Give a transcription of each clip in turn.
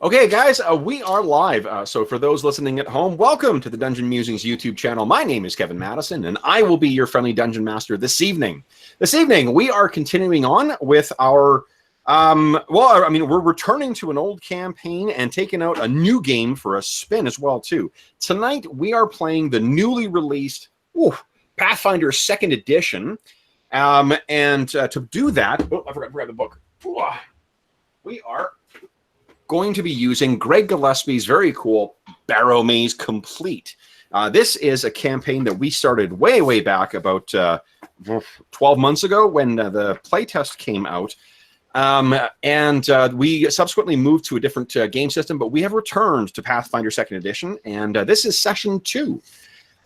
Okay, guys, we are live. So for those listening at home, welcome to the Dungeon Musings YouTube channel. My name is Kevin Madison, and I will be your friendly Dungeon Master this evening. This evening, we are continuing on with our, we're returning to an old campaign and taking out a new game for a spin as well, too. Tonight, we are playing the newly released Pathfinder 2nd Edition. To do that, I forgot to grab the book. We are going to be using Greg Gillespie's very cool Barrowmaze Complete. This is a campaign that we started way back about 12 months ago when the playtest came out. We subsequently moved to a different game system, but we have returned to Pathfinder 2nd Edition, and this is session 2.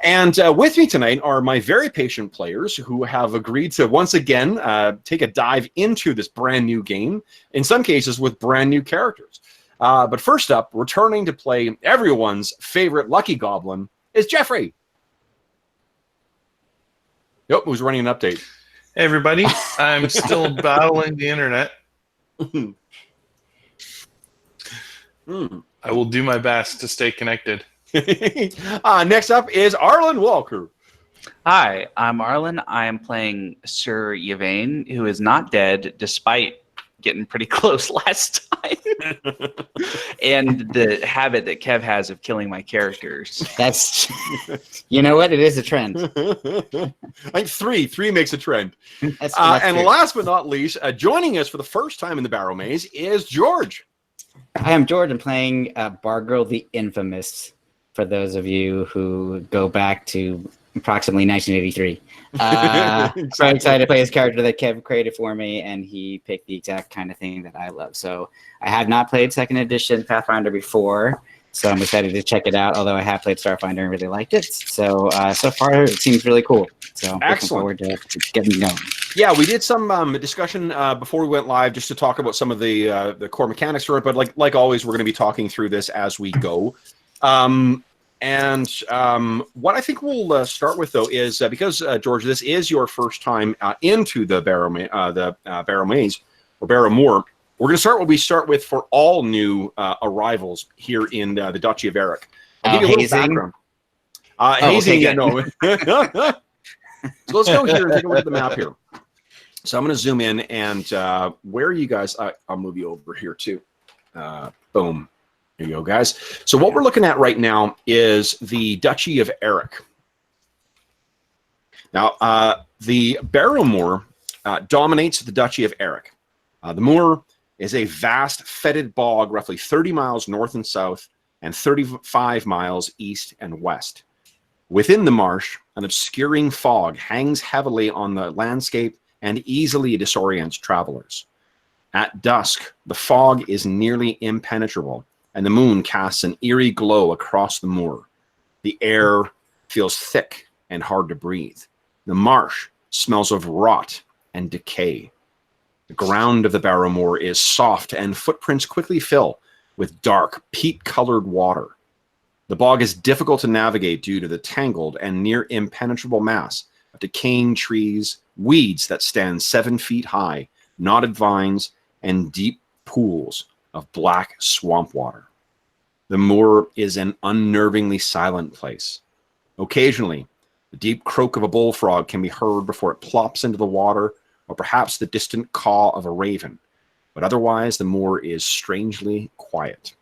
And with me tonight are my very patient players who have agreed to once again take a dive into this brand new game, in some cases with brand new characters. But first up, returning to play everyone's favorite Lucky Goblin is Jeffrey. Yep, who's running an update? Hey everybody, I'm still battling the internet. I will do my best to stay connected. Next up is Arlen Walker. Hi, I'm Arlen. I am playing Sir Yvain, who is not dead despite getting pretty close last time. And the habit that Kev has of killing my characters. That's, you know what? It is a trend. I think three makes a trend. That's and last but not least, joining us for the first time in the Barrowmaze is George. Hi, I'm George. I'm playing Barrow the Infamous, for those of you who go back to approximately 1983. I'm so excited to play this character that Kev created for me, and he picked the exact kind of thing that I love. So I have not played 2nd edition Pathfinder before, so I'm excited to check it out, although I have played Starfinder and really liked it. So so far, it seems really cool. So I'm looking forward to getting going. Yeah, we did some discussion before we went live just to talk about some of the core mechanics for it, but like always, we're going to be talking through this as we go. What I think we'll start with, though, is because, George, this is your first time into the Barrowmaze, or Barrowmoor, we're going to start what we start with for all new arrivals here in the Duchy of Eric. I'll give you a little background. Hazing, yeah, no. So let's go here and take a look at the map here. So I'm going to zoom in, and where are you guys? I'll move you over here, too. Boom. There you go, guys. So what we're looking at right now is the Duchy of Eric. Now, the Barrowmoor dominates the Duchy of Eric. The moor is a vast, fetid bog, roughly 30 miles north and south, and 35 miles east and west. Within the marsh, an obscuring fog hangs heavily on the landscape and easily disorients travelers. At dusk, the fog is nearly impenetrable, and the moon casts an eerie glow across the moor. The air feels thick and hard to breathe. The marsh smells of rot and decay. The ground of the Barrowmoor is soft, and footprints quickly fill with dark, peat-colored water. The bog is difficult to navigate due to the tangled and near impenetrable mass of decaying trees, weeds that stand 7 feet high, knotted vines, and deep pools of black swamp water. The moor is an unnervingly silent place. Occasionally, the deep croak of a bullfrog can be heard before it plops into the water, or perhaps the distant caw of a raven. But otherwise, the moor is strangely quiet.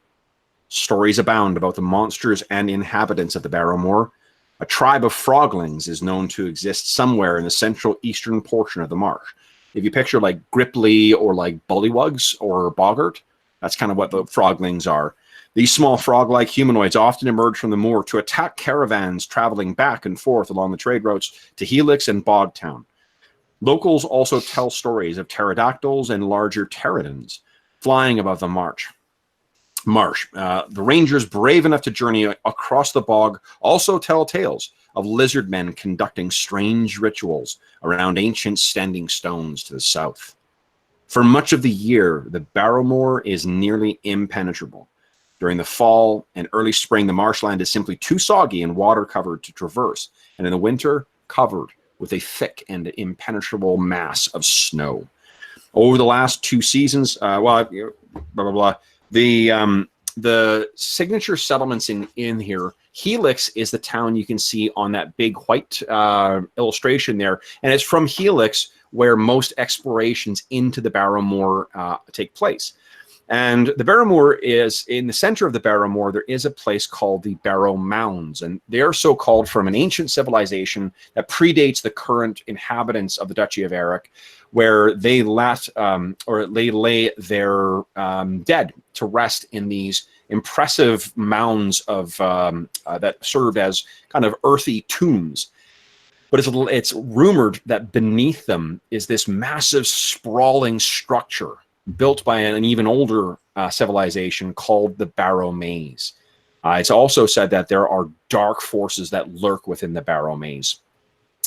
Stories abound about the monsters and inhabitants of the Barrowmoor. A tribe of froglings is known to exist somewhere in the central eastern portion of the marsh. If you picture like Gripply or like bullywugs or boggart, that's kind of what the froglings are. These small frog-like humanoids often emerge from the moor to attack caravans traveling back and forth along the trade routes to Helix and Bogtown. Locals also tell stories of pterodactyls and larger pterodons flying above the marsh. The rangers brave enough to journey across the bog also tell tales of lizard men conducting strange rituals around ancient standing stones to the south. For much of the year, the Barrowmoor is nearly impenetrable. During the fall and early spring, the marshland is simply too soggy and water-covered to traverse, and in the winter, covered with a thick and impenetrable mass of snow. Over the last 2 seasons, the the signature settlements in here, Helix is the town you can see on that big white illustration there, and it's from Helix where most explorations into the Barrowmoor take place. And the Barrowmoor is, in the center of the Barrowmoor, there is a place called the Barrow Mounds, and they are so called from an ancient civilization that predates the current inhabitants of the Duchy of Eric, where they lay their dead to rest in these impressive mounds of that served as kind of earthy tombs. But it's rumored that beneath them is this massive sprawling structure built by an even older civilization called the Barrowmaze. It's also said that there are dark forces that lurk within the Barrowmaze,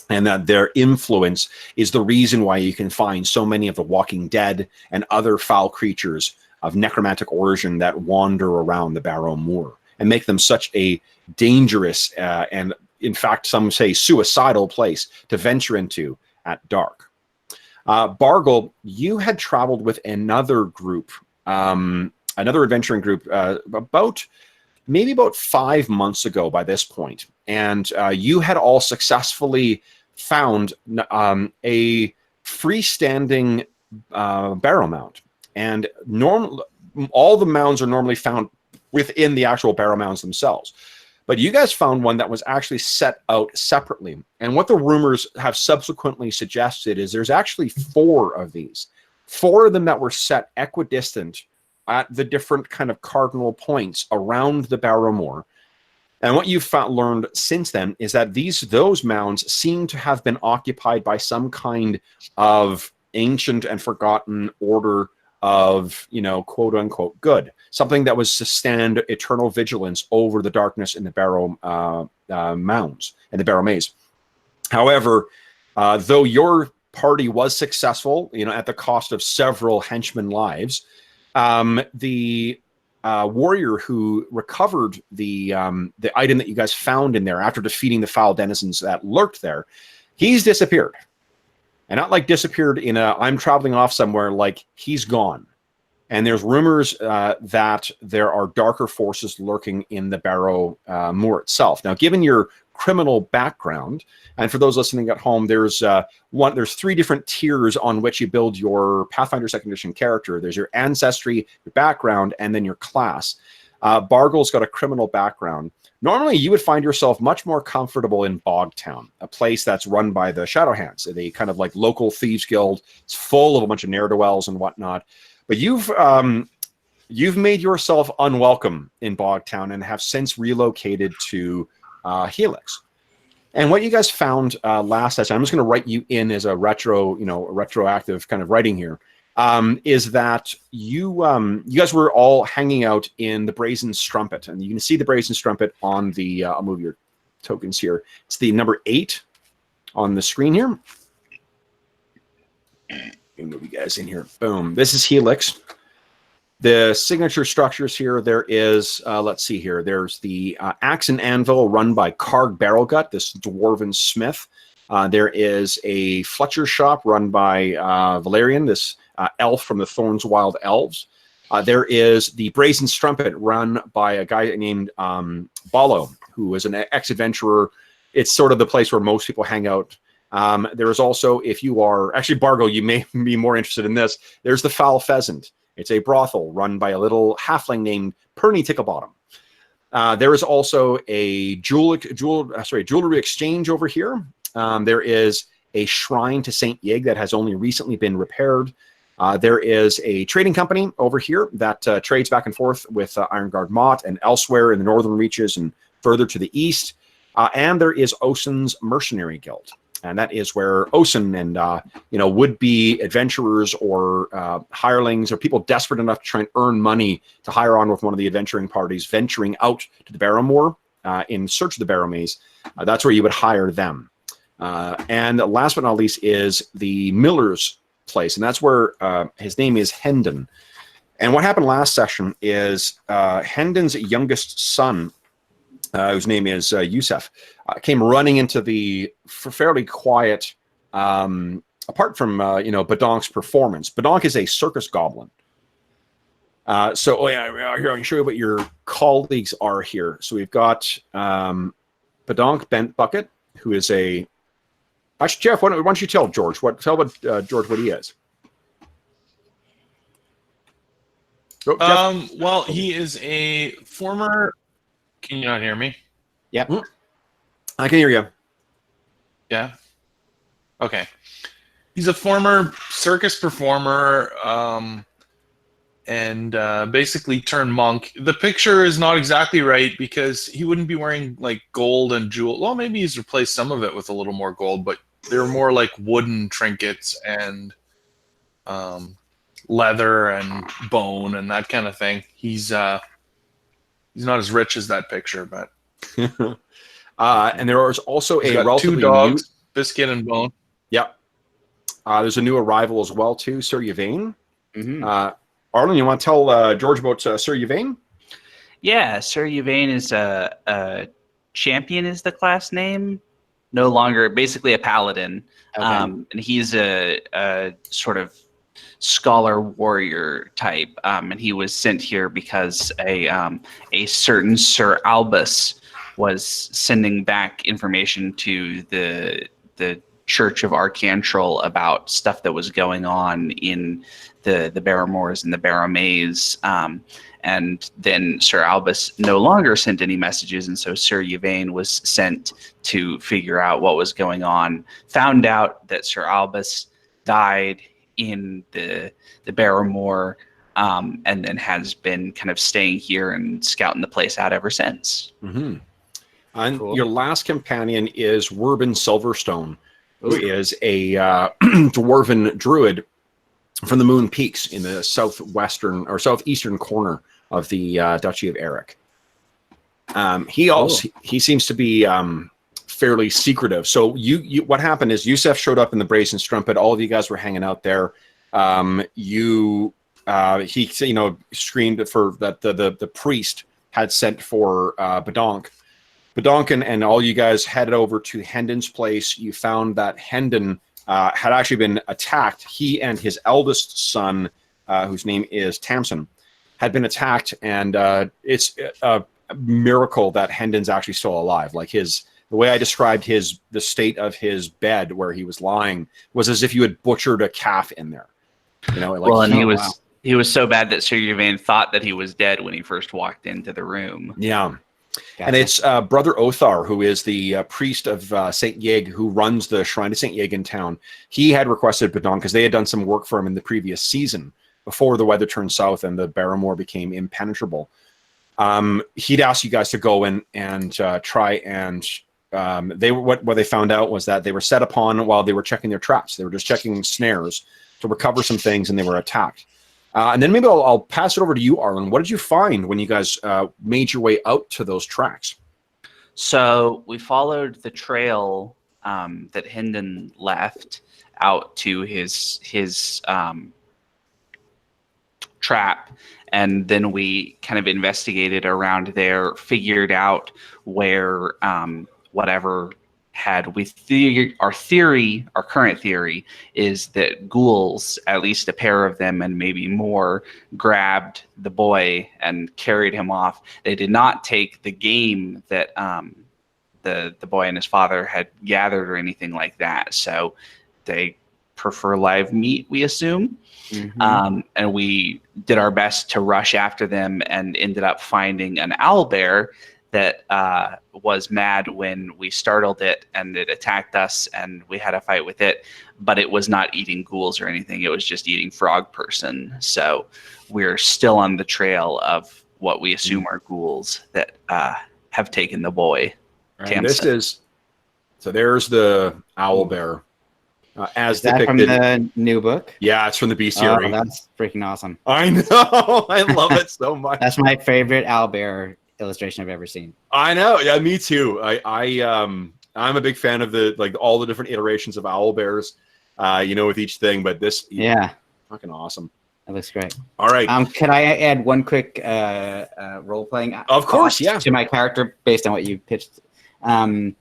and that their influence is the reason why you can find so many of the Walking Dead and other foul creatures of necromantic origin that wander around the Barrowmoor and make them such a dangerous and, in fact, some say suicidal place to venture into at dark. Bargle, you had traveled with another group, another adventuring group, maybe about 5 months ago by this point, and you had all successfully found a freestanding barrow mound. And all the mounds are normally found within the actual barrow mounds themselves. But you guys found one that was actually set out separately. And what the rumors have subsequently suggested is there's actually 4 of these. 4 of them that were set equidistant at the different kind of cardinal points around the Barrowmoor. And what you've learned since then is that those mounds seem to have been occupied by some kind of ancient and forgotten order of, quote unquote, good. Something that was to stand eternal vigilance over the darkness in the Barrow mounds and the Barrowmaze. However, though your party was successful, at the cost of several henchmen lives, the warrior who recovered the item that you guys found in there after defeating the foul denizens that lurked there, he's disappeared. And not like disappeared in I'm traveling off somewhere, like he's gone. And there's rumors that there are darker forces lurking in the Barrowmoor itself. Now, given your criminal background, and for those listening at home, there's 3 different tiers on which you build your Pathfinder 2nd Edition character. There's your ancestry, your background, and then your class. Bargle's got a criminal background. Normally, you would find yourself much more comfortable in Bogtown, a place that's run by the Shadowhands, the kind of like local thieves guild. It's full of a bunch of ne'er-do-wells and whatnot. But you've made yourself unwelcome in Bogtown and have since relocated to Helix. And what you guys found last session, I'm just going to write you in as a retroactive kind of writing here, is that you guys were all hanging out in the Brazen Strumpet, and you can see the Brazen Strumpet on the. I'll move your tokens here. It's the number 8 on the screen here. Move you guys in here. Boom. This is Helix. The signature structures here, there is, let's see here, there's the Axe and Anvil run by Karg Barrelgut, this dwarven smith. There is a Fletcher shop run by Valerian, this elf from the Thorns Wild Elves. There is the Brazen Strumpet run by a guy named Ballo, who is an ex-adventurer. It's sort of the place where most people hang out. There is also, if you are, actually, Bargo, you may be more interested in this. There's the Foul Pheasant. It's a brothel run by a little halfling named Perny Ticklebottom. There is also a jewelry exchange over here. There is a shrine to Saint Yig that has only recently been repaired. There is a trading company over here that trades back and forth with Ironguard Mott and elsewhere in the northern reaches and further to the east. And there is Osen's Mercenary Guild. And that is where Osen and would-be adventurers or hirelings or people desperate enough to try and earn money to hire on with one of the adventuring parties venturing out to the Barrowmoor in search of the Barrowmaze. That's where you would hire them. And last but not least is the Miller's place, and that's where his name is Hendon. And what happened last session is Hendon's youngest son, whose name is Yusef, came running into the fairly quiet, apart from Badonk's performance. Badonk is a circus goblin. Here I can show you what your colleagues are here. So we've got Badonk Bent Bucket, who is a. Actually, Jeff, why don't you tell George George what he is? Oh, Jeff? Well, he is a former. Can you not hear me? Yep. I can hear you. Yeah. Okay. He's a former circus performer, and basically turned monk. The picture is not exactly right because he wouldn't be wearing like gold and jewel. Well, maybe he's replaced some of it with a little more gold, but they're more like wooden trinkets and leather and bone and that kind of thing. He's not as rich as that picture, but and there is also he's a got relatively two dogs, Biscuit and Bone. Yep. There's a new arrival as well too, Sir Yvain. Mm-hmm. Arlen, you want to tell George about Sir Yvain? Yeah, Sir Yvain is a champion is the class name. No longer, basically a paladin. Okay. And he's a sort of scholar warrior type. And he was sent here because a certain Sir Albus was sending back information to the Church of Arcantral about stuff that was going on in the Barrowmoors and the Barrowmaze. And then Sir Albus no longer sent any messages, and so Sir Yvain was sent to figure out what was going on. Found out that Sir Albus died in the Barrowmoor, and then has been kind of staying here and scouting the place out ever since. Mm-hmm. And Cool. your last companion is Werbin Silverstone, who is a dwarven druid from the Moon Peaks in the southwestern or southeastern corner of the Duchy of Eric. He seems to be fairly secretive. So you what happened is Yusef showed up in the Brazen Strumpet. All of you guys were hanging out there. He screamed for that the priest had sent for Badonk. Badonk and all you guys headed over to Hendon's place. You found that Hendon had actually been attacked. He and his eldest son, whose name is Tamsin, had been attacked, and it's a miracle that Hendon's actually still alive. Like the way I described the state of his bed where he was lying was as if you had butchered a calf in there. You know, like, Well, and he was so bad that Sir Yvain thought that he was dead when he first walked into the room. Yeah. Gotcha. And it's Brother Othar, who is the priest of St. Yeg, who runs the Shrine of St. Yeg in town. He had requested Badon because they had done some work for him in the previous season before the weather turned south and the Barrowmoor became impenetrable. He'd asked you guys to go in and try and what they found out was that they were set upon while they were checking their traps. They were just checking snares to recover some things, and they were attacked. And then maybe I'll pass it over to you, Arlen. What did you find when you guys made your way out to those tracks? So we followed the trail that Hendon left out to his trap, and then we kind of investigated around there, figured out where whatever had our current theory is that ghouls, at least a pair of them and maybe more, grabbed the boy and carried him off. They did not take the game that the boy and his father had gathered or anything like that. So they prefer live meat, we assume. Mm-hmm. And we did our best to rush after them and ended up finding an owlbear that was mad when we startled it, and it attacked us, and we had a fight with it, but it was not eating ghouls or anything. It was just eating frog person. So we're still on the trail of what we assume are ghouls that have taken the boy. And there's the owlbear. As Is that depicted from the new book? Yeah, it's from the bestiary. Oh, that's freaking awesome. I know. I love it so much. That's my favorite owlbear illustration I've ever seen. I know. Yeah, me too. I'm a big fan of all the different iterations of owlbears, with each thing. But this, Yeah, fucking awesome. that looks great. All right. Can I add one quick role playing? Of course, yeah. To my character based on what you pitched, and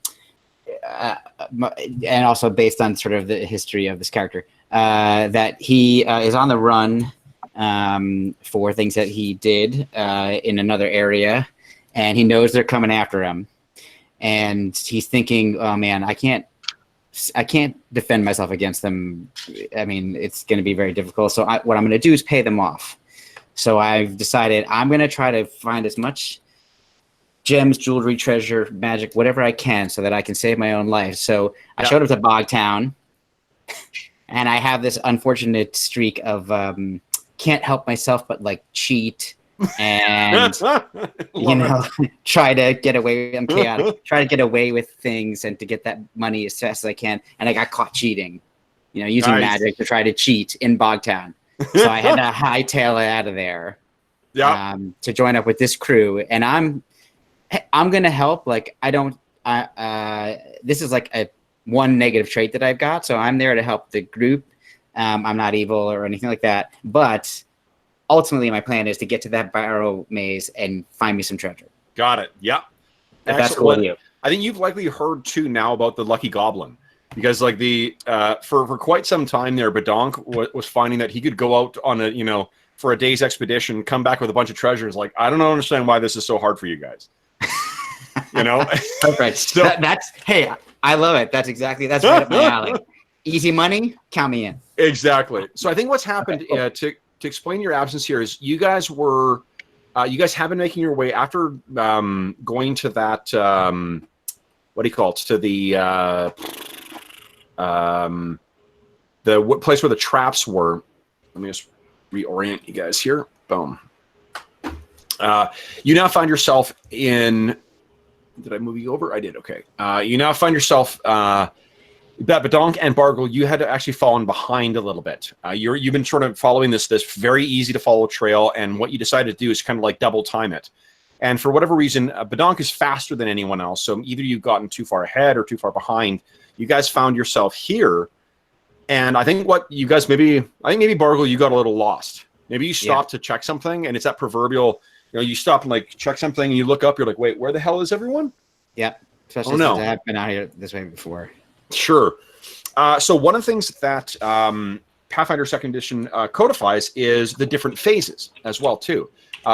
also based on sort of the history of this character, that he is on the run. for things that he did in another area, and he knows they're coming after him, and he's thinking, "Oh man, I can't defend myself against them. I mean, it's going to be very difficult. So what I'm going to do is pay them off." So I've decided I'm going to try to find as much gems, jewelry, treasure, magic, whatever I can, so that I can save my own life. So I showed up to Bogtown, and I have this unfortunate streak of can't help myself but like cheat and try to get away. I'm chaotic. Try to get away with things and to get that money as fast as I can. And I got caught cheating, using magic to try to cheat in Bogtown. So I had to hightail it out of there to join up with this crew. And I'm gonna help. Like this is like a one negative trait that I've got. So I'm there to help the group. I'm not evil or anything like that. But ultimately, my plan is to get to that Barrowmaze and find me some treasure. Got it. Yeah. If that's cool with you. I think you've likely heard too now about the Lucky Goblin, because like for quite some time there, Badonk was finding that he could go out on for a day's expedition, come back with a bunch of treasures. Like, I don't understand why this is so hard for you guys. Perfect. So hey, I love it. That's right up my alley. Easy money, count me in. Exactly. So I think what's happened to explain your absence here is you guys have been making your way after going to that what do you call it, to the place where the traps were. Let me just reorient you guys here. Boom. You now find yourself in. Did I move you over? I did. Okay. You now find yourself. Badonk and Bargle, you had to actually fallen behind a little bit. You've been sort of following this very easy to follow trail, and what you decided to do is kind of like double time it. And for whatever reason, Badonk is faster than anyone else, so either you've gotten too far ahead or too far behind. You guys found yourself here, and I think maybe Bargle, you got a little lost. Maybe you stopped to check something, and it's that proverbial, you stop and like check something, and you look up, you're like, wait, where the hell is everyone? Yeah, especially since I have been out here this way before. Sure. So one of the things that Pathfinder 2nd Edition codifies is the different phases as well, too.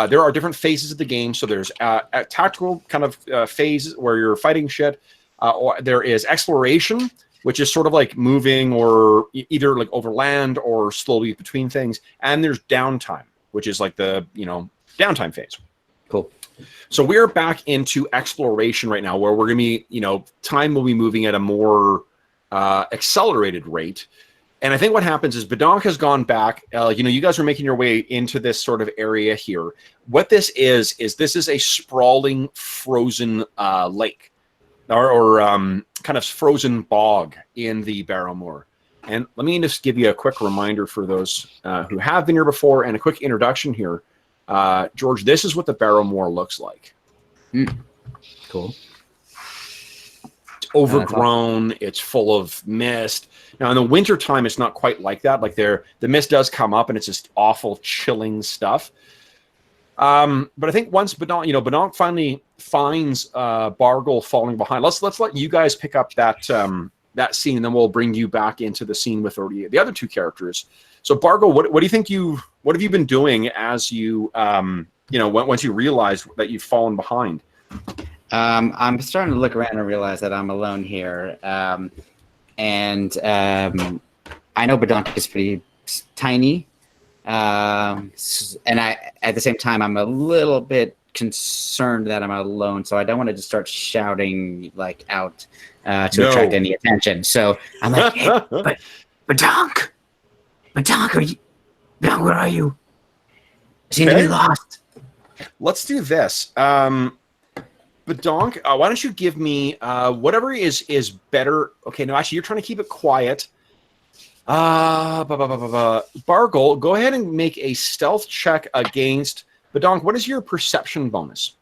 There are different phases of the game. So there's a tactical kind of phase where you're fighting shit. Or there is exploration, which is sort of like moving or either like over land or slowly between things. And there's downtime, which is like the, downtime phase. Cool. So we're back into exploration right now, where we're going to be, time will be moving at a more accelerated rate. And I think what happens is Badonk has gone back. You guys are making your way into this sort of area here. What this is this is a sprawling frozen lake or kind of frozen bog in the Barrowmoor. And let me just give you a quick reminder for those who have been here before and a quick introduction here. George, this is what the Barrowmoor looks like. Cool. It's overgrown. It's full of mist. Now, in the wintertime, it's not quite like that. Like the mist does come up, and it's just awful, chilling stuff. But I think once Badonk finally finds Bargle falling behind. Let's let you guys pick up that that scene, and then we'll bring you back into the scene with the other two characters. So, Bargle, what do you think what have you been doing as you once you realize that you've fallen behind? I'm starting to look around and realize that I'm alone here. And I know Badonk is pretty tiny. And at the same time, I'm a little bit concerned that I'm alone, so I don't want to just start shouting like out to attract any attention. So I'm like, hey, Badonk, are you? Badonk, where are you? I seem to be lost. Let's do this. Badonk, why don't you give me whatever is better? Okay, no, actually, you're trying to keep it quiet. Bargle, go ahead and make a stealth check against Badonk. What is your perception bonus?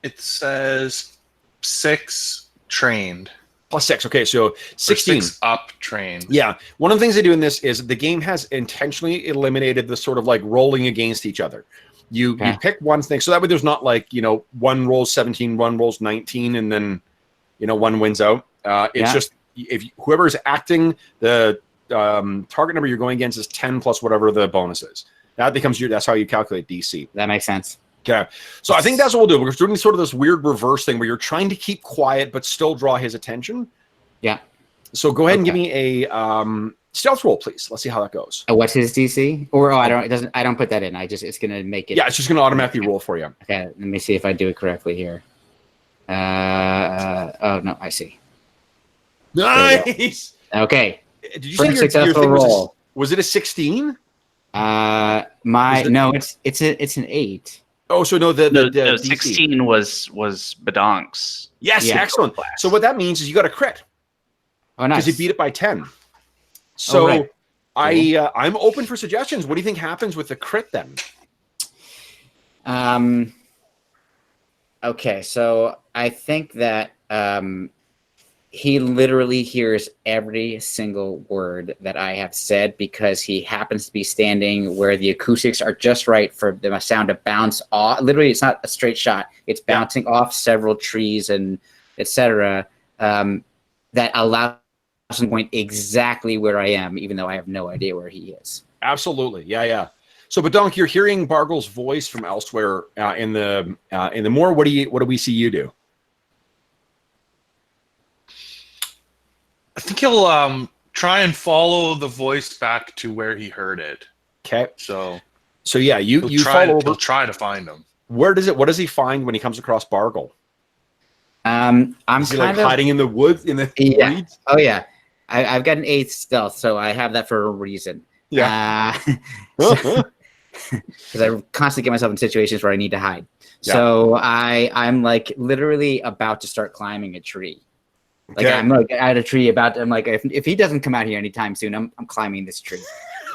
It says 6 trained. Plus 6. Okay, so 16. 6 up trained. Yeah. One of the things they do in this is the game has intentionally eliminated the sort of like rolling against each other. You pick one thing, so that way there's not like, one rolls 17, one rolls 19, and then, one wins out. It's just if whoever is acting, the target number you're going against is 10 plus whatever the bonus is. That becomes that's how you calculate DC. That makes sense. Okay, so I think that's what we'll do. We're doing sort of this weird reverse thing where you're trying to keep quiet but still draw his attention. Yeah. So go ahead and give me a stealth roll, please. Let's see how that goes. What's his DC? Or I don't put that in. It's gonna make it. Yeah, it's just gonna automatically roll for you. Okay, let me see if I do it correctly here. Oh no, I see. Nice. Okay. Did you First say your successful thing roll. was it a 16? It's an 8. Oh, so no, the DC. 16 was Badonk's. Yes, Yeah. excellent. So what that means is you got a crit Oh, nice. because you beat it by 10. So right. I'm open for suggestions. What do you think happens with the crit then? Okay, so I think that he literally hears every single word that I have said because he happens to be standing where the acoustics are just right for the sound to bounce off. Literally, it's not a straight shot. It's bouncing off several trees and etc. That allows him to point exactly where I am, even though I have no idea where he is. Absolutely, yeah. So, Badonk, you're hearing Bargle's voice from elsewhere in the moor. What do we see you do? I think he'll try and follow the voice back to where he heard it. Okay. So yeah, you follow over. He'll try to find him. What does he find when he comes across Bargle? I'm Is he kind like of hiding in the woods in the weeds? Oh yeah, I've got an 8 stealth, so I have that for a reason. Yeah. Because I constantly get myself in situations where I need to hide. Yeah. So I'm like literally about to start climbing a tree. Like Okay. I'm like at a tree I'm like if he doesn't come out here anytime soon, I'm climbing this tree.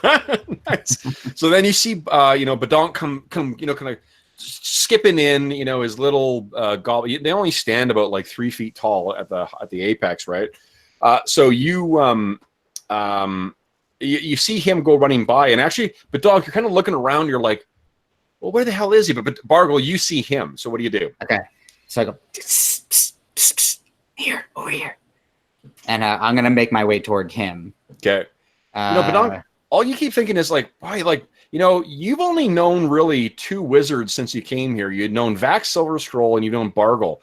Nice. So then you see Badonk come kind of skipping in, his little goblet. They only stand about like 3 feet tall at the apex, right? So you see him go running by, and actually, Badonk, you're kind of looking around. You're like, well, where the hell is he? But Bargle, you see him. So what do you do? Okay. So I go psst, psst, psst, psst, here, over here, and I'm gonna make my way toward him. Okay. Badonk, all you keep thinking is like, why, you've only known really 2 wizards since you came here. You'd known Vax Silver Scroll and you've known Bargle.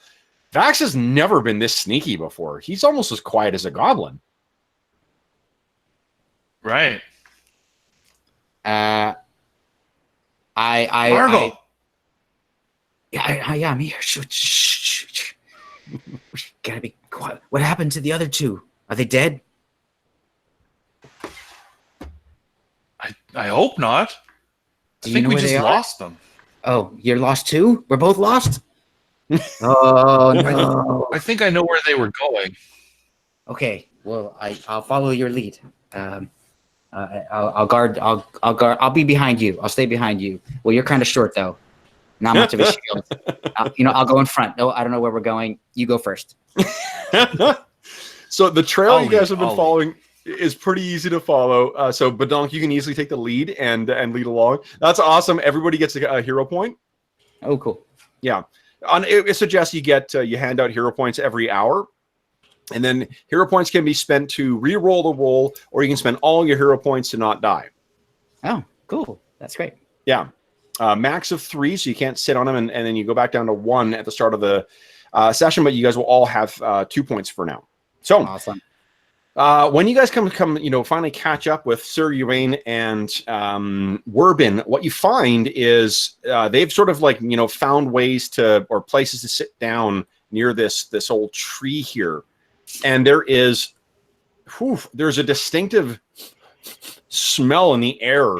Vax has never been this sneaky before. He's almost as quiet as a goblin. Right. Bargle. I'm here. Shh. Gotta be quiet. What happened to the other 2? Are they dead? I hope not. Do I you think know we where just they are? lost them. Oh, you're lost too? We're both lost? Oh no. I think I know where they were going. Okay, well I'll follow your lead. I'll guard. I'll be behind you. I'll stay behind you. Well, you're kind of short though. Not much of a shield. I'll go in front. No, I don't know where we're going. You go first. So the trail you guys have been I'll following is pretty easy to follow. So Badonk, you can easily take the lead and lead along. That's awesome. Everybody gets a hero point. Oh, cool. Yeah. It suggests you get you hand out hero points every hour. And then hero points can be spent to re-roll the roll, or you can spend all your hero points to not die. Oh, cool. That's great. Yeah. Max of 3, so you can't sit on them, and then you go back down to 1 at the start of the session, but you guys will all have 2 points for now. So Awesome. when you guys come finally catch up with Sir Uwain and Werbin, what you find is they've sort of found ways or places to sit down near this old tree here. And there's a distinctive smell in the air.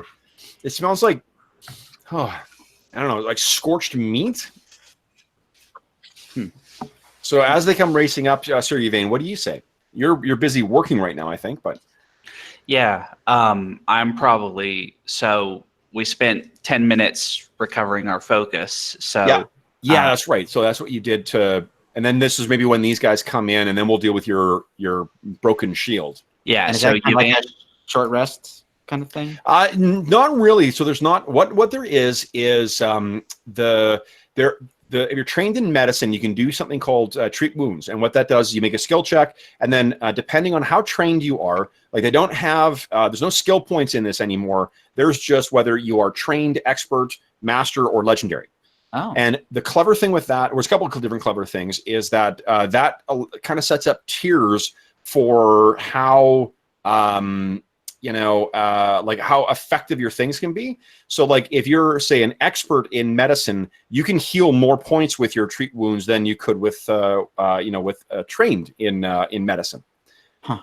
It smells like, I don't know, like scorched meat. So as they come racing up, Sir Yvain, what do you say? You're busy working right now, I think, but Yeah, I'm probably so. We spent 10 minutes recovering our focus. So yeah, that's right. So that's what you did and then this is maybe when these guys come in, and then we'll deal with your broken shield. yeah. And is So that kind of like Yvain, a short rest kind of thing? Not really. So there's not what there is if you're trained in medicine, you can do something called treat wounds, and what that does is you make a skill check, and then depending on how trained you are, like they don't have, there's no skill points in this anymore. There's just whether you are trained, expert, master, or legendary. Oh. And the clever thing with that, or there's a couple of different clever things, is that that kind of sets up tiers for how like how effective your things can be. So like if you're, say, an expert in medicine, you can heal more points with your treat wounds than you could with trained in medicine. Huh.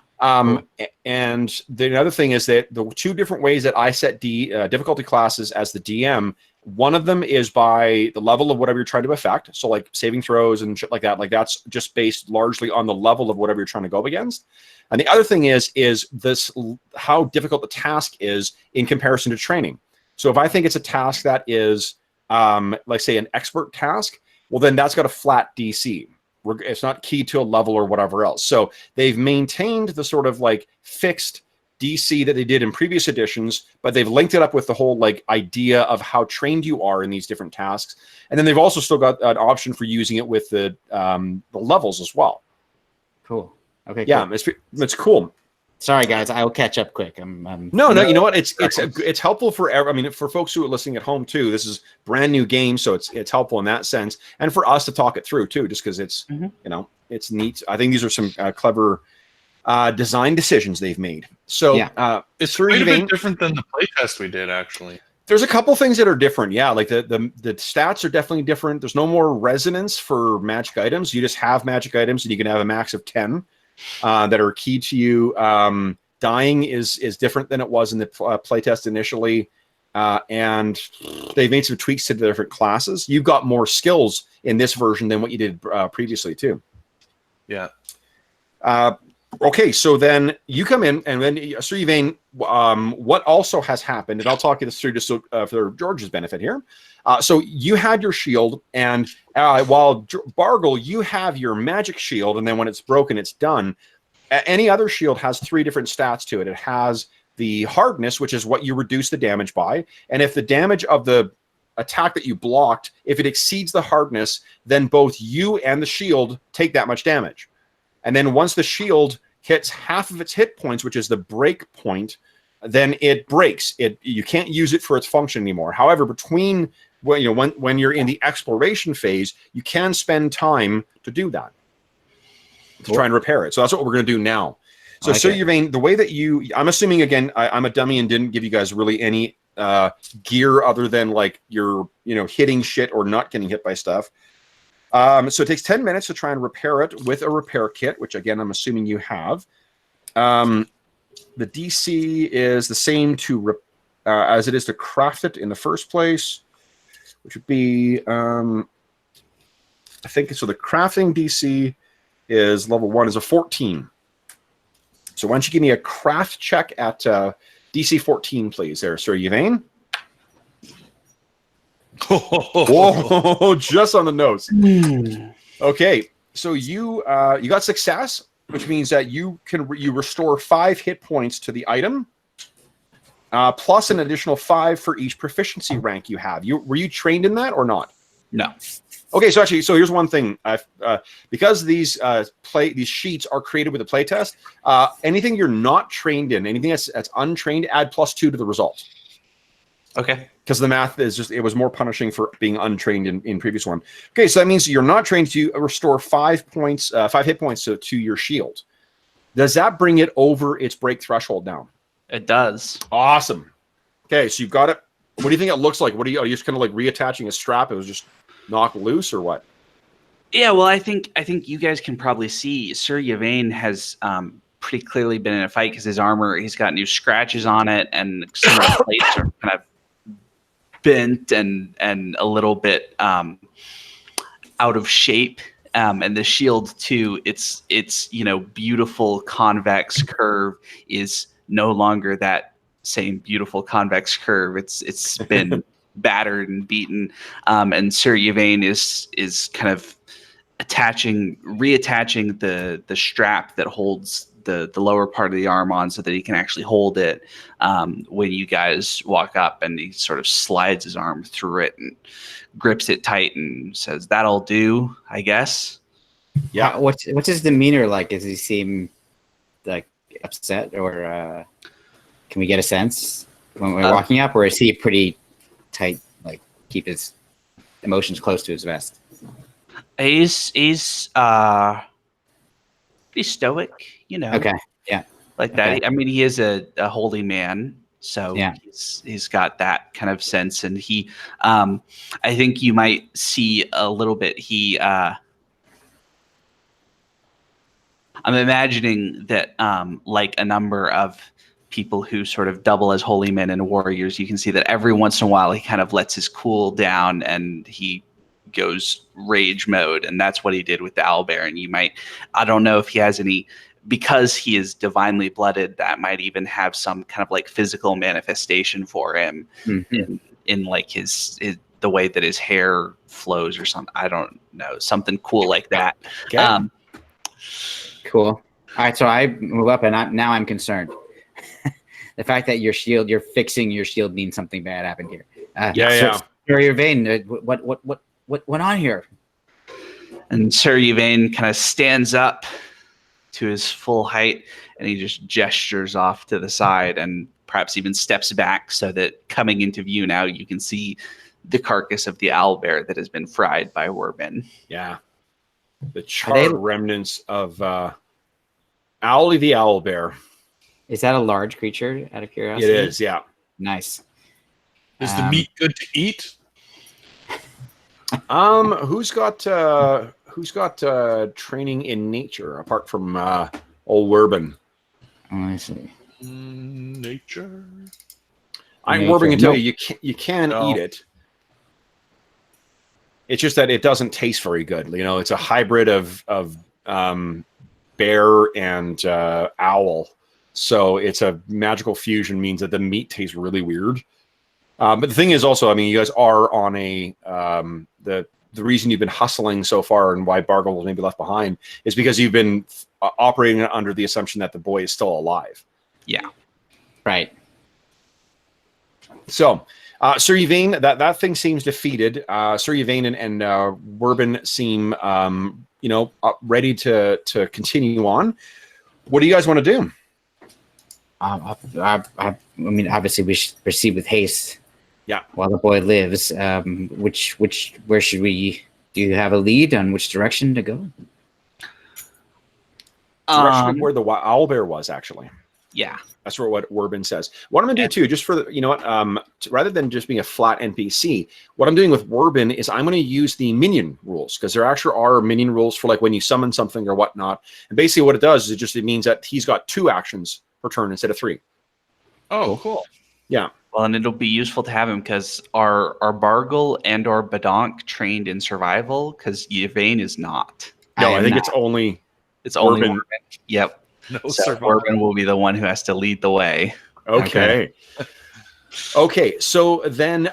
And the other thing is that the two different ways that I set difficulty classes as the DM, one of them is by the level of whatever you're trying to affect. So like saving throws and shit like that, like that's just based largely on the level of whatever you're trying to go up against. And the other thing is this how difficult the task is in comparison to training. So if I think it's a task that is, like say an expert task, well then that's got a flat DC. It's not keyed to a level or whatever else. So they've maintained the sort of like fixed DC that they did in previous editions, but they've linked it up with the whole like idea of how trained you are in these different tasks. And then they've also still got an option for using it with the levels as well. Cool. Okay. Yeah, cool. it's cool. Sorry, guys. I'll catch up quick. No, you know what? It's helpful for for folks who are listening at home too. This is brand new game, so it's helpful in that sense, and for us to talk it through too, just because it's it's neat. I think these are some clever design decisions they've made. So yeah. It's quite a bit different than the playtest we did, actually. There's a couple things that are different. Yeah, like the stats are definitely different. There's no more resonance for magic items. You just have magic items, and you can have a max of 10 that are key to you. Dying is different than it was in the playtest initially, and they've made some tweaks to the different classes. You've got more skills in this version than what you did previously too. Yeah. Okay, so then you come in, and then Sir Yvain, what also has happened, and I'll talk you through just so, for George's benefit here. So you had your shield, and while Bargle, you have your magic shield, and then when it's broken, it's done. Any other shield has 3 different stats to it. It has the hardness, which is what you reduce the damage by, and if the damage of the attack that you blocked, if it exceeds the hardness, then both you and the shield take that much damage. And then once the shield hits half of its hit points, which is the break point, then it breaks. You can't use it for its function anymore. However, between when you're in the exploration phase, you can spend time to do that, to try and repair it. So that's what we're going to do now. So, okay. Sir Yvain, the way that I'm assuming, again, I'm a dummy and didn't give you guys really any gear other than like your hitting shit or not getting hit by stuff. So it takes 10 minutes to try and repair it with a repair kit, which again, I'm assuming you have. The DC is the same as it is to craft it in the first place, which would be, I think, so the crafting DC is level 1 is a 14. So why don't you give me a craft check at DC 14, please, there, Sir Yvain. Whoa, just on the nose. Okay, so you got success, which means that you restore 5 hit points to the item, plus an additional 5 for each proficiency rank you have. Were you trained in that or not? No. Okay, so here's one thing. Because these sheets are created with a playtest, anything you're not trained in, anything that's untrained, add +2 to the result. Okay. Because the math is it was more punishing for being untrained in previous one. Okay, so that means you're not trained to restore 5 hit points to your shield. Does that bring it over its break threshold now? It does. Awesome. Okay, so you've got it. What do you think it looks like? Are you just kind of like reattaching a strap? It was just knocked loose or what? Yeah, well, I think you guys can probably see Sir Yvain has pretty clearly been in a fight because his armor, he's got new scratches on it, and some of the plates are kind of bent and a little bit out of shape, and the shield too, its beautiful convex curve is no longer that same beautiful convex curve. It's been battered and beaten, and Sir Yvain is kind of reattaching the strap that holds the lower part of the arm on so that he can actually hold it when you guys walk up, and he sort of slides his arm through it and grips it tight and says, "That'll do, I guess." Yeah. What's his demeanor like? Does he seem like upset, or can we get a sense when we're walking up, or is he pretty tight, like keep his emotions close to his vest? He's pretty stoic, Okay. Yeah. like that. Okay. I mean, he is a holy man, so Yeah. he's got that kind of sense, and he, I think you might see a little bit. I'm imagining that, like a number of people who sort of double as holy men and warriors, you can see that every once in a while he kind of lets his cool down and he goes rage mode, and that's what he did with the owlbear. And I don't know if he has any, because he is divinely blooded, that might even have some kind of like physical manifestation for him in like his the way that his hair flows or something. I don't know, something cool like that. Okay. Cool. All right, so I move up, and now I'm concerned. The fact that you're fixing your shield means something bad happened here. Yeah. Sir Yvain, what went on here? And Sir Yvain kind of stands up to his full height, and he just gestures off to the side and perhaps even steps back so that coming into view now you can see the carcass of the owlbear that has been fried by Werbin. Yeah. The charred remnants of Owly the owlbear. Is that a large creature, out of curiosity? It is, yeah. Nice. Is the meat good to eat? Who's got training in nature apart from old Werbin? Oh, I see. Nature. Werbin can tell you can eat it. It's just that it doesn't taste very good. It's a hybrid of bear and owl. So it's a magical fusion, means that the meat tastes really weird. But the thing is also, you guys are on the reason you've been hustling so far and why Bargle was maybe left behind is because you've been operating under the assumption that the boy is still alive. Yeah. Right. So, Sir Yvain, that thing seems defeated. Sir Yvain and Werbin seem, ready to continue on. What do you guys want to do? Obviously, we should proceed with haste. Yeah. While the boy lives. Where should we? Do you have a lead on which direction to go? Direction of where the owlbear was, actually. Yeah. That's what Werbin says. What I'm going to do, too, just for rather than just being a flat NPC, what I'm doing with Werbin is I'm going to use the minion rules, because there actually are minion rules for like when you summon something or whatnot. And basically what it does is it means that he's got 2 actions per turn instead of 3. Oh, cool. Yeah. Well, and it'll be useful to have him because our Bargle and our Badonk trained in survival, because Yvain is not. No, I think it's only Werbin. Yep. No So survival. Werbin will be the one who has to lead the way. Okay. Okay. So then,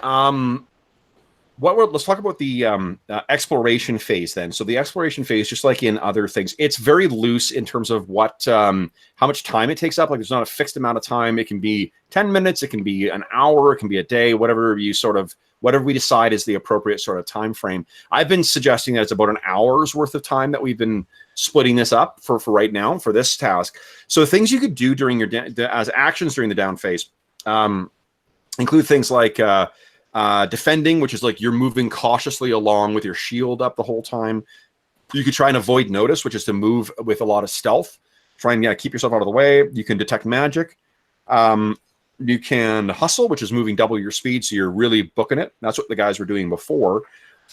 let's talk about the exploration phase then. So the exploration phase, just like in other things, it's very loose in terms of how much time it takes up. Like there's not a fixed amount of time. It can be 10 minutes. It can be an hour. It can be a day, whatever we decide is the appropriate sort of time frame. I've been suggesting that it's about an hour's worth of time that we've been splitting this up for right now for this task. So things you could do during your as actions during the down phase include things like defending, which is like you're moving cautiously along with your shield up the whole time. You could try and avoid notice, which is to move with a lot of stealth. Try and keep yourself out of the way. You can detect magic. You can hustle, which is moving double your speed, so you're really booking it. That's what the guys were doing before.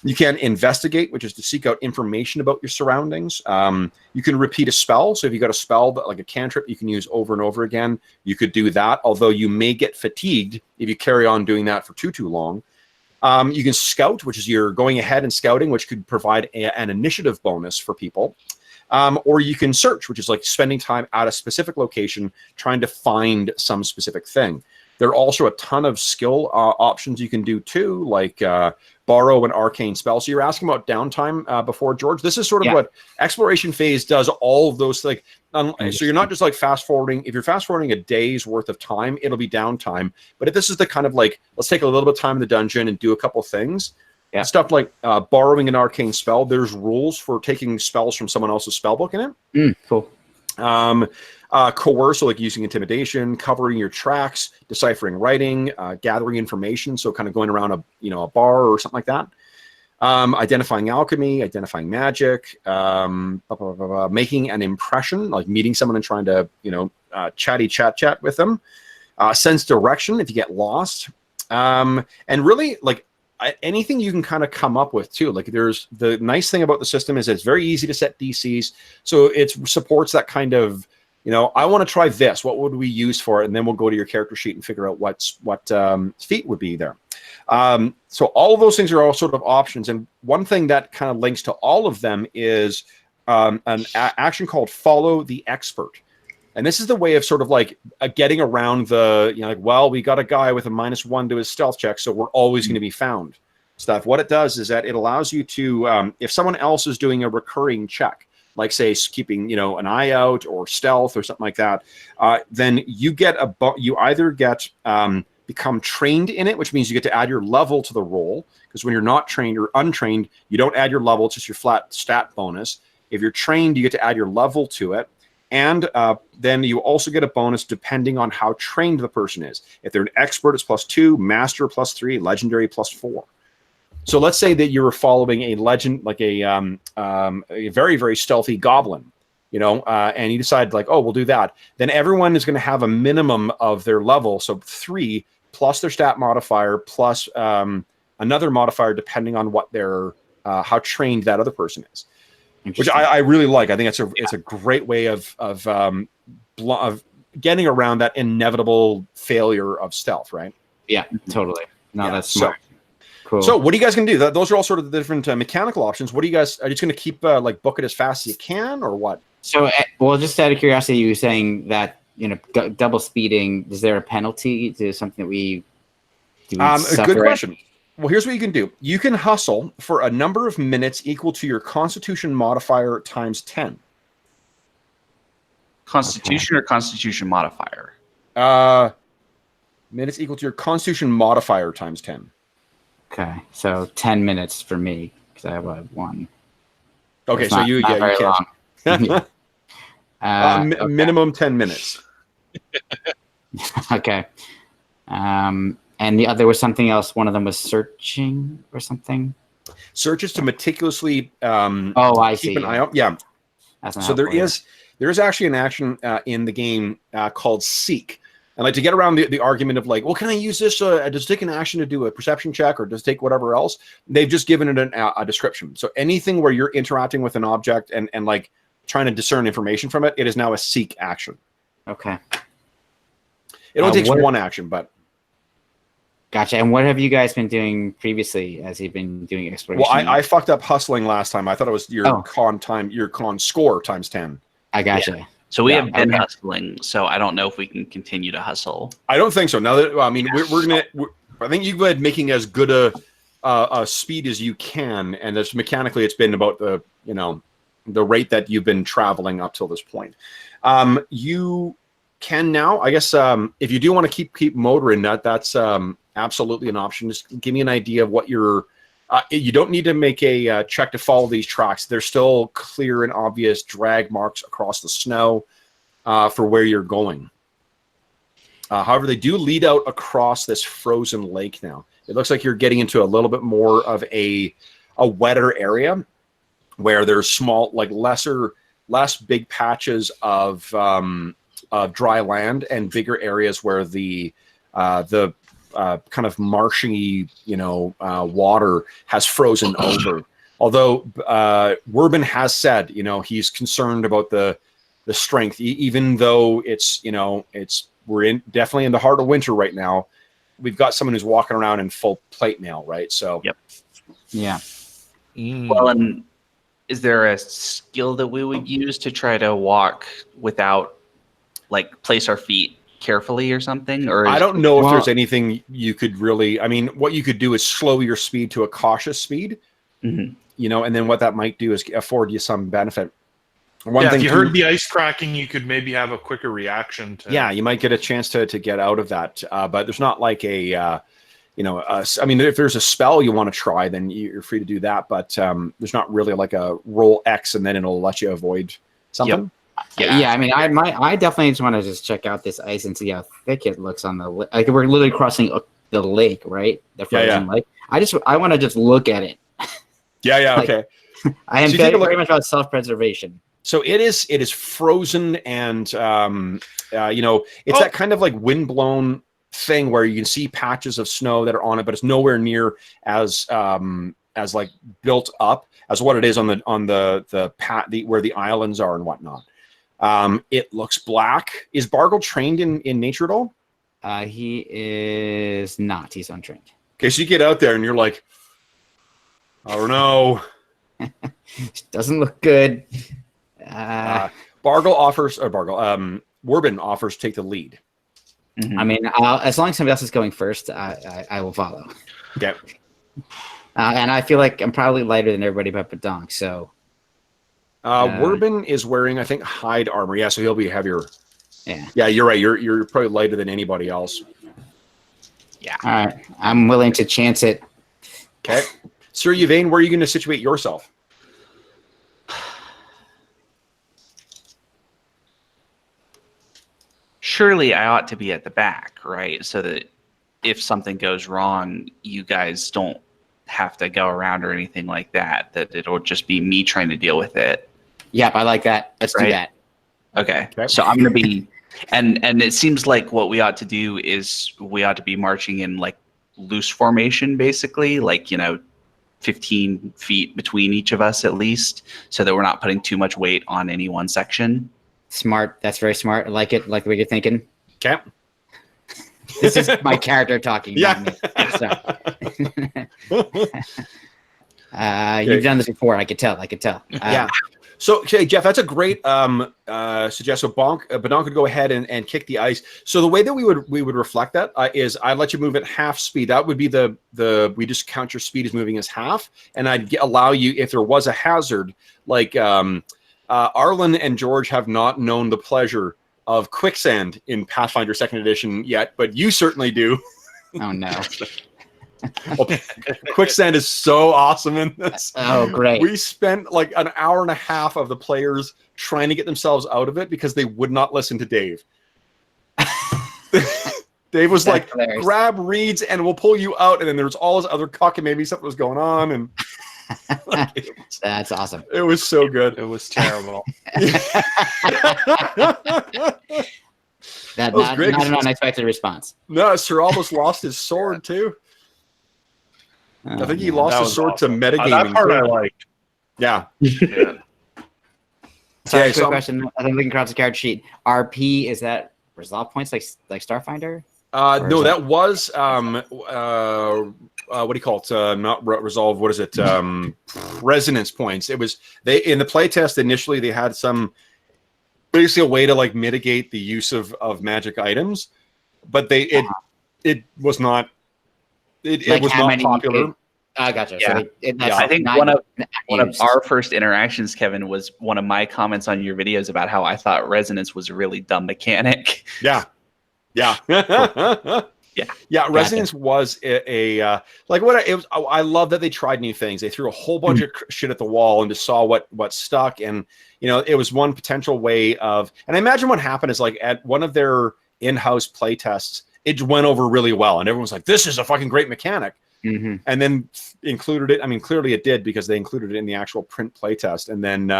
You can investigate, which is to seek out information about your surroundings. You can repeat a spell. So if you got a spell, like a cantrip, you can use over and over again. You could do that, although you may get fatigued if you carry on doing that for too long. You can scout, which is you're going ahead and scouting, which could provide an initiative bonus for people. Or you can search, which is like spending time at a specific location trying to find some specific thing. There are also a ton of skill options you can do too, like borrow an arcane spell. So you're asking about downtime before, George. This is sort of what exploration phase does. All of those things. So you're not just like fast forwarding. If you're fast forwarding a day's worth of time, it'll be downtime. But if this is the kind of like, let's take a little bit of time in the dungeon and do a couple of things. Yeah. Stuff like borrowing an arcane spell. There's rules for taking spells from someone else's spellbook in it. Cool. Coerce, so like using intimidation, covering your tracks, deciphering writing, gathering information. So kind of going around a bar or something like that. Identifying alchemy, identifying magic, making an impression, like meeting someone and trying to chat with them. Sense direction if you get lost, and really like anything you can kind of come up with too. Like there's the nice thing about the system is it's very easy to set DCs, so it supports that kind of, I want to try this. What would we use for it? And then we'll go to your character sheet and figure out what feat would be there. So all of those things are all sort of options. And one thing that kind of links to all of them is an action called Follow the Expert. And this is the way of sort of like getting around the, we got a guy with a -1 to his stealth check, so we're always going to be found stuff. What it does is that it allows you to, if someone else is doing a recurring check, like say keeping, an eye out or stealth or something like that, then you get you either get become trained in it, which means you get to add your level to the roll, because when you're not trained or untrained, you don't add your level, it's just your flat stat bonus. If you're trained, you get to add your level to it. And then you also get a bonus depending on how trained the person is. If they're an expert, it's +2, master +3, legendary +4. So let's say that you were following a legend, like a very, very stealthy goblin, and you decide like, oh, we'll do that. Then everyone is going to have a minimum of their level. So 3 plus their stat modifier plus another modifier depending on what their how trained that other person is. Which I really like. I think it's a great way of getting around that inevitable failure of stealth, right? Yeah, totally. No, that's smart. Cool. So what are you guys going to do? Those are all sort of the different mechanical options. What do you guys, are you just going to keep book it as fast as you can, or what? So, well, just out of curiosity, you were saying that, double speeding, is there a penalty to something that we a good question. Well, here's what you can do. You can hustle for a number of minutes equal to your Constitution modifier times 10. Constitution or Constitution modifier? Minutes equal to your Constitution modifier times 10. Okay, so 10 minutes for me, because I have one. Okay, so you can. Okay. Minimum 10 minutes. Okay. And the other was something else. One of them was searching or something. Search is to meticulously keep an eye out. Yeah. So there is actually an action in the game called Seek. And like to get around the argument of like, well, can I use this? Does it take an action to do a perception check, or does it take whatever else? They've just given it a description. So anything where you're interacting with an object and like trying to discern information from it, it is now a Seek action. Okay. It only takes one action, but. Gotcha. And what have you guys been doing previously as you've been doing exploration? Well, I fucked up hustling last time. I thought it was your con score times 10. I gotcha. Yeah. So we have been hustling, so I don't know if we can continue to hustle. I don't think so. Now that I think you've been making as good a speed as you can, and that's mechanically it's been about the rate that you've been traveling up till this point. You can now, I guess, if you do want to keep motoring, that's absolutely an option. Just give me an idea of what you're. You don't need to make a check to follow these tracks. There's still clear and obvious drag marks across the snow for where you're going. However, they do lead out across this frozen lake now. It looks like you're getting into a little bit more of a wetter area where there's small, like less big patches of dry land and bigger areas where the kind of marshy, water has frozen over. Although Werbin has said, he's concerned about the strength, even though we're definitely in the heart of winter right now. We've got someone who's walking around in full plate mail, right? So, yep, yeah. Well, and is there a skill that we would use to try to walk without, place our feet carefully or something? Or I don't know if Well- there's anything you could really. I mean, what you could do is slow your speed to a cautious speed. Mhm. You know, and then what that might do is afford you some benefit. One Yeah, thing if you too- heard the ice cracking, you could maybe have a quicker reaction to. yeah, you might get a chance to get out of that. But there's not like a, I mean, if there's a spell you want to try, then you're free to do that. But there's not really like a roll X and then it'll let you avoid something. Yeah, I mean, I definitely just want to just check out this ice and see how thick it looks on the like. We're literally crossing the lake, right? The frozen lake. I want to just look at it. Yeah, Like- okay. I am So you take a look very much about self-preservation. So it is frozen, and it's that kind of like windblown thing where you can see patches of snow that are on it, but it's nowhere near as like built up as what it is on the where the islands are and whatnot. It looks black. Is Bargle trained in nature at all? He is not. He's untrained. Okay, so you get out there and you're like, I don't know. Doesn't look good. Warbin offers to take the lead. Mhm. I mean, as long as somebody else is going first, I will follow. Okay. And I feel like I'm probably lighter than everybody but Badonk, so Warbin is wearing, I think, hide armor. Yeah, so he'll be heavier. yeah. Yeah, you're right. You're probably lighter than anybody else. All right, I'm willing to chance it. Okay. Sir Yvain, where are you going to situate yourself? Surely I ought to be at the back, right? So that if something goes wrong, you guys don't have to go around or anything like that. That it'll just be me trying to deal with it. Yep, I like that. Let's do Right. that. Okay. Okay. So I'm gonna be, and it seems like what we ought to do is we ought to be marching in like loose formation, basically, like 15 feet between each of us at least, so that we're not putting too much weight on any one section. Smart. That's very smart. I like it. Like what you're thinking. Okay. This is my character talking. Yeah. not me. So, you've done this before. I could tell. Yeah. So, okay, Jeff, that's a great suggestion. So Badon could go ahead and kick the ice. So the way that we would reflect that is I'd let you move at half speed. That would be we just count your speed as moving as half, and I'd allow you, if there was a hazard, like Arlen and George have not known the pleasure of quicksand in Pathfinder 2nd Edition yet, but you certainly do. Oh no. Well, quicksand is so awesome in this. Oh great. We spent like an hour and a half of the players trying to get themselves out of it because they would not listen to Dave. Dave was That's like, hilarious. grab reeds and we'll pull you out. And then there was all this other cockamamie stuff that was going on. And That's awesome. it was so good. It was terrible. That was not, great. not an unexpected response. No, Sir almost lost his sword too. Oh, I think he no. lost That his was sword awesome. to metagaming. That part I too. liked. Yeah. Yeah. Sorry, Okay, quick so- question. I'm looking across the card sheet. RP, is that resolve points like Starfinder? Or No, is that was what do you call it? Not resolve. What is it? Resonance points. It was in the playtest initially. They had some basically a way to like mitigate the use of magic items, but it was not. It Like was how not many- popular. Oh, gotcha. Yeah. So that's Yeah. I think not one of used. our first interactions, Kevin, was one of my comments on your videos about how I thought resonance was a really dumb mechanic. Yeah. Yeah. Resonance was a like what it was. I love that they tried new things. They threw a whole bunch of shit at the wall and just saw what stuck. And it was one potential way of. And I imagine what happened is like at one of their in-house play tests, it went over really well, and everyone's like, "This is a fucking great mechanic." Mhm. And then included it. I mean, clearly it did because they included it in the actual print play test. And then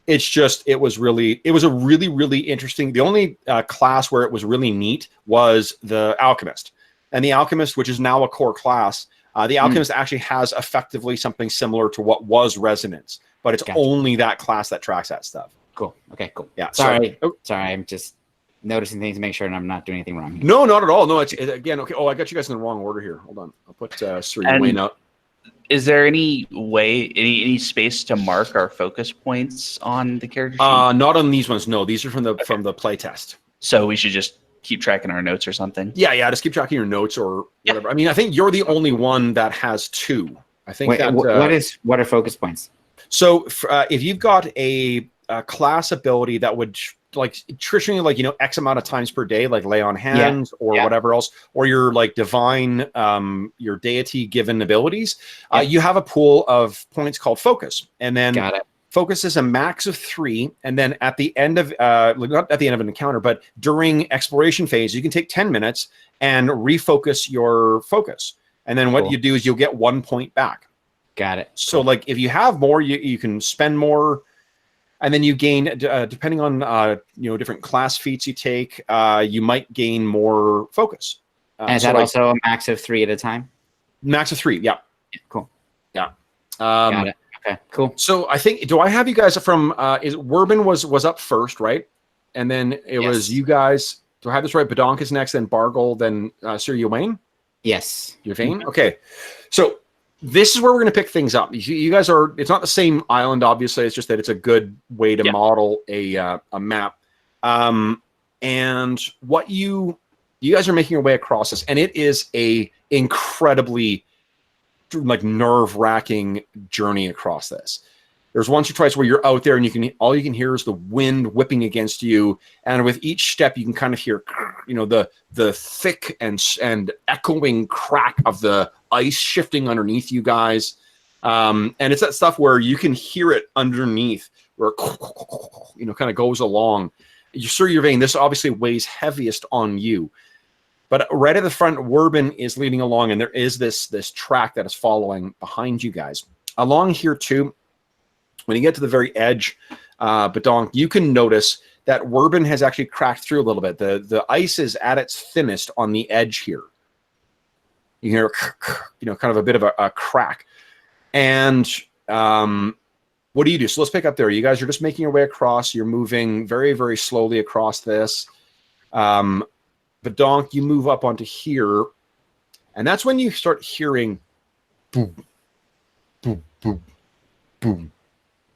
it was a really, really interesting. The only class where it was really neat was the Alchemist. And the Alchemist, which is now a core class, the Alchemist actually has effectively something similar to what was Resonance, but it's Gotcha. only that class that tracks that stuff. Cool. Okay, cool. Yeah. Sorry. So, Sorry, I'm just noticing things to make sure I'm not doing anything wrong. no, not at all. No, again, okay. Oh, I got you guys in the wrong order here. Hold on. I'll put Sir And- Wayne out. Is there any way, any space to mark our focus points on the character sheet? Not on these ones. No, these are from the play test. So we should just keep tracking our notes or something. Yeah, just keep tracking your notes or whatever. I mean, I think you're the only one that has 2. I think Wait, what are focus points? So if you've got a class ability that would like traditionally, like, X amount of times per day, like lay on hands or whatever else, or your like divine, your deity given abilities, you have a pool of points called focus. And then Got it. focus is a max of 3. And then at the end of, not at the end of an encounter, but during exploration phase, you can take 10 minutes and refocus your focus. And then what you do is you'll get 1 point back. Got it. So like if you have more, you can spend more, and then you gain, depending on different class feats you take, you might gain more focus. And is that also a max of 3 at a time? Max of 3, yeah. Cool. Yeah. Got it. Okay, cool. So I think, do I have you guys from, Werbin was up first, right? And then it was you guys, do I have this right? Badonk is next, then Bargle, then Sir Yvain? Yes. Yvain? Okay. So this is where we're going to pick things up. You guys are, it's not the same island, obviously. It's just that it's a good way to model a map. And what you guys are making your way across this, and it is a incredibly like nerve-wracking journey across this. There's once or twice where you're out there and all you can hear is the wind whipping against you, and with each step you can kind of hear, the thick and echoing crack of the ice shifting underneath you guys. And it's that stuff where you can hear it underneath, where kind of goes along. Sir Yvain, this obviously weighs heaviest on you. But right at the front, Werbin is leading along, and there is this track that is following behind you guys. Along here too, when you get to the very edge, Badonk, you can notice that Werbin has actually cracked through a little bit. The ice is at its thinnest on the edge here. You hear, kind of a bit of a crack. And what do you do? So let's pick up there. You guys are just making your way across. You're moving very, very slowly across this. Badonk, you move up onto here. And that's when you start hearing boom, boom, boom, boom,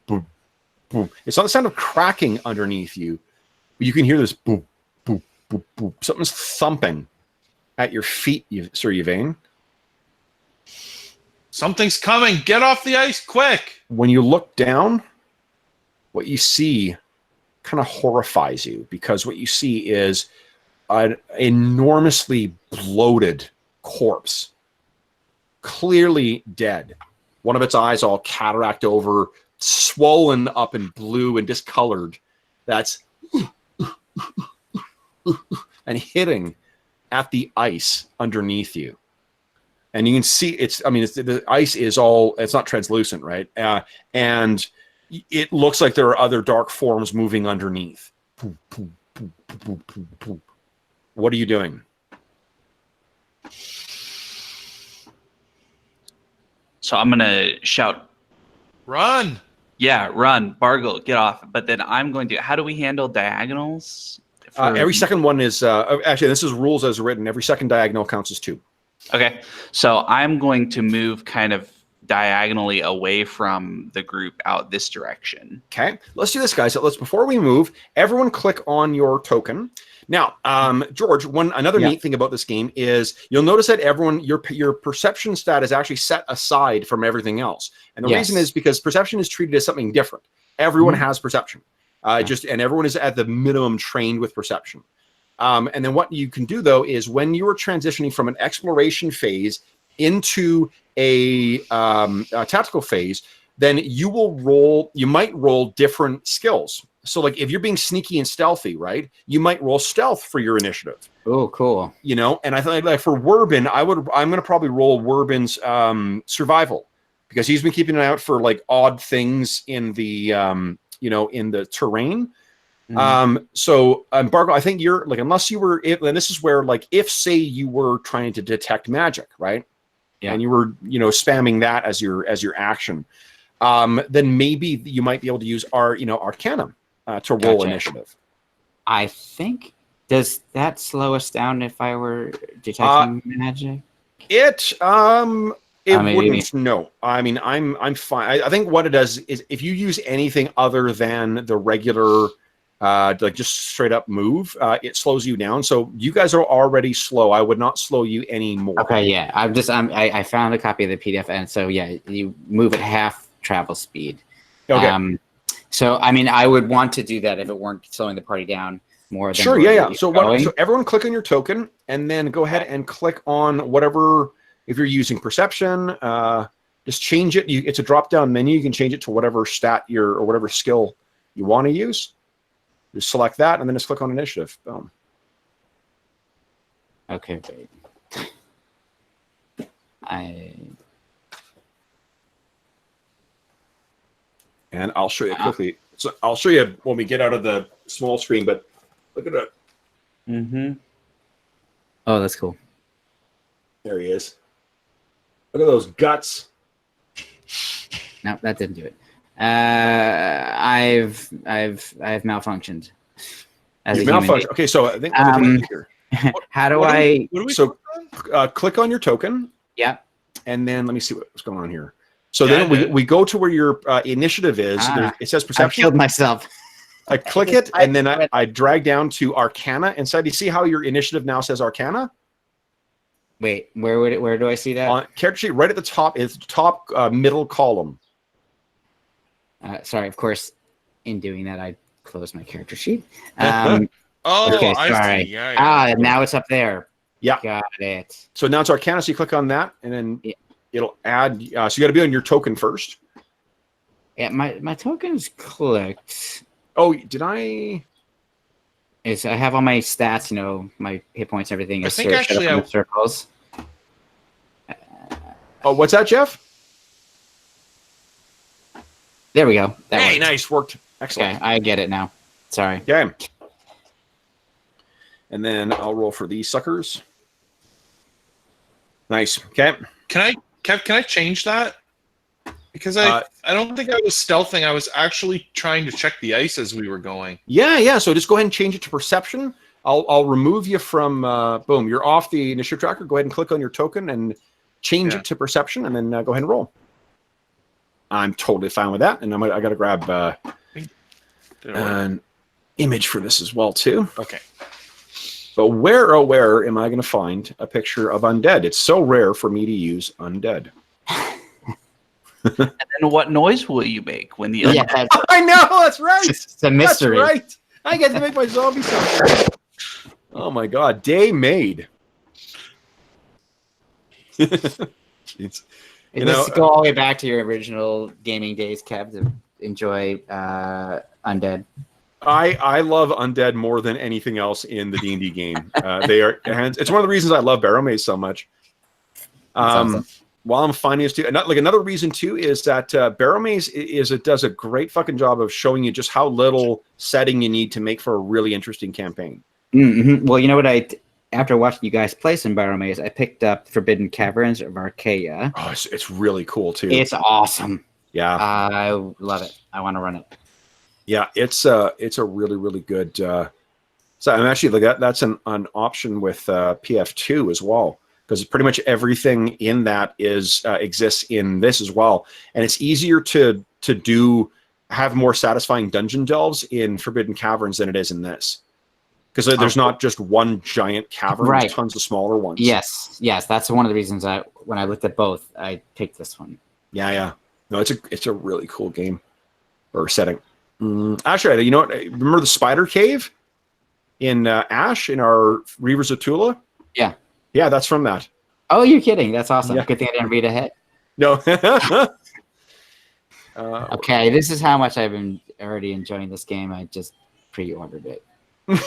boom, boom. It's not the sound of cracking underneath you, but you can hear this boom, boom, boom, boom. Something's thumping at your feet, Sir Yvain. Something's coming. Get off the ice quick. When you look down, what you see kind of horrifies you, because what you see is an enormously bloated corpse, clearly dead. One of its eyes all cataract over, swollen up and blue and discolored. That's and hitting at the ice underneath you. And you can see the ice is all, it's not translucent, right? And it looks like there are other dark forms moving underneath. What are you doing? So I'm going to shout, Run! Yeah, run, Bargle, get off. But then I'm going to, how do we handle diagonals? Every second one is, actually, this is rules as written. Every second diagonal counts as 2. Okay, so I'm going to move kind of diagonally away from the group out this direction. Okay, let's do this, guys. Before we move, everyone click on your token. Now, George, another neat thing about this game is you'll notice that your perception stat is actually set aside from everything else. And the reason is because perception is treated as something different. Everyone has perception. And everyone is at the minimum trained with perception. And then what you can do, though, is when you are transitioning from an exploration phase into a tactical phase, then you might roll different skills. So like if you're being sneaky and stealthy, right, you might roll stealth for your initiative. Oh, cool. And I think like for Werbin, I'm going to probably roll Werbin's survival, because he's been keeping an eye out for like odd things in the in the terrain. So Bargo, I think you're like, unless you were, and this is where like, if say you were trying to detect magic, right? Yeah. And you were, spamming that as your action, then maybe you might be able to use Arcanum to roll initiative. I think, does that slow us down if I were detecting magic? It wouldn't. No, I mean, I'm fine. I think what it does is if you use anything other than the regular like just straight up move, it slows you down. So you guys are already slow. I would not slow you anymore. Okay, yeah. I found a copy of the PDF, and so yeah, you move at half travel speed. Okay. So I mean, I would want to do that if it weren't slowing the party down more than Sure, we're yeah. really So going. so everyone click on your token, and then go ahead and click on whatever. If you're using perception, just change it. It's a drop-down menu. You can change it to whatever stat or whatever skill you want to use. Just select that, and then just click on initiative. Boom. Okay, wait. And I'll show you quickly. So I'll show you when we get out of the small screen. But look at it. Oh, that's cool. There he is. Look at those guts. No, that didn't do it. I've malfunctioned. As You a human malfunction. being. Okay, so I think here. How do What are I? we So talking about? click on your token, Yeah. and then let me see what's going on here. So Yeah, then we go to where your initiative is. It says I perception. killed myself. I click it, and then I drag down to Arcana inside. You see how your initiative now says Arcana? Wait, where do I see that? On character sheet, right at the top, is the top middle column. Sorry, of course. In doing that, I closed my character sheet. Oh, Okay, I sorry. see. Yeah. Now it's up there. Yeah. Got it. So now it's Arcana, so you click on that, and then Yeah. it'll add. So you got to be on your token first. Yeah, my token's clicked. Oh, did I? I have all my stats, my hit points, everything. I is think set up actually in the circles. Oh, what's that, Jeff? There we go. That Hey, worked. nice, worked. Excellent. Okay, I get it now. Sorry. Okay. And then I'll roll for these suckers. Nice. Okay. Can I change that? Because I don't think I was stealthing. I was actually trying to check the ice as we were going. Yeah. So just go ahead and change it to perception. I'll remove you from boom. You're off the initiative tracker. Go ahead and click on your token and change it to perception, and then go ahead and roll. I'm totally fine with that, and I got to grab an image for this as well too. Okay. But where am I going to find a picture of undead? It's so rare for me to use undead. And then what noise will you make when the Yeah, that's, I know, that's right. it's a mystery. That's right. I get to make my zombie sound. Oh my god, day made. It's, Let's go all the way back to your original gaming days, Kev, to enjoy Undead. I love undead more than anything else in the D&D game. They are, and it's one of the reasons I love Barrowmaze so much. Awesome. While I'm finding this too, another reason too is that Barrowmaze does a great fucking job of showing you just how little setting you need to make for a really interesting campaign. Mm-hmm. Well, you know what? After watching you guys play some Barrowmaze, I picked up Forbidden Caverns of Archaea. Oh, it's really cool too. It's awesome. Yeah, I love it. I want to run it. yeah, it's a really really good. So I'm actually like that's an option with PF2 as well, because pretty much everything in that is exists in this as well, and it's easier to have more satisfying dungeon delves in Forbidden Caverns than it is in this. Because there's not just one giant cavern, Right. there's tons of smaller ones. Yes. That's one of the reasons when I looked at both, I picked this one. Yeah. No, it's a really cool game or setting. Actually, you know what? Remember the spider cave in Ash in our Reavers of Tula? Yeah. Yeah, that's from that. Oh, you're kidding. That's awesome. Yeah. Good thing I didn't read ahead. No. Okay, this is how much I've been already enjoying this game. I just pre-ordered it. God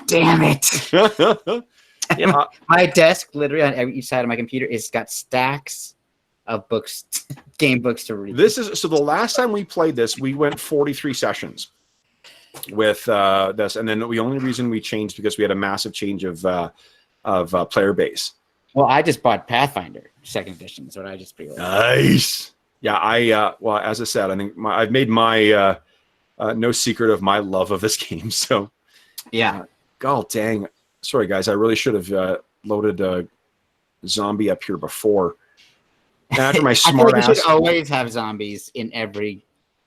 damn it. My desk, literally on each side of my computer, is got stacks of books, game books to read. So the last time we played this, we went 43 sessions with this, and then the only reason we changed because we had a massive change of player base. Well, I just bought Pathfinder 2nd edition, so I just pre-ordered. Nice. Yeah, well, as I said, I think I've made my no secret of my love of this game. So, Yeah. God dang. Sorry, guys. I really should have loaded a zombie up here before. And after my I feel smart like we ass. should always have zombies in every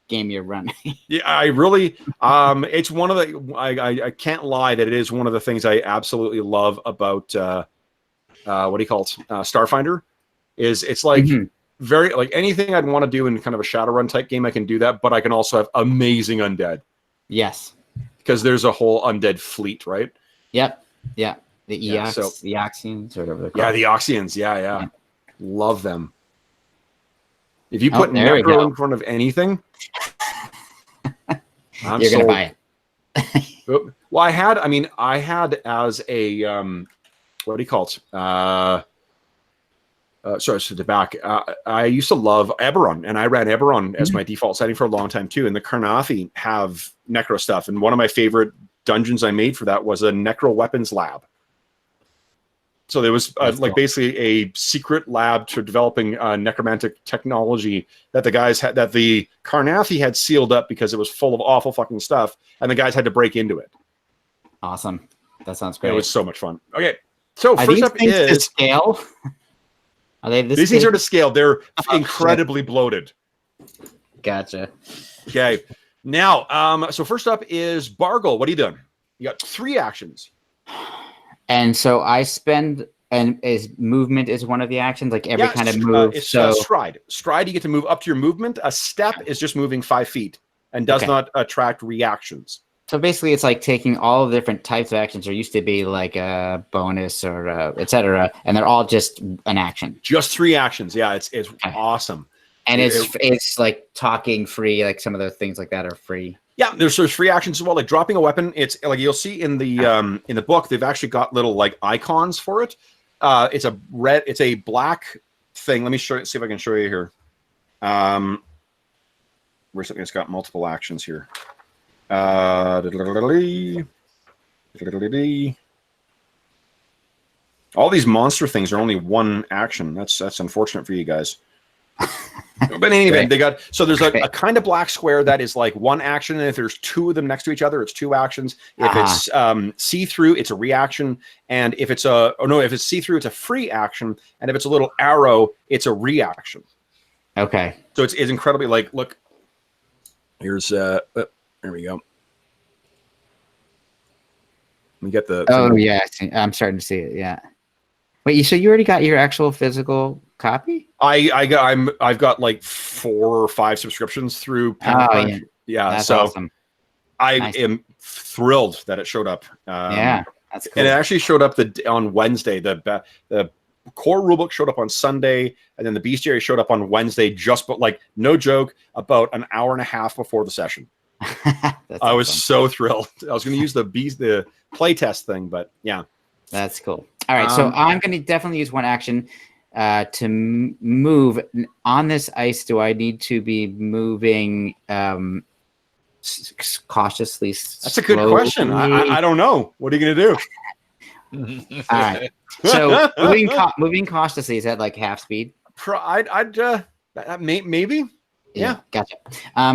game you're running. Yeah, I really. It's one of the. I can't lie that it is one of the things I absolutely love about. What do you call it? Starfinder. It's like very like anything I'd want to do in kind of a Shadowrun type game. I can do that, but I can also have amazing undead. Yes. Because there's a whole undead fleet, right? Yep. Yeah. The Yeah, Eox, the Oxians, or whatever they're Yeah, called. the Oxians. Yeah. Love them. If you put there we Necro go. in front of anything, I'm You're gonna sold. buy it. Well, I had as a what do you call it? Sorry, to the back. I used to love Eberron, and I ran Eberron as my default setting for a long time too. And the Carnathi have Necro stuff, and one of my favorite dungeons I made for that was a Necro weapons lab. So there was like basically a secret lab to developing necromantic technology that the guys had, that the Carnathi had sealed up because it was full of awful fucking stuff, and the guys had to break into it. Awesome. That sounds great. It was so much fun. Okay, so Are first these up things to is scale? Are they this these things big? are to scale. They're Oh, incredibly bloated. Gotcha. Okay, now so first up is Bargle. What are you doing? You got 3 actions. And so I spend, and is movement is one of the actions, like every kind of move. It's So stride. Stride, you get to move up to your movement. A step is just moving 5 feet and does Okay. not attract reactions. so basically, it's like taking all the different types of actions. There used to be like a bonus or etc., and they're all just an action. Just 3 actions. Yeah, it's awesome. And it's like talking free, like some of those things like that are free. Yeah, there's free actions as well, like dropping a weapon. It's like you'll see in the book, they've actually got little like icons for it. It's a black thing. Let me see if I can show you here. Where's something that's got multiple actions here? All these monster things are only 1 action. That's unfortunate for you guys. But in any event, they got there's a kind of black square that is like 1 action, and if there's 2 of them next to each other, it's 2 actions. If it's see-through, it's a reaction, and if it's if it's see-through, it's a free action, and if it's a little arrow, it's a reaction. Okay. So it's incredibly like look. Here's there we go. We get the Oh yeah, I'm starting to see it. Yeah. Wait, so you already got your actual physical copy? I've got like 4 or 5 subscriptions through Pathfinder. Yeah, That's so awesome. I am thrilled that it showed up. Yeah, that's cool. And it actually showed up on Wednesday. The core rulebook showed up on Sunday, and then the bestiary showed up on Wednesday. But like no joke, about an hour and a half before the session. I was so thrilled. I was going to use the playtest thing, but yeah. That's cool. All right, so I'm going to definitely use 1 action to move on this ice. Do I need to be moving cautiously? That's a good question. I don't know. What are you going to do? All right. So moving cautiously, is that like half speed? Maybe. Yeah. Gotcha.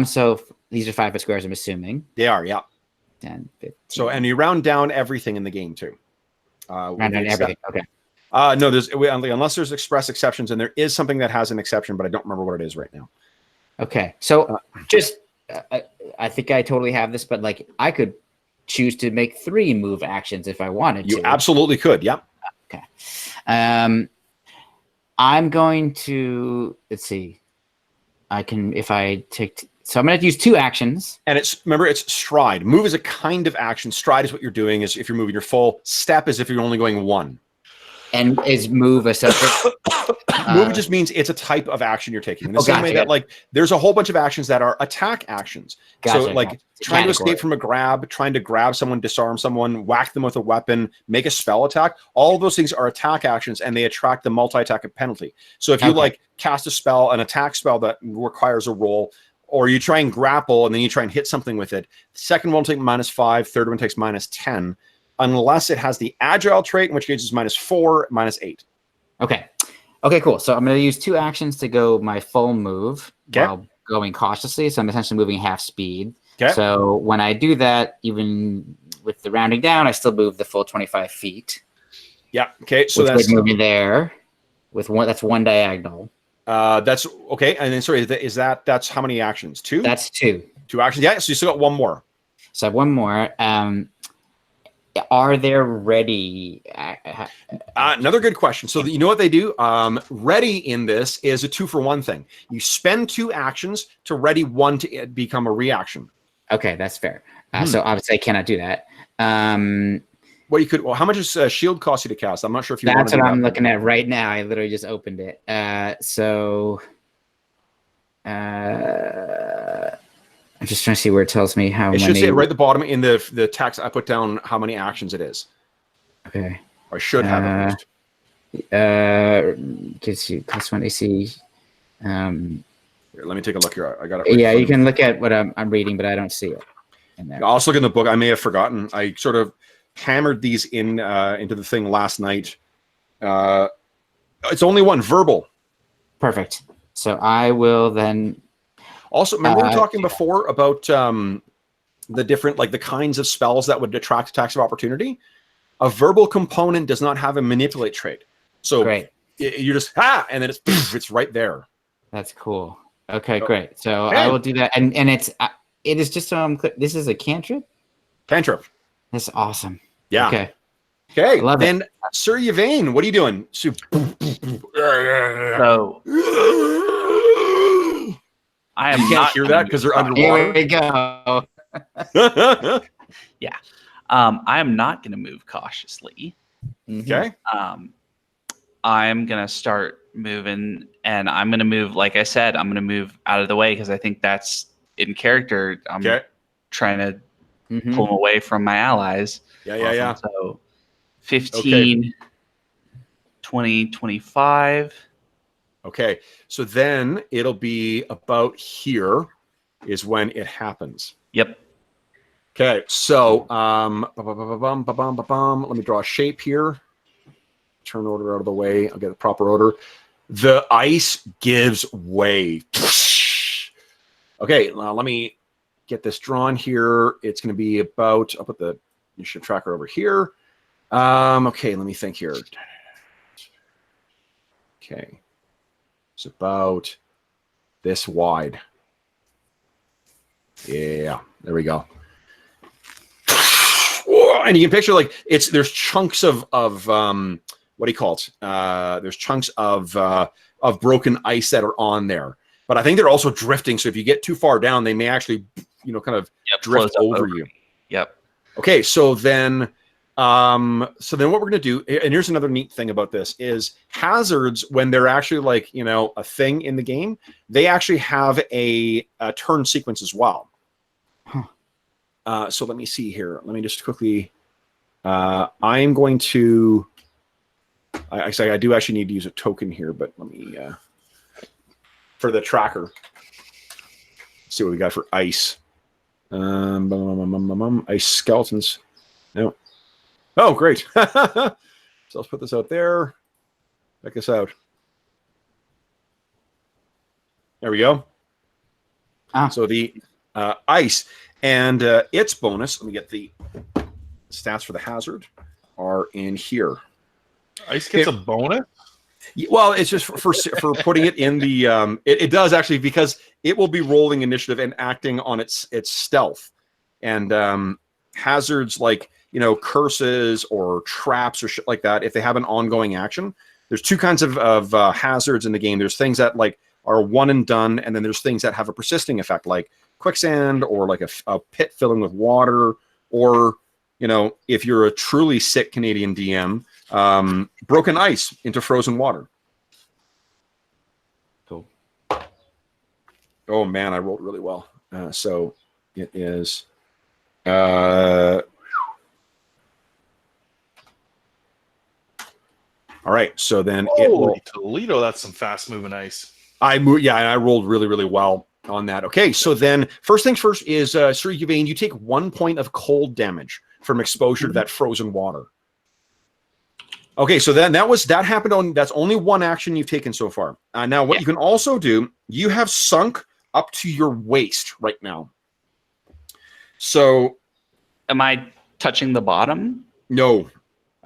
So these are 5-foot squares, I'm assuming. They are, yeah. 10, 15. So, and you round down everything in the game too. Round down everything. Okay. No, unless there's express exceptions, and there is something that has an exception, but I don't remember what it is right now. Okay. So I think I totally have this, but like I could choose to make 3 move actions if I wanted to. You absolutely could. Yep. Okay. I'm going to, let's see. I can, if I take, so I'm going to use 2 actions. And remember, it's stride. Move is a kind of action. Stride is what you're doing is if you're moving your full. Step is if you're only going 1. And is move a separate? Move just means it's a type of action you're taking. In the same way that like there's a whole bunch of actions that are attack actions. So like trying to escape from a grab, trying to grab someone, disarm someone, whack them with a weapon, make a spell attack. All of those things are attack actions, and they attract the multi-attack penalty. So if you like cast a spell, an attack spell that requires a roll, or you try and grapple and then you try and hit something with it, the second one will take -5, third one takes -10. Unless it has the agile trait, in which case it's -4, -8. Okay. Okay, cool. So I'm going to use 2 actions to go my full move while going cautiously. So I'm essentially moving half speed. Okay. So when I do that, even with the rounding down, I still move the full 25 feet. Yeah. Okay. So which that's would move me there with 1. That's 1 diagonal. That's okay. And then sorry, that's how many actions? 2? That's 2. 2 actions. Yeah. So you still got one more. So one more. Are there ready? Another good question. So you know what they do? Ready in this is a 2-for-1 thing. You spend 2 actions to ready 1 to become a reaction. Okay, that's fair. So obviously I cannot do that. Well, you could. Well, how much does shield cost you to cast? I'm not sure if you. That's what I'm looking at right now. I literally just opened it. I'm just trying to see where it tells me how many. It should say right at the bottom in the text. I put down how many actions it is. Okay. Or I should have at least. Gives you +1 AC. Here, let me take a look here. I got it. Right Yeah, you can look at what I'm reading, but I don't see it in there. I'll also look in the book. I may have forgotten. I sort of hammered these in into the thing last night. It's only 1 verbal. Perfect. So I will then. Also, remember we were talking before about the different, like the kinds of spells that would attract attacks of opportunity. A verbal component does not have a manipulate trait, so great. You just and then it's right there. That's cool. Okay, great. So I will do that, and it is just so I'm clear. This is a cantrip. Cantrip. That's awesome. Yeah. Okay. Okay. Love then, Sir Yvain, what are you doing? So I am you can't not hear that because they're underwater. Here we go. Yeah. I am not going to move cautiously. Okay. I'm going to start moving, and I'm going to move, like I said, I'm going to move out of the way because I think that's in character. I'm trying to pull them away from my allies. Yeah. So 15, 20, 25. Okay. So then it'll be about here is when it happens. Yep. Okay. So let me draw a shape here. Turn order out of the way. I'll get the proper order. The ice gives way. Okay. Now let me get this drawn here. It's going to be about, I'll put the initiative tracker over here. Okay, let me think here. Okay. It's about this wide. Yeah, there we go. And you can picture like there's chunks of what do you call it? There's chunks of broken ice that are on there. But I think they're also drifting. So if you get too far down, they may actually, kind of drift over you. Yep. Okay, so then what we're going to do, and here's another neat thing about this, is hazards, when they're actually like, a thing in the game, they actually have a turn sequence as well. So let me see here. Let me just quickly, I'm going to, I do actually need to use a token here, but let me, for the tracker, let's see what we got for ice. Ice skeletons. No. Oh, great. So let's put this out there. Check this out. There we go. So the ice and its bonus, let me get the stats for the hazard, are in here. Ice gets a bonus? Well, it's just for putting it in the it does actually, because it will be rolling initiative and acting on its stealth, and hazards like curses or traps or shit like that, if they have an ongoing action. There's 2 kinds of hazards in the game. There's things that like are one and done, and then there's things that have a persisting effect, like quicksand or like a pit filling with water, or if you're a truly sick Canadian DM, broken ice into frozen water. Cool. Oh man, I rolled really well. So it is. All right, so then Holy Toledo, that's some fast moving ice. I rolled really, really well on that. Okay, so then first things first is Sir Yvain, you take 1 point of cold damage from exposure to that frozen water. Okay, so then that happened that's only 1 action you've taken so far. Now, what you can also do, you have sunk up to your waist right now. So, am I touching the bottom? No.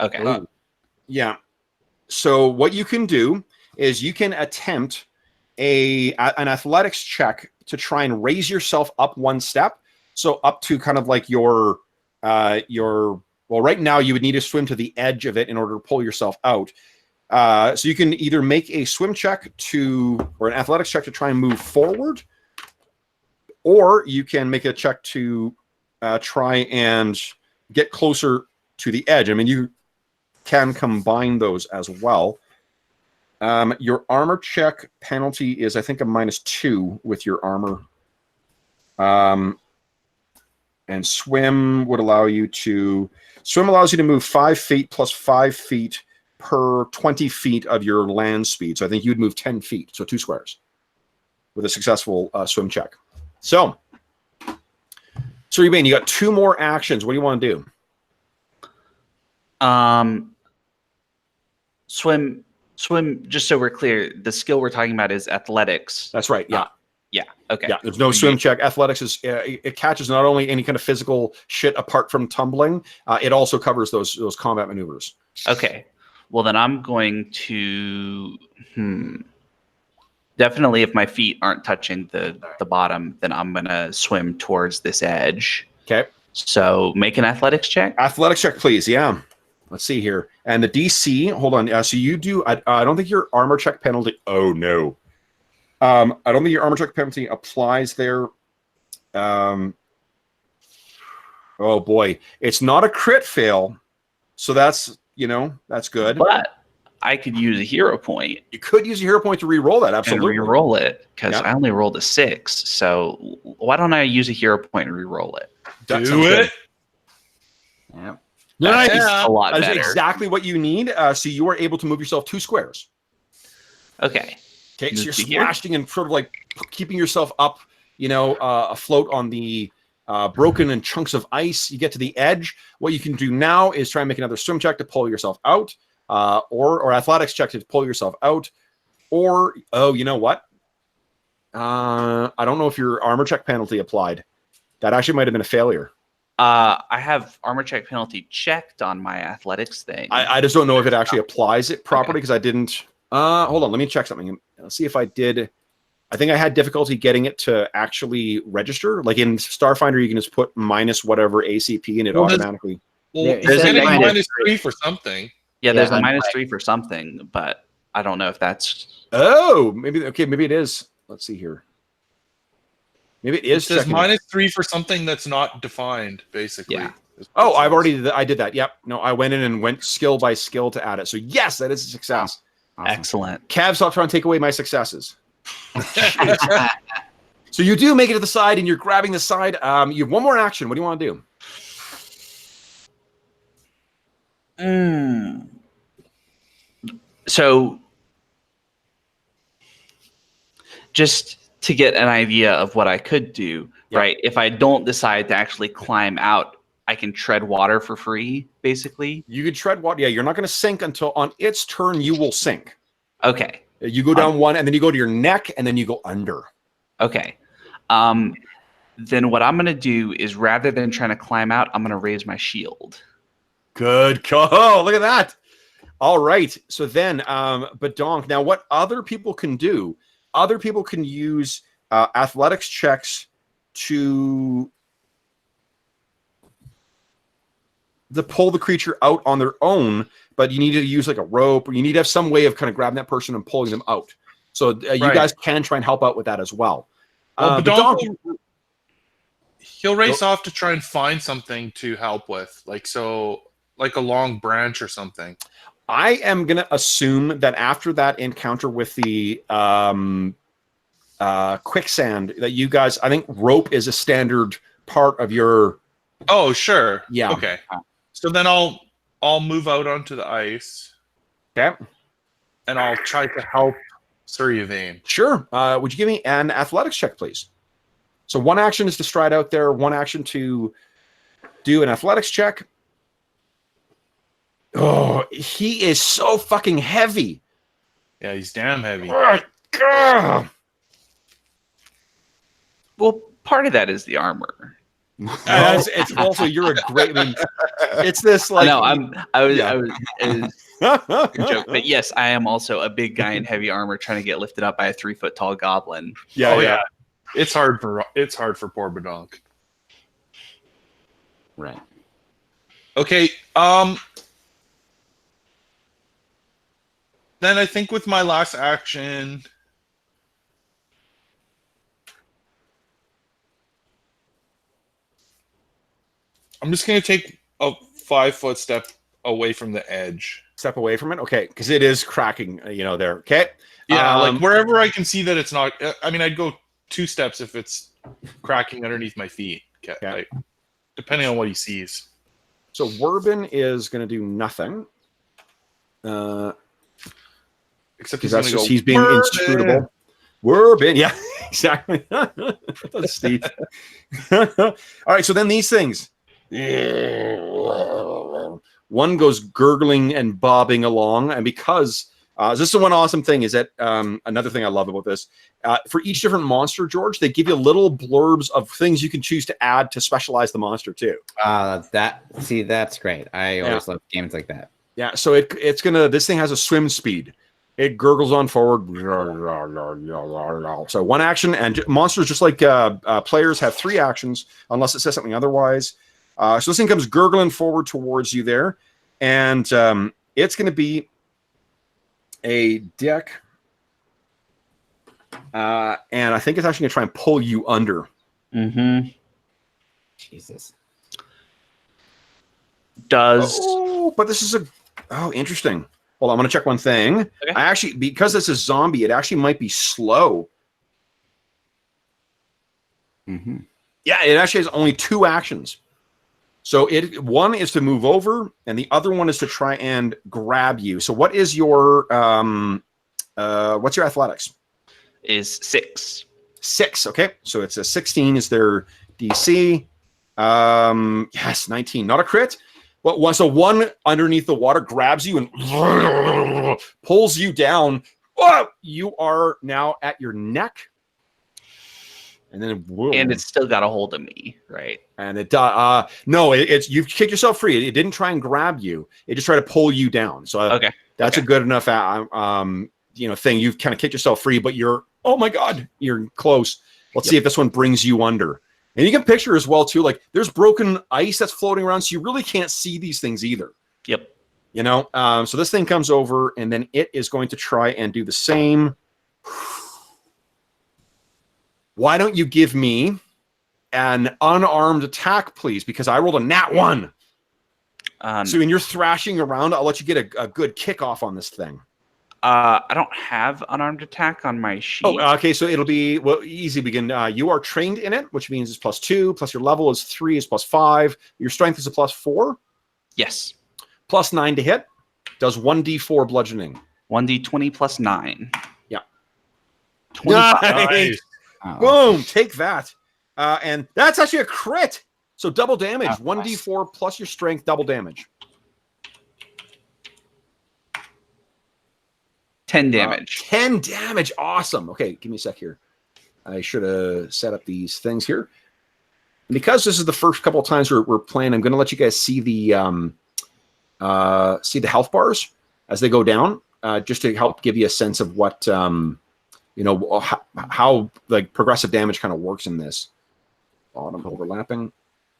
Okay. Yeah. So what you can do is you can attempt an athletics check to try and raise yourself up one step. So up to kind of like your well, right now you would need to swim to the edge of it in order to pull yourself out. So you can either make a swim check or an athletics check to try and move forward, or you can make a check to try and get closer to the edge. I mean, you can combine those as well. Your armor check penalty is, I think, a -2 with your armor. And swim allows you to move 5 feet plus 5 feet per 20 feet of your land speed. So I think you'd move 10 feet, so 2 squares with a successful swim check. So Yvain, you got 2 more actions. What do you want to do? Swim. Just so we're clear, the skill we're talking about is athletics. That's right. Yeah. Yeah. Okay. Yeah. There's no swim check. Athletics is it catches not only any kind of physical shit apart from tumbling, it also covers those combat maneuvers. Okay. Well, then I'm going to definitely, if my feet aren't touching the bottom, then I'm gonna swim towards this edge. Okay. So make an athletics check. Athletics check, please. Yeah. Let's see here. And the DC, hold on. So you do, I don't think your armor check penalty, oh no. I don't think your armor check penalty applies there. Oh boy. It's not a crit fail. So that's, that's good. But I could use a hero point. You could use a hero point to re-roll that, absolutely. And re-roll it, because I only rolled a 6. So why don't I use a hero point and re-roll it? That Do it. Yeah. Nice. A lot That's better. exactly what you need. So you are able to move yourself 2 squares. Okay. Okay, so you're To here. splashing and sort of like keeping yourself up, afloat on the broken and chunks of ice. You get to the edge. What you can do now is try and make another swim check to pull yourself out, or athletics check to pull yourself out, or you know what? I don't know if your armor check penalty applied. That actually might have been a failure. I have armor check penalty checked on my athletics thing. I just don't know if it actually applies it properly because I didn't. Hold on, let me check something. Let's see if I did. I think I had difficulty getting it to actually register. Like in Starfinder, you can just put minus whatever ACP and it automatically. Well, There's a -3 for something. Yeah, there's a Yeah. -3 for something, but I don't know if that's. Oh, maybe it is. Let's see here. Maybe it It is. says checking it. -3 for something that's not defined, basically. Yeah. Oh, I did that. Yep. No, I went in and went skill by skill to add it. So yes, that is a success. Awesome. Excellent. Cav, stop trying to take away my successes. So you do make it to the side, and you're grabbing the side. You have one more action. What do you want to do? So, just to get an idea of what I could do, right? If I don't decide to actually climb out, I can tread water for free, basically. You could tread water. Yeah, you're not going to sink until on its turn you will sink. Okay. You go down one, and then you go to your neck, and then you go under. Okay. Then what I'm going to do is rather than trying to climb out, I'm going to raise my shield. Good call. Oh, look at that. All right. So then, Badonk. Now, what other people can do, other people can use athletics checks to pull the creature out on their own, but you need to use like a rope, or you need to have some way of kind of grabbing that person and pulling them out. So you guys can try and help out with that as well. Well, Badonk, he'll race off to try and find something to help with, like a long branch or something. I am going to assume that after that encounter with the quicksand, that you guys, I think rope is a standard part of your. Oh, sure. Yeah. Okay. So then I'll move out onto the ice. Okay. And I'll try to help Sir Yvain. Sure. Would you give me an athletics check, please? So one action is to stride out there. One action to do an athletics check. Oh, he is so fucking heavy. Yeah, he's damn heavy. God. Well, part of that is the armor. It's also you're a great. I mean, it's this like. No, I was joke. But yes, I am also a big guy in heavy armor trying to get lifted up by a 3-foot tall goblin. Yeah, Oh, yeah. It's hard for poor Badonk. Right. Okay. Then I think with my last action, I'm just gonna take a 5-foot step away from the edge. Step away from it, okay, because it is cracking. There. Okay. Yeah, like wherever I can see that it's not. I mean, I'd go 2 steps if it's cracking underneath my feet. Okay. Yeah. Like, depending on what he sees. So Werbin is going to do nothing. Except Because he's that's gonna just go, he's being "Werbin!" inscrutable. Werbin, yeah, exactly. That's Steve. All right, so then these things. One goes gurgling and bobbing along, and because this is one awesome thing is that another thing I love about this. For each different monster, George, they give you little blurbs of things you can choose to add to specialize the monster too. That's great. I always love games like that. Yeah, so it's gonna. This thing has a swim speed. It gurgles on forward. So 1 action, and monsters, just like players, have 3 actions unless it says something otherwise. So this thing comes gurgling forward towards you there, and it's going to be a deck, and I think it's actually going to try and pull you under. Mm-hmm. Jesus. But this is interesting. Hold on, I'm going to check one thing. Okay. I actually, because it's a zombie, it actually might be slow. Mm-hmm. Yeah, it actually has only 2 actions. So one is to move over, and the other one is to try and grab you. So what is your what's your athletics? Is 6. 6. Okay, so it's a 16 is their DC. Yes, 19, not a crit. But so one underneath the water grabs you and pulls you down. Oh, you are now at your neck. And then And it's still got a hold of me, right? And it no, it's you've kicked yourself free. It didn't try and grab you. It just tried to pull you down. So Okay. That's a good enough thing. You've kind of kicked yourself free, but oh my god, you're close. Let's see if this one brings you under. And you can picture as well too, like there's broken ice that's floating around, so you really can't see these things either. Yep. So this thing comes over, and then it is going to try and do the same. Why don't you give me an unarmed attack, please? Because I rolled a nat 1. So when you're thrashing around, I'll let you get a good kickoff on this thing. I don't have unarmed attack on my sheet. Oh, okay. So it'll be easy. Begin. You are trained in it, which means it's +2. Plus your level is 3. Is +5. Your strength is a +4. Yes. +9 to hit. Does 1d4 bludgeoning. 1d20 plus 9. Yeah. 25. Nice. Boom! Take that. And that's actually a crit. So double damage. 1d4 plus your strength, double damage. 10 damage. 10 damage. Awesome. Okay, give me a sec here. I should have set up these things here. And because this is the first couple of times we're playing, I'm going to let you guys see the health bars as they go down, just to help give you a sense of what how like progressive damage kind of works in this. Bottom overlapping.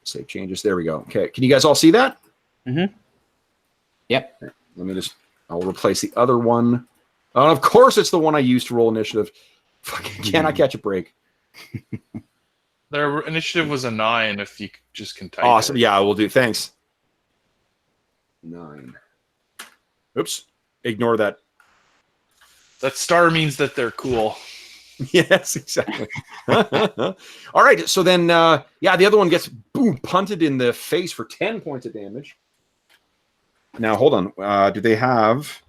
Save changes. There we go. Okay, can you guys all see that? Mm-hmm. Yep. I'll replace the other one. Of course, it's the one I used to roll initiative. Fucking cannot catch a break. Their initiative was a 9. If you just can type. Awesome. It. Yeah, I will do. Thanks. 9. Oops. Ignore that. That star means that they're cool. Yes, exactly. All right. So then, the other one gets punted in the face for 10 points of damage. Now, hold on. Do they have?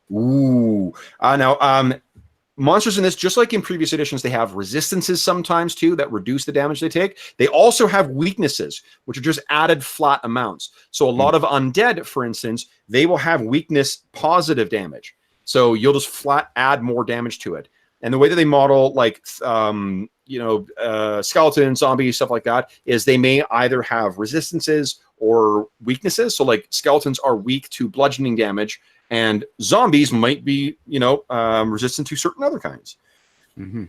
Monsters in this, just like in previous editions, they have resistances sometimes too that reduce the damage they take. They also have weaknesses, which are just added flat amounts. So a lot of undead, for instance, they will have weakness positive damage. So you'll just flat add more damage to it. And the way that they model, like, skeletons, zombies, stuff like that, is they may either have resistances or weaknesses. So like skeletons are weak to bludgeoning damage, and zombies might be, resistant to certain other kinds. Mm-hmm.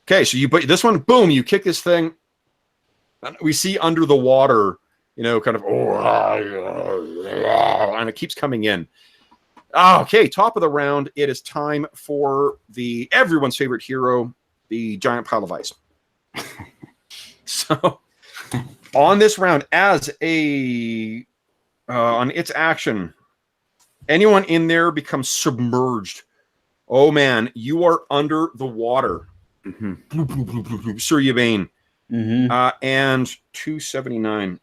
Okay, so you put this one, boom, you kick this thing. We see under the water, kind of, and it keeps coming in. Okay, top of the round. It is time for everyone's favorite hero, the giant pile of ice. So, on this round, as on its action, anyone in there becomes submerged. Oh man, you are under the water. Mm-hmm. Sir Yvain. Mm-hmm. And 279.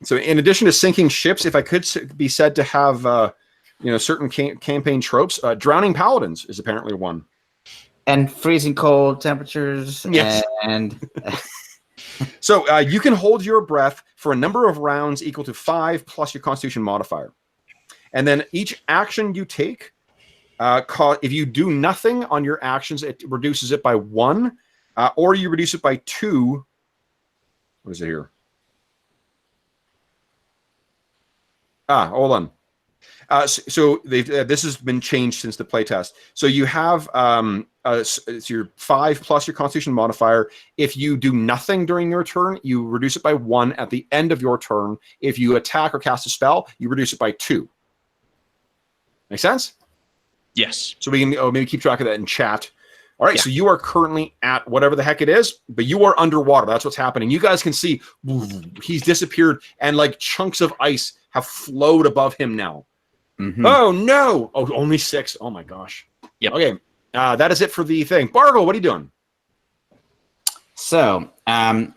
So in addition to sinking ships, if I could be said to have, certain campaign tropes, drowning paladins is apparently one. And freezing cold temperatures. Yes. And so you can hold your breath for a number of rounds equal to 5 plus your Constitution modifier. And then each action you take, if you do nothing on your actions, it reduces it by 1, or you reduce it by 2. What is it here? Hold on. So this has been changed since the playtest. So you have it's your 5 plus your Constitution modifier. If you do nothing during your turn, you reduce it by 1 at the end of your turn. If you attack or cast a spell, you reduce it by 2. Make sense? Yes. So we can maybe keep track of that in chat. All right, Yeah. So you are currently at whatever the heck it is, but you are underwater. That's what's happening. You guys can see he's disappeared, and like chunks of ice have flowed above him now. mm-hmm. Oh no! Oh, only 6. Oh my gosh. Yep. Okay, that is it for the thing. Bargo, what are you doing? So, if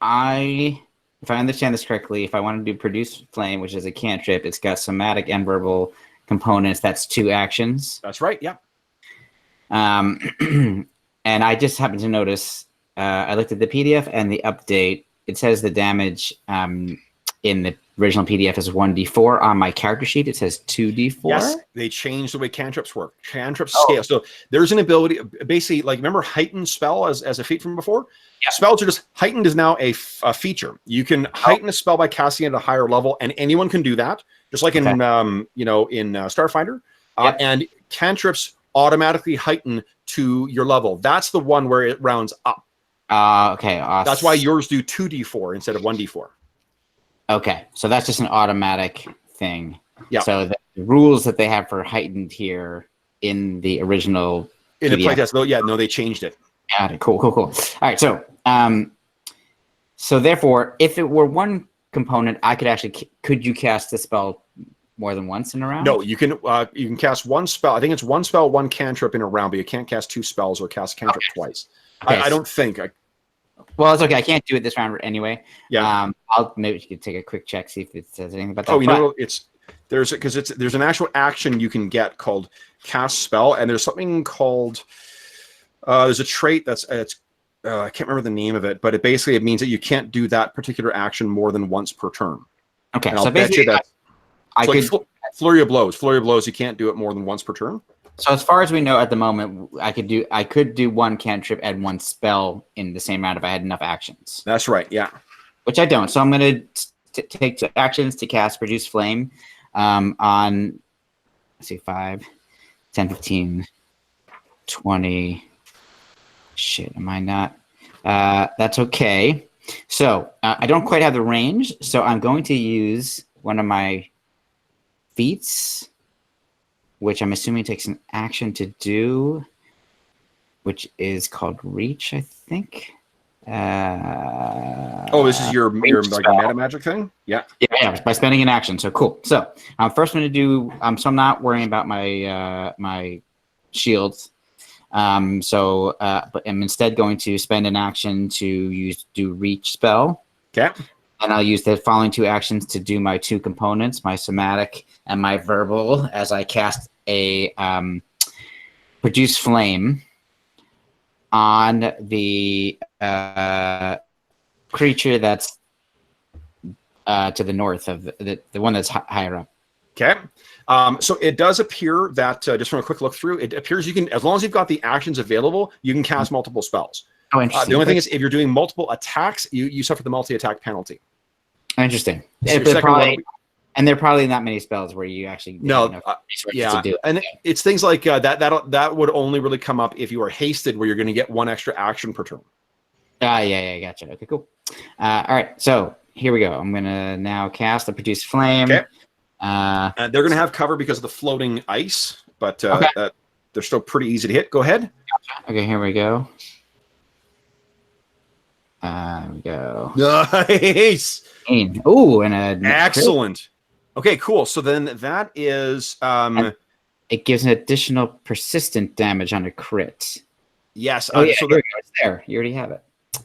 I understand this correctly, if I want to do produce flame, which is a cantrip, it's got somatic and verbal components. That's 2 actions. That's right. Yeah. And I just happened to notice, I looked at the PDF and the update. It says the damage in the original PDF is 1d4. On my character sheet, it says 2d4. Yes, they changed the way cantrips work. Cantrips scale. So there's an ability, basically, like remember heightened spell as a feat from before? Yeah. Spells are just heightened is now a feature. You can heighten a spell by casting it at a higher level, and anyone can do that, just like in Starfinder. Yep. And cantrips automatically heighten to your level. That's the one where it rounds up. Okay. That's why yours do 2d4 instead of 1d4. Okay, so that's just an automatic thing. Yeah. So the rules that they have for heightened here in the original In the PDF. playtest, though, yeah, no, they changed it. Got it. Cool. All right, so therefore, if it were one component, I could actually could you cast the spell more than once in a round? No, you can cast one spell. I think it's one spell, one cantrip in a round, but you can't cast 2 spells or cast cantrip twice. Okay, I don't think. Well, it's okay. I can't do it this round anyway. Yeah. I'll maybe you could take a quick check, see if it says anything about that. Oh, you know, there's an actual action you can get called cast spell, and there's something called there's a trait that's I can't remember the name of it, but it means that you can't do that particular action more than once per turn. Okay, and so I'll bet you that I could flurry of blows. Flurry of blows, you can't do it more than once per turn. So as far as we know at the moment, I could do one cantrip and one spell in the same round if I had enough actions. That's right. Yeah. Which I don't. So I'm going to take 2 actions to cast Produce Flame on, let's see, 5, 10, 15, 20. Shit, am I not? That's okay. So I don't quite have the range, so I'm going to use one of my feats, which I'm assuming takes an action to do, which is called Reach, I think. This is your like meta magic thing? Yeah. Yeah, by spending an action. So cool. So first I'm going to do, so I'm not worrying about my my shields. But I'm instead going to spend an action to do Reach spell. Okay. And I'll use the following 2 actions to do my 2 components, my somatic and my verbal, as I cast a Produce Flame on the creature that's to the north of the one that's higher up. Okay. So it does appear that, just from a quick look through, it appears you can, as long as you've got the actions available, you can cast multiple spells. Oh, interesting. The only thing is, if you're doing multiple attacks, you suffer the multi-attack penalty. Interesting. So your They're second one will probably, be- and there are probably not many spells where you actually No, have enough resources yeah, to do it. and it's things like that would only really come up if you are hasted, where you're going to get one extra action per turn. Yeah, gotcha. Okay, cool. All right, so here we go. I'm gonna now cast the produce flame. Okay. Uh, They're going to have cover because of the floating ice, but Okay. they're still pretty easy to hit. Go ahead. okay, here we go. Here we go. Nice. Ooh, and a crit. Excellent. Okay, cool. So then that is It gives an additional persistent damage on a crit. yes. Oh yeah, So here we go. It's there. You already have it.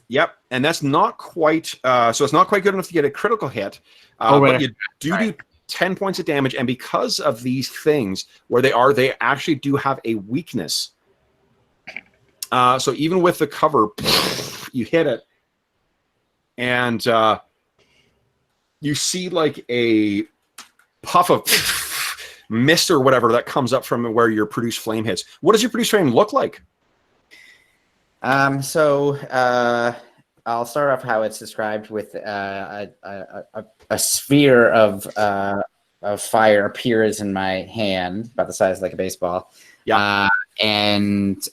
yep, and that's not quite. So it's not quite good enough to get a critical hit. Oh, right. But you do 10 points of damage, and because of these things where they actually do have a weakness. So even with the cover, you hit it, and you see like a puff of mist or whatever that comes up from where your produce flame hits. What does your produce flame look like? So I'll start off how it's described with a sphere of fire appears in my hand, about the size of like a baseball. Yeah. And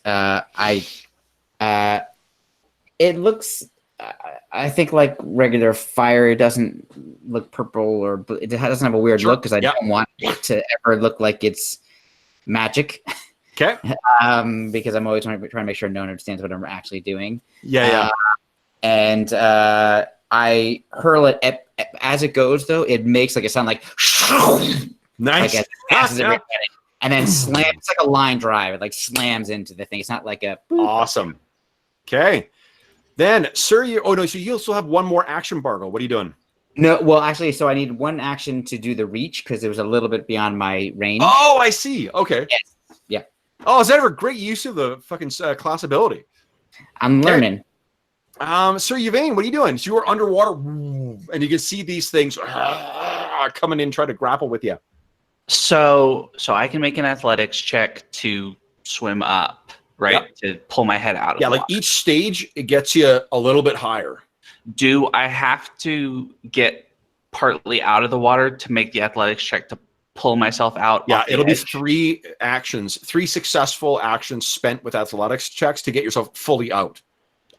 it looks, I think, like regular fire. It doesn't look purple or it doesn't have a weird Sure. look because I Yeah. don't want it to ever look like it's magic. Okay. Because I'm always trying to make sure no one understands what I'm actually doing. Yeah. And I hurl it as it goes. Though it makes like a sound like Nice. as it passes it right at it, and then slams. It's like a line drive. It like slams into the thing. It's not like a Awesome. Okay. Then, sir, so you also have one more action, Bargo. What are you doing? No. Well, actually, so I need one action to do the reach because it was a little bit beyond my range. Oh, I see. Okay. Yes. Yeah. Oh, is that ever great use of the fucking class ability? I'm learning. Sir Yvain, what are you doing? So you are underwater, and you can see these things coming in, trying to grapple with you. So I can make an athletics check to swim up, right? To pull my head out of Yeah, the like water. each stage, it gets you a little bit higher. Do I have to get partly out of the water to make the athletics check to pull myself out? Yeah, off the it'll be edge? 3 successful actions spent with athletics checks to get yourself fully out.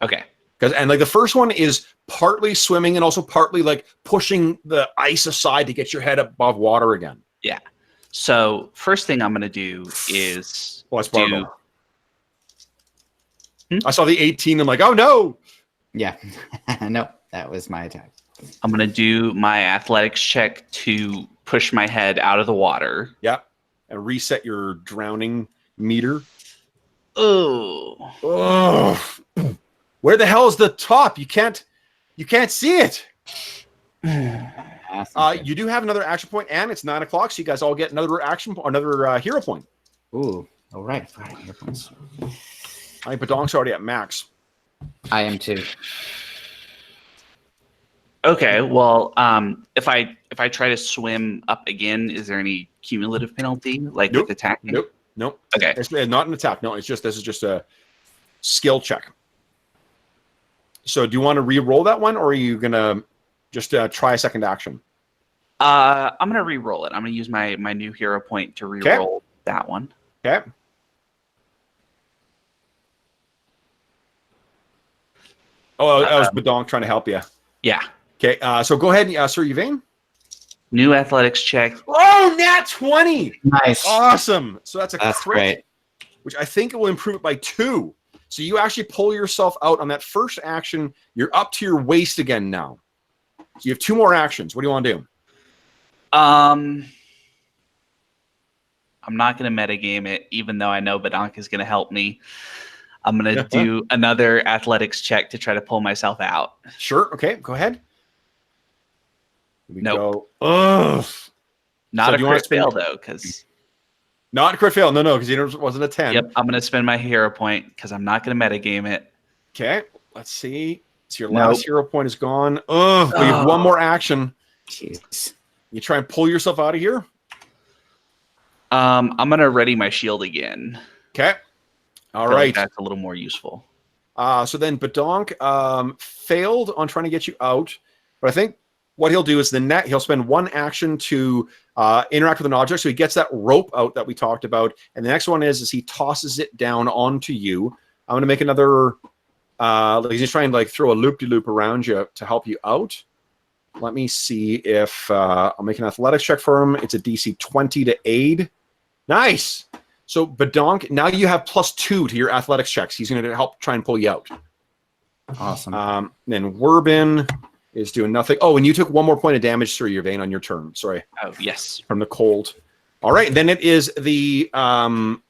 Okay. And like the first one is partly swimming and also partly like pushing the ice aside to get your head above water again. Yeah. So first thing I'm going to do is Well, that's do. Bargo. I saw the 18. I'm like, oh no. Yeah. No, that was my attack. I'm going to do my athletics check to push my head out of the water. Yeah. And reset your drowning meter. Oh. Oh. Where the hell is the top? You can't see it. Awesome. You do have another action point, and it's 9 o'clock, so you guys all get another hero point. Ooh. All right. 5 hero points. I think Badonk's already at max. I am too. Okay. Well, if I try to swim up again, is there any cumulative penalty like Nope. with attacking? Nope. Okay. It's not an attack. No, this is just a skill check. So do you want to re-roll that one, or are you gonna just try a second action? I'm gonna re-roll it. I'm gonna use my new hero point to re-roll that one. Okay. Oh, that was Badonk trying to help you. Yeah. Okay, so go ahead, Sir Yvain. New athletics check. Oh, nat 20! Nice. Awesome. So that's a That's crit, great. which I think it will improve it by 2. So you actually pull yourself out on that first action. You're up to your waist again now. So you have 2 more actions. What do you want to do? I'm not gonna metagame it, even though I know Badonk is gonna help me. I'm gonna do another athletics check to try to pull myself out. Sure. Okay, go ahead. Here we Nope. go. Ugh. Not So a do you wanna crit spin- fail though, because Not a crit fail. No, because it wasn't a 10. yep, I'm gonna spend my hero point because I'm not gonna metagame it. Okay, let's see. So your Nope. last hero point is gone. Ugh, we have one more action. Jeez. You try and pull yourself out of here. I'm gonna ready my shield again. Okay. All I feel like right. that's a little more useful. So then Badonk failed on trying to get you out, but I think what he'll do is he'll spend one action to interact with an object. So he gets that rope out that we talked about. And the next one is he tosses it down onto you. I'm going to make another, he's trying to like throw a loop-de-loop around you to help you out. Let me see if I'll make an athletics check for him. It's a DC 20 to aid. Nice. So Badonk, now you have +2 to your athletics checks. He's going to help try and pull you out. Awesome. Then Werbin is doing nothing. Oh, and you took 1 more point of damage through your vein on your turn. Sorry. Oh, yes. From the cold. All right. Then it is the the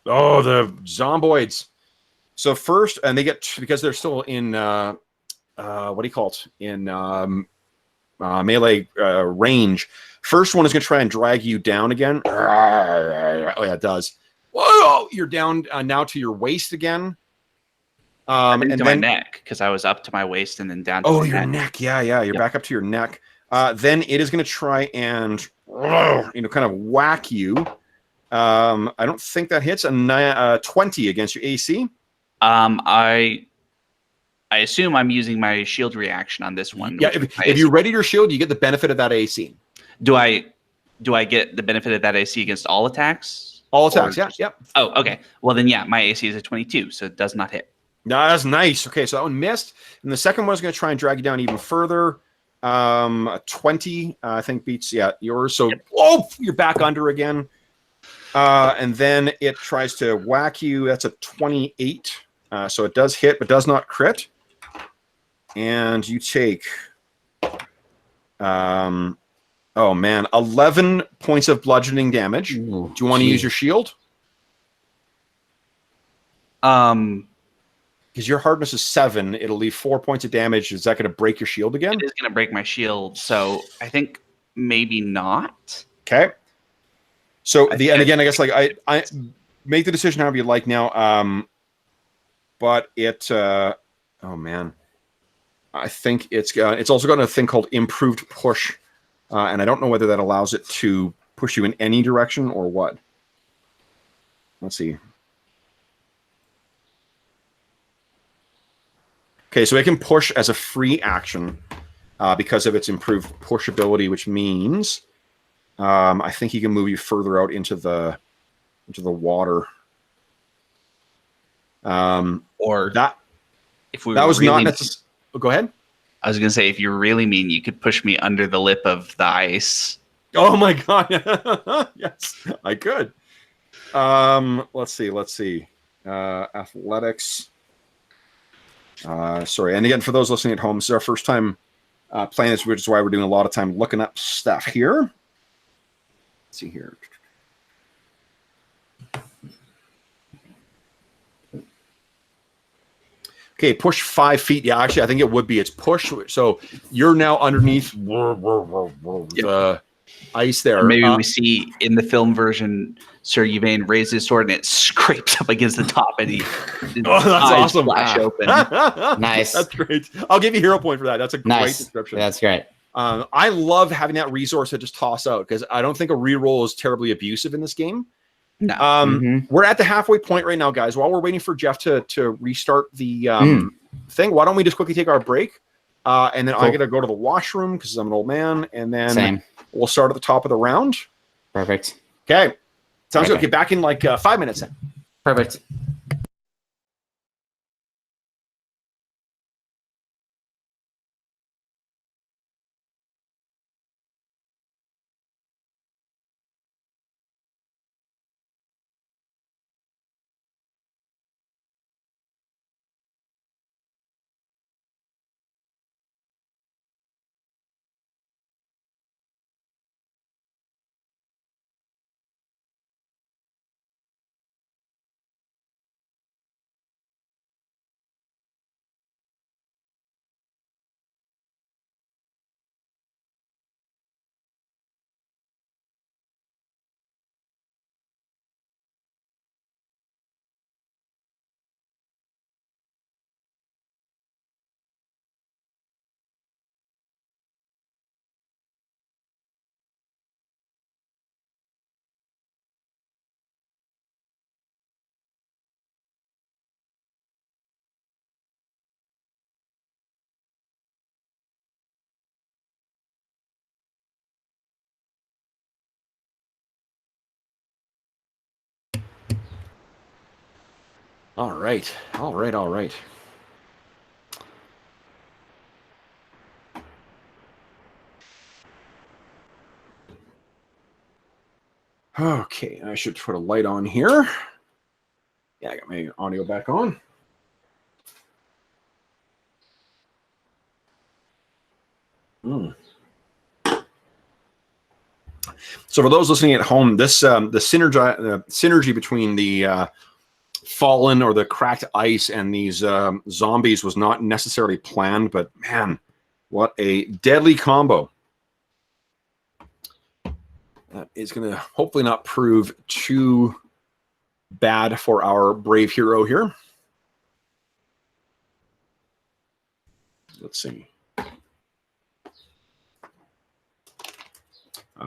zomboids. So first, and they get, because they're still in what do you call it? In melee range. First one is going to try and drag you down again. Oh yeah, it does. Whoa! You're down now to your waist again. And and to then my neck, because I was up to my waist and then down to my your neck. Yeah. You're back up to your neck. Then it is going to try and kind of whack you. I don't think that hits. A 20 against your AC. I assume I'm using my shield reaction on this one. Yeah, if you ready your shield, you get the benefit of that AC. Do I get the benefit of that AC against all attacks? All attacks, yeah. Yep. Oh, okay. Well, then, yeah, my AC is a 22, so it does not hit. No, that's nice. Okay, so that one missed. And the second one is going to try and drag you down even further. A 20, I think, beats, yours. So, you're back under again. And then it tries to whack you. That's a 28. So it does hit, but does not crit. And you take, 11 points of bludgeoning damage. Ooh, do you want to use your shield? Because your hardness is 7, it'll leave 4 points of damage. Is that going to break your shield again? It is going to break my shield, so I think maybe not. Okay. So and again, I guess like I make the decision however you like now. But it, I think it's also got a thing called improved push, and I don't know whether that allows it to push you in any direction or what. Let's see. Okay, so it can push as a free action because of its improved push ability, which means I think he can move you further out into the water. Or that if we that was really not necessarily. Go ahead. I was going to say, if you really mean, you could push me under the lip of the ice. Oh my god! Yes, I could. Let's see. Athletics. Sorry, and again, for those listening at home, this is our first time playing this, which is why we're doing a lot of time looking up stuff here. Let's see here. Okay, push 5 feet. Yeah, actually, I think it would be. It's push. So you're now underneath the ice there. Or maybe we see in the film version, Sir Yvain raise his sword and it scrapes up against the top, and that's awesome. Flash open. Nice. That's great. I'll give you a hero point for that. That's a great description. That's great. I love having that resource to just toss out because I don't think a reroll is terribly abusive in this game. No. We're at the halfway point right now, guys. While we're waiting for Jeff to restart the thing, why don't we just quickly take our break? And then I got to go to the washroom because I'm an old man. And then we'll start at the top of the round. Perfect. Okay. Sounds good. Get back in like 5 minutes then. Perfect. All right. Okay, I should put a light on here. Yeah, I got my audio back on. So for those listening at home, this the synergy between the fallen or the cracked ice and these zombies was not necessarily planned, but man, what a deadly combo. That is going to hopefully not prove too bad for our brave hero here. Let's see.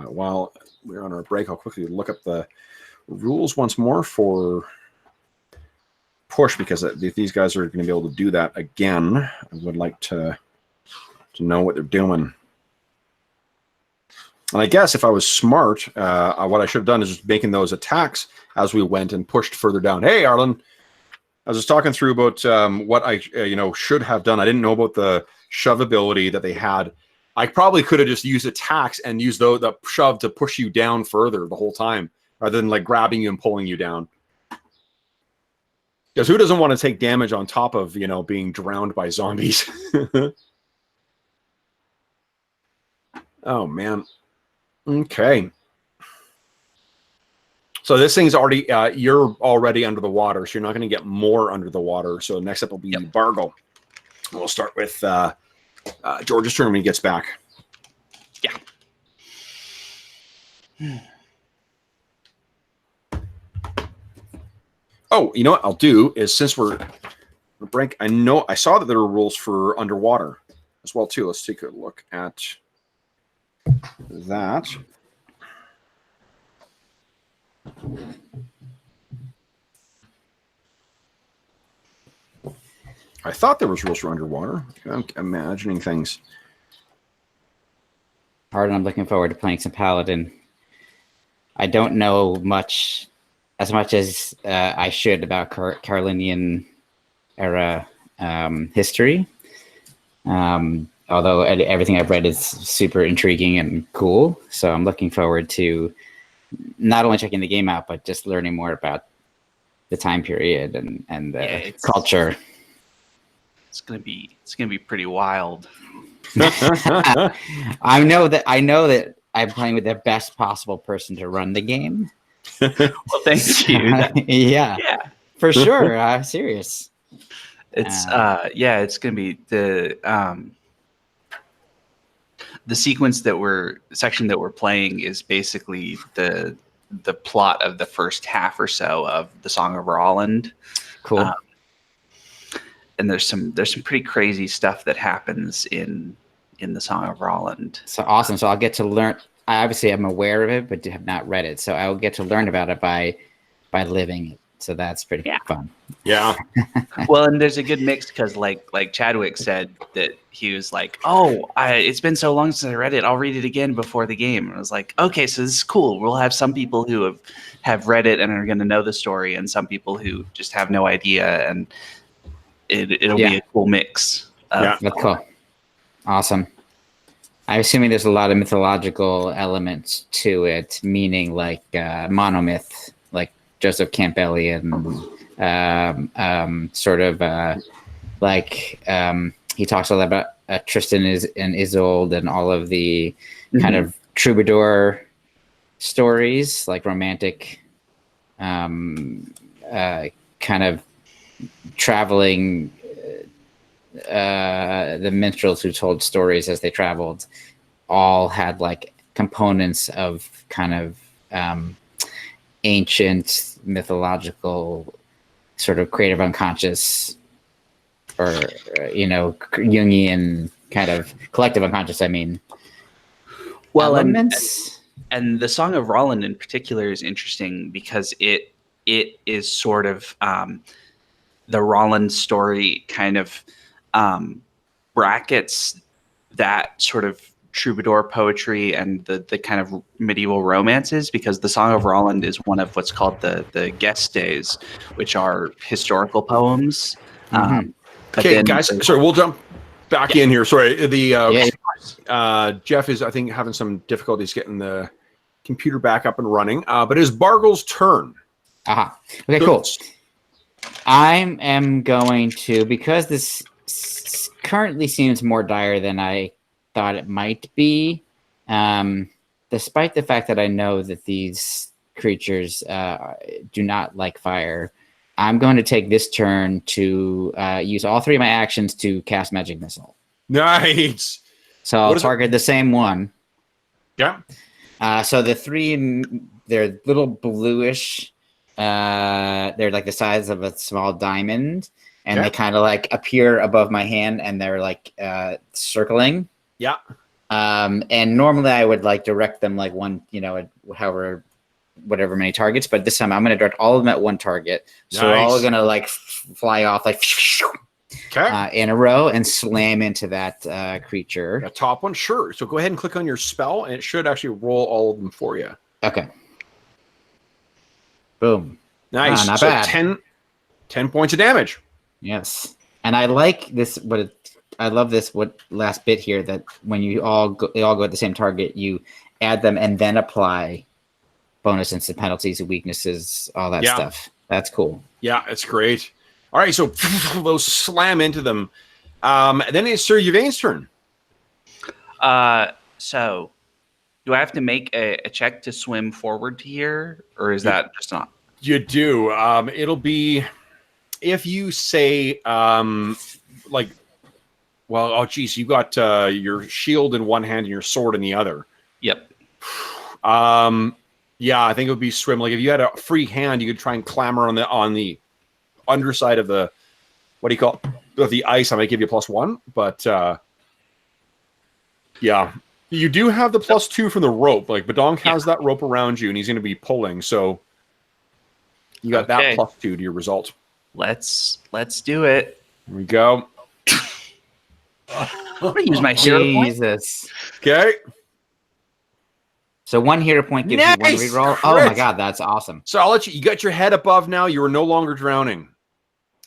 While we're on our break, I'll quickly look up the rules once more for push, because if these guys are going to be able to do that again, I would like to know what they're doing. And I guess if I was smart, what I should have done is just making those attacks as we went and pushed further down. Hey, Arlen, I was just talking through about what I should have done. I didn't know about the shove ability that they had. I probably could have just used attacks and used the shove to push you down further the whole time, rather than like grabbing you and pulling you down. Because who doesn't want to take damage on top of being drowned by zombies? Oh man. Okay. So this thing's already, you're already under the water, so you're not going to get more under the water. So next up will be Bargo. We'll start with George's turn when he gets back. Yeah. Oh, you know what I'll do is, since we're break, I saw that there were rules for underwater as well too. Let's take a look at that. I thought there was rules for underwater. I'm imagining things. Hard, and I'm looking forward to playing some Paladin. I don't know as much as I should about Carolinian era history. Although everything I've read is super intriguing and cool. So I'm looking forward to not only checking the game out, but just learning more about the time period and the culture. It's gonna be pretty wild. I know that I'm playing with the best possible person to run the game. Well, thank you. Yeah, for sure. I'm serious. It's it's gonna be the section that we're playing is basically the plot of the first half or so of the Song of Roland. Cool. And there's some pretty crazy stuff that happens in the Song of Roland. So awesome. So I'll get to learn. I obviously am aware of it, but have not read it. So I'll get to learn about it by living it. So that's pretty fun. Yeah. Well, and there's a good mix because like Chadwick said that he was like, it's been so long since I read it. I'll read it again before the game. And I was like, okay, so this is cool. We'll have some people who have read it and are going to know the story, and some people who just have no idea, and it'll be a cool mix. That's cool. Awesome. I'm assuming there's a lot of mythological elements to it, meaning like monomyth, like Joseph Campbellian, he talks a lot about Tristan and Isolde and all of the kind of troubadour stories, like romantic, kind of traveling. The minstrels who told stories as they traveled all had like components of kind of ancient mythological sort of creative unconscious, or Jungian kind of collective unconscious, elements. And the Song of Roland in particular is interesting because it is sort of the Roland story kind of brackets that sort of troubadour poetry and the kind of medieval romances, because the Song of Roland is one of what's called the Gestes, which are historical poems. But Okay, then guys, sorry, we'll jump back in here. Sorry, Jeff is, I think, having some difficulties getting the computer back up and running. But it is Bargle's turn. Okay, cool. I am going to, because this currently seems more dire than I thought it might be, despite the fact that I know that these creatures do not like fire, I'm going to take this turn to use all 3 of my actions to cast Magic Missile. Nice. So I'll target the same one. Yeah. So the 3, they're little bluish. They're like the size of a small diamond, and they kind of like appear above my hand, and they're like circling. Yeah. And normally I would like direct them like one, whatever many targets, but this time I'm going to direct all of them at one target. So they're all going to like fly off like in a row and slam into that creature. The top one, sure. So go ahead and click on your spell, and it should actually roll all of them for you. Okay. Boom. Nice. Not so bad. 10 points of damage. Yes. And I like this. I love this last bit here, that when they all go at the same target, you add them and then apply bonus instant penalties and weaknesses, all that stuff. That's cool. Yeah, it's great. All right, so those slam into them. Then it's Sir Yvain's turn. So do I have to make a check to swim forward to here, or is that just not? You do. It'll be if you say you got your shield in one hand and your sword in the other. Yep. Yeah, I think it would be swim. Like if you had a free hand, you could try and clamber on the underside of the of the ice. I might give you a +1, but yeah. You do have the +2 from the rope. Like Badonk has that rope around you, and he's going to be pulling. So you got that +2 to your result. Let's do it. Here we go. I'm gonna use my hero point. Jesus. Okay. So 1 hero point gives you 1 reroll. Crit. Oh my god, that's awesome. So I'll let you. You got your head above now. You are no longer drowning.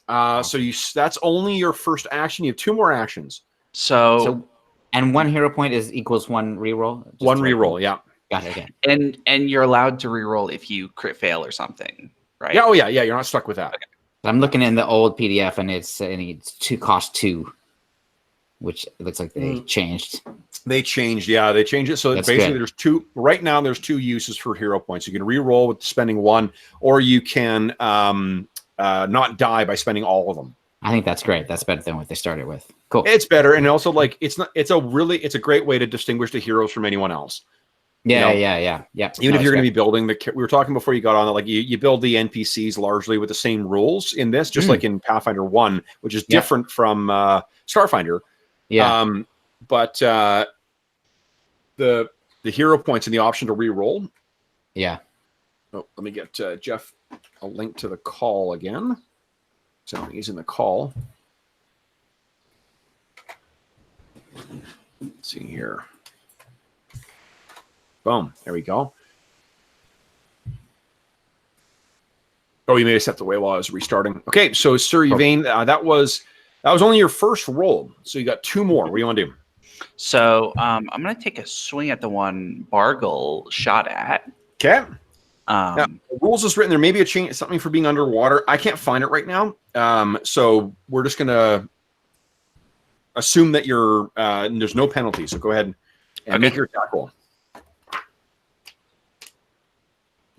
That's only your first action. You have 2 more actions. And 1 hero point equals 1 reroll. 1 reroll. Yeah. Got it. Okay. And you're allowed to reroll if you crit fail or something, right? Yeah. Oh yeah. Yeah. You're not stuck with that. Okay. I'm looking in the old PDF, and it's cost 2, which it looks like they changed. They changed. Yeah, they changed it. So That's basically, good. there's 2 right now. There's 2 uses for hero points. You can re-roll with spending 1, or you can not die by spending all of them. I think that's great. That's better than what they started with. Cool. It's better, and also like it's a great way to distinguish the heroes from anyone else. Yeah. Even if you're going to be building we were talking before you got on that, like you build the NPCs largely with the same rules in this, just like in Pathfinder 1, which is different from Starfinder. Yeah. But the hero points and the option to re-roll. Yeah. Oh, let me get Jeff a link to the call again. So he's in the call. Let's see here. Boom. There we go. Oh, you may have stepped away while I was restarting. Okay, so Sir Yvain, that was only your first roll. So you got 2 more. What do you want to do? So I'm going to take a swing at the one Bargle shot at. Okay. Now, the rules is written there. Maybe a change, something for being underwater. I can't find it right now. So we're just going to assume that there's no penalty. So go ahead and make your attack roll.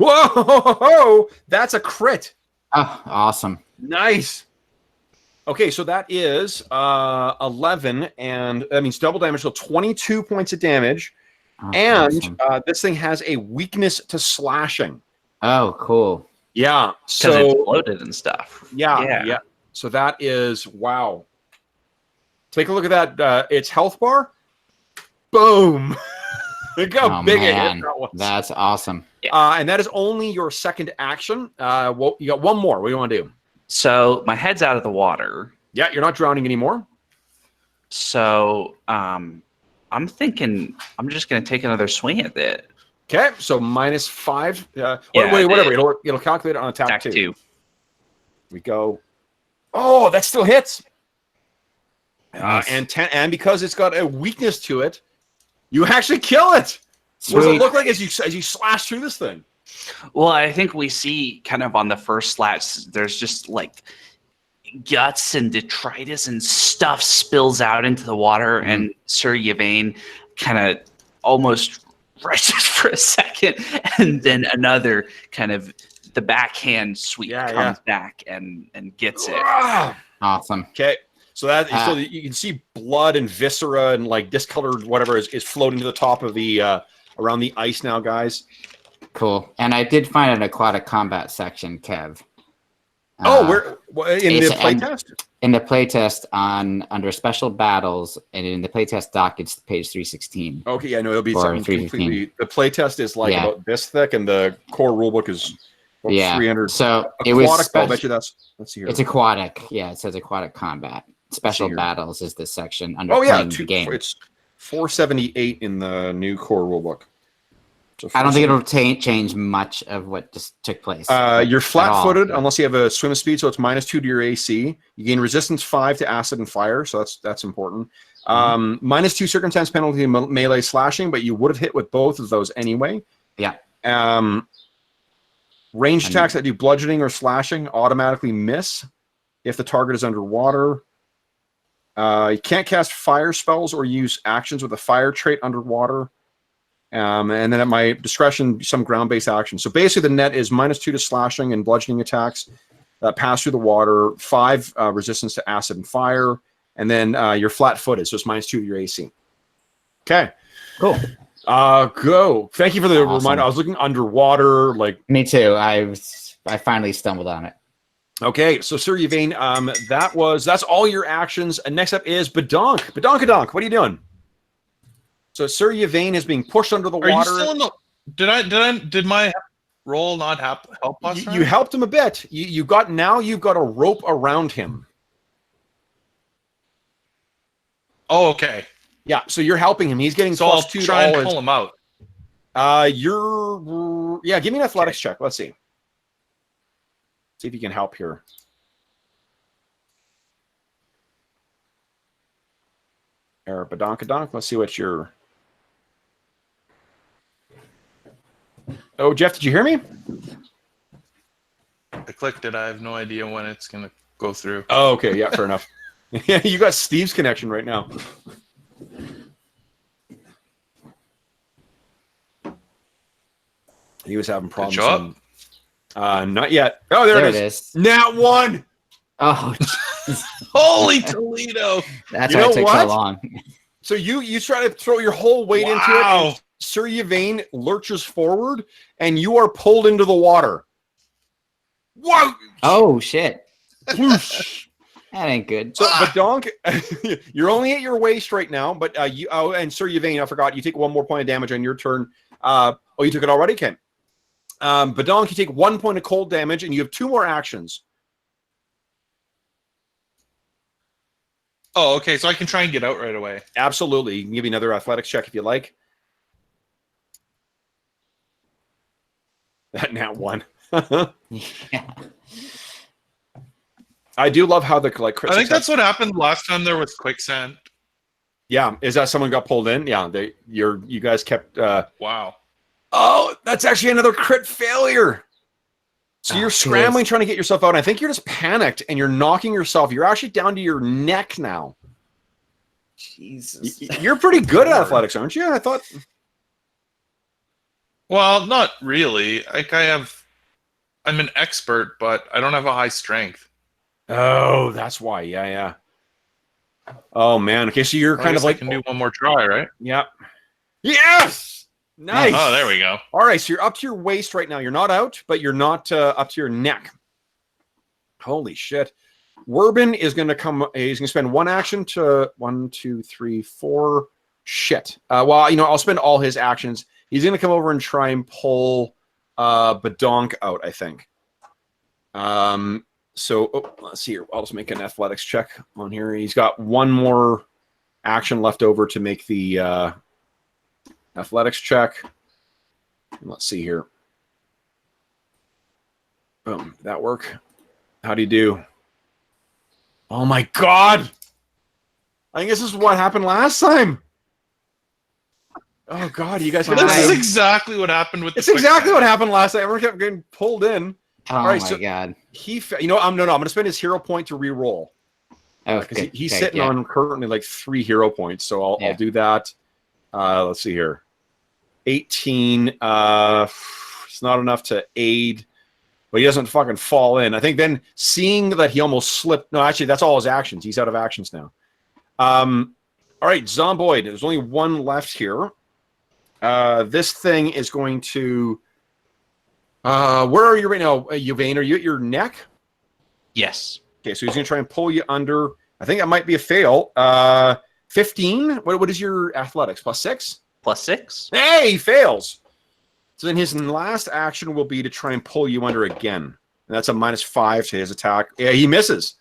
Whoa! That's a crit. Oh, awesome. Nice. Okay, so that is 11, and that means double damage, so 22 points of damage. Oh, and awesome. This thing has a weakness to slashing. Oh, cool. Yeah. Because it's loaded and stuff. Yeah. So that is, wow. Take a look at that. Its health bar. Boom. Look how big it is. That's awesome. And that is only your second action. Well, you got 1 more. What do you want to do? So my head's out of the water. Yeah, you're not drowning anymore. So I'm I'm thinking I'm just going to take another swing at it. Okay, so -5. Yeah, Wait, whatever. It'll calculate it on attack Attack 2. We go. Oh, that still hits. Nice. And because it's got a weakness to it, you actually kill it. Sweet. What does it look like as you slash through this thing? Well, I think we see kind of on the first slash, there's just like guts and detritus and stuff spills out into the water, and Sir Yvain kind of almost rushes for a second, and then another kind of the backhand sweep comes back and gets it. Awesome. Okay, so that so you can see blood and viscera and like discolored whatever is floating to the top of the around the ice now, guys. Cool. And I did find an aquatic combat section, Kev. Where in the playtest? In the playtest under special battles, and in the playtest doc, it's page 316. Okay, yeah, no, it'll be Or something 315. completely. The playtest is like about this thick, and the core rulebook is 300. So it Aquatic, was. I'll bet you that's. Let's see here. It's aquatic. Yeah, it says aquatic combat. Special battles is the section under Oh yeah, playing the game. It's 478 in the new core rulebook. So I don't think it'll change much of what just took place. You're flat-footed unless you have a swim speed, so it's -2 to your AC. You gain resistance 5 to acid and fire, so that's important. -2 circumstance penalty melee slashing, but you would have hit with both of those anyway. Yeah. Ranged attacks that do bludgeoning or slashing automatically miss if the target is underwater. You can't cast fire spells or use actions with a fire trait underwater. And then at my discretion, some ground-based action. So basically, the net is -2 to slashing and bludgeoning attacks that pass through the water, 5 resistance to acid and fire, and then you're flat-footed, so it's -2 to your AC. Okay. Cool. Go. Thank you for the reminder. I was looking underwater, like. Me too. I finally stumbled on it. Okay, so Sir Yvain, that's all your actions. And next up is Badonk. Badonkadonk, what are you doing? So Sir Yvain is being pushed under the water. Are you still in the? Did my roll not help us? You helped him a bit. You've got a rope around him. Oh, okay. Yeah, so you're helping him. He's getting so I'll +2 try to all and pull him out. Give me an athletics check. Let's see. See if you can help here. Badonkadonk. Let's see what you're. Oh, Jeff, did you hear me? I clicked it. I have no idea when it's going to go through. Oh, okay. Yeah, fair enough. Yeah, you got Steve's connection right now. He was having problems. Not yet. Oh, there it is. Nat 1. Oh, holy Toledo! That's why it took so long. So you try to throw your whole weight into it. And Sir Yvain lurches forward, and you are pulled into the water. Whoa! Oh shit! That ain't good. So, Badonk, you're only at your waist right now. But and Sir Yvain, I forgot. You take 1 more point of damage on your turn. You took it already, Ken. Badonk, you take 1 point of cold damage, and you have 2 more actions. Oh, okay. So I can try and get out right away. Absolutely. You can give me another athletics check if you like. That Nat 1. Yeah. I do love how the I think that's what happened last time there was quicksand. Yeah, is that someone got pulled in? Yeah, you guys kept. Wow. Oh, that's actually another crit failure. So you're scrambling, trying to get yourself out. And I think you're just panicked, and you're knocking yourself. You're actually down to your neck now. Jesus, you're pretty good at athletics, aren't you? I thought. Well, not really. Like I'm an expert, but I don't have a high strength. Oh, that's why. Yeah. Oh man. Okay, so you're kind of like. I can do one more try, right? Yep. Yes. Nice. Oh, there we go. All right, so you're up to your waist right now. You're not out, but you're not up to your neck. Holy shit. Werbin is going to come. He's going to spend 1 action to 1, 2, 3, 4. Shit. I'll spend all his actions. He's going to come over and try and pull Badonk out, I think. Let's see here. I'll just make an athletics check on here. He's got 1 more action left over to make the athletics check. Let's see here. Boom. Did that work? How do you do? Oh my God! I think this is what happened last time. Oh God, you guys. This is exactly what happened with. It's exactly what happened last time. Everyone kept getting pulled in. Oh All right, my so God. you know, I'm going to spend his hero point to re-roll. Oh, Because he's sitting on currently like 3 hero points, so I'll do that. Let's see here. 18. It's not enough to aid, but he doesn't fucking fall in. I think then seeing that he almost slipped. No, actually, that's all his actions. He's out of actions now. All right, Zomboid. There's only one left here. This thing is going to. Where are you right now, Yvain? Are you at your neck? Yes. Okay, so he's going to try and pull you under. I think that might be a fail. 15. What is your athletics? +6? +6. Hey, he fails. So then his last action will be to try and pull you under again. And that's a -5 to his attack. Yeah, he misses.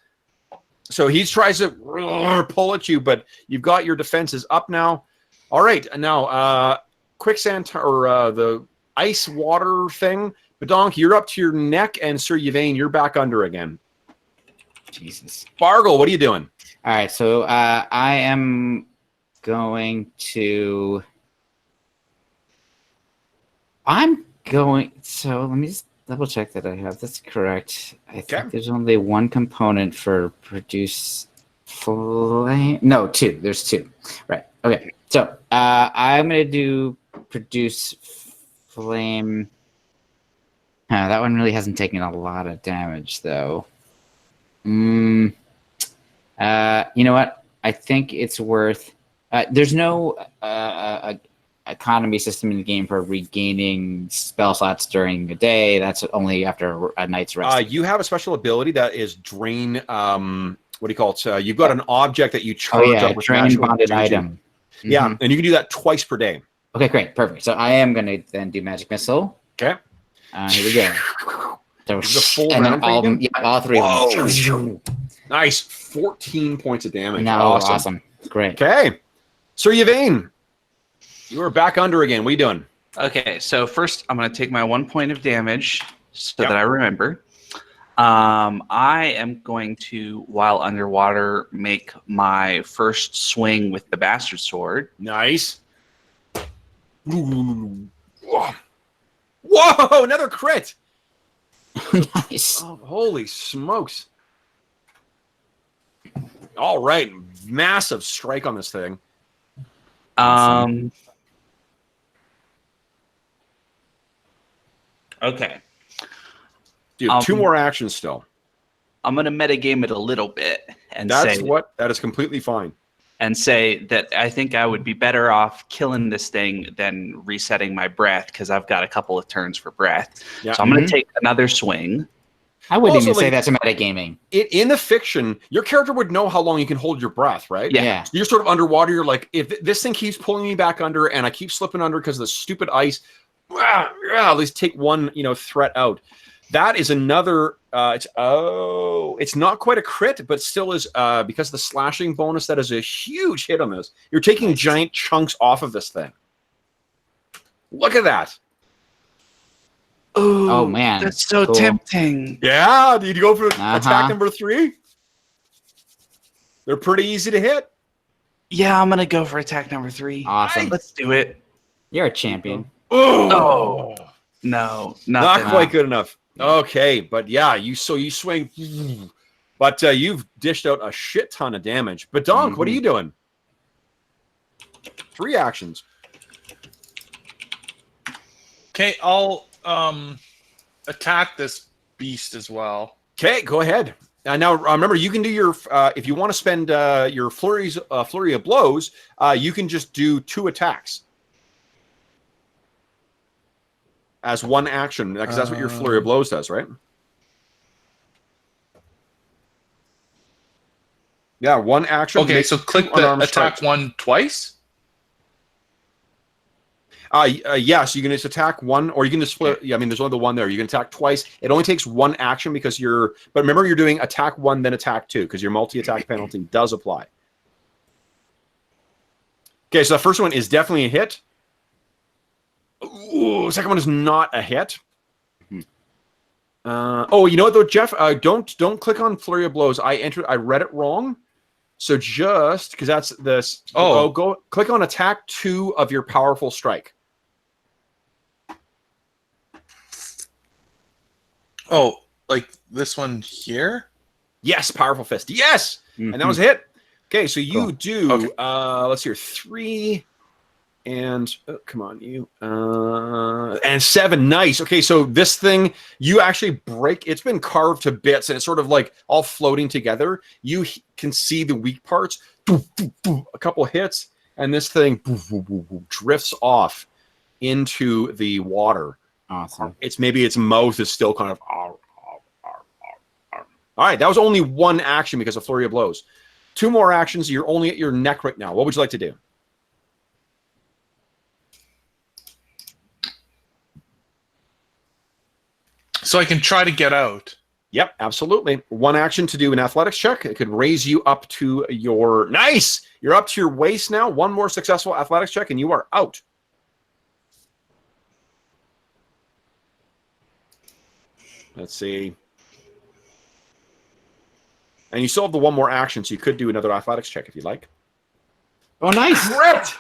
So he tries to pull at you, but you've got your defenses up now. All right, now quicksand or the ice water thing. Badonk, you're up to your neck, and Sir Yvain, you're back under again. Jesus. Bargle, what are you doing? All right, so I am going to. So let me just double check that I have this correct. I think there's only one component for produce flame. No, 2. There's 2. Right. Okay. So I'm going to do produce flame. That one really hasn't taken a lot of damage, though. You know what? I think it's worth. There's no economy system in the game for regaining spell slots during the day. That's only after a night's rest. You have a special ability that is drain. What do you call it? You've got an object that you charge up with drain bonded item. Yeah, and you can do that twice per day. Okay, great, perfect. So I am going to then do magic missile. Okay. Here we go. So, this is a full and round then all 3 of them. Nice. 14 points of damage. No, awesome. Great. Okay. Sir Yvain, you are back under again. What are you doing? Okay, so first I'm going to take my 1 point of damage so that I remember. I am going to, while underwater, make my first swing with the bastard sword. Nice. Whoa, whoa, another crit. Nice. Oh, holy smokes. All right. Massive strike on this thing. Okay. Dude, 2 more actions still. I'm going to metagame it a little bit and that is completely fine. And say that I think I would be better off killing this thing than resetting my breath because I've got a couple of turns for breath. Yeah. So I'm going to take another swing. I wouldn't even say that's a metagaming. In the fiction, your character would know how long you can hold your breath, right? Yeah. You're sort of underwater. You're like, if this thing keeps pulling me back under and I keep slipping under because of the stupid ice, at least take one, threat out. That is another. It's not quite a crit, but still is because of the slashing bonus. That is a huge hit on this. You're taking giant chunks off of this thing. Look at that. Ooh, oh man, that's so tempting. Yeah, did you go for attack number 3? They're pretty easy to hit. Yeah, I'm gonna go for attack number 3. Awesome. Let's do it. You're a champion. Oh no, not quite good enough. Okay, but yeah, you swing, but you've dished out a shit ton of damage. But Donk, what are you doing? 3 actions. Okay, I'll attack this beast as well. Okay, go ahead. Now remember, you can do your if you want to spend your flurry of blows, you can just do 2 attacks as one action, because that's what your flurry of blows does, right? Yeah, one action. Okay, so click the attack strikes. 1 twice. Yes, you can just attack 1, or you can just split. Yeah, I mean, there's only the 1 there. You can attack twice. It only takes 1 action because you're. But remember, you're doing attack 1 then attack 2 because your multi-attack penalty does apply. Okay, so the first one is definitely a hit. Ooh, second one is not a hit. Oh, you know what though, Jeff? Don't click on Flurry of Blows. I read it wrong. So just because that's this. Oh, go click on Attack 2 of your Powerful Strike. Oh, like this one here? Yes, Powerful Fist. Yes, and that was a hit. Okay, so you do. Okay. Let's hear 3. And come on, you and 7. Nice. Okay, so this thing you actually break. It's been carved to bits, and it's sort of like all floating together. You can see the weak parts. A couple hits, and this thing drifts off into the water. Awesome. Maybe its mouth is still kind of. All right, that was only one action because of Flurry of Blows. 2 more actions. You're only at your neck right now. What would you like to do? So I can try to get out. Yep, absolutely. 1 action to do an athletics check. It could raise you up to your... Nice! You're up to your waist now. 1 more successful athletics check, and you are out. Let's see. And you still have the 1 more action, so you could do another athletics check if you like. Oh, nice. Crit!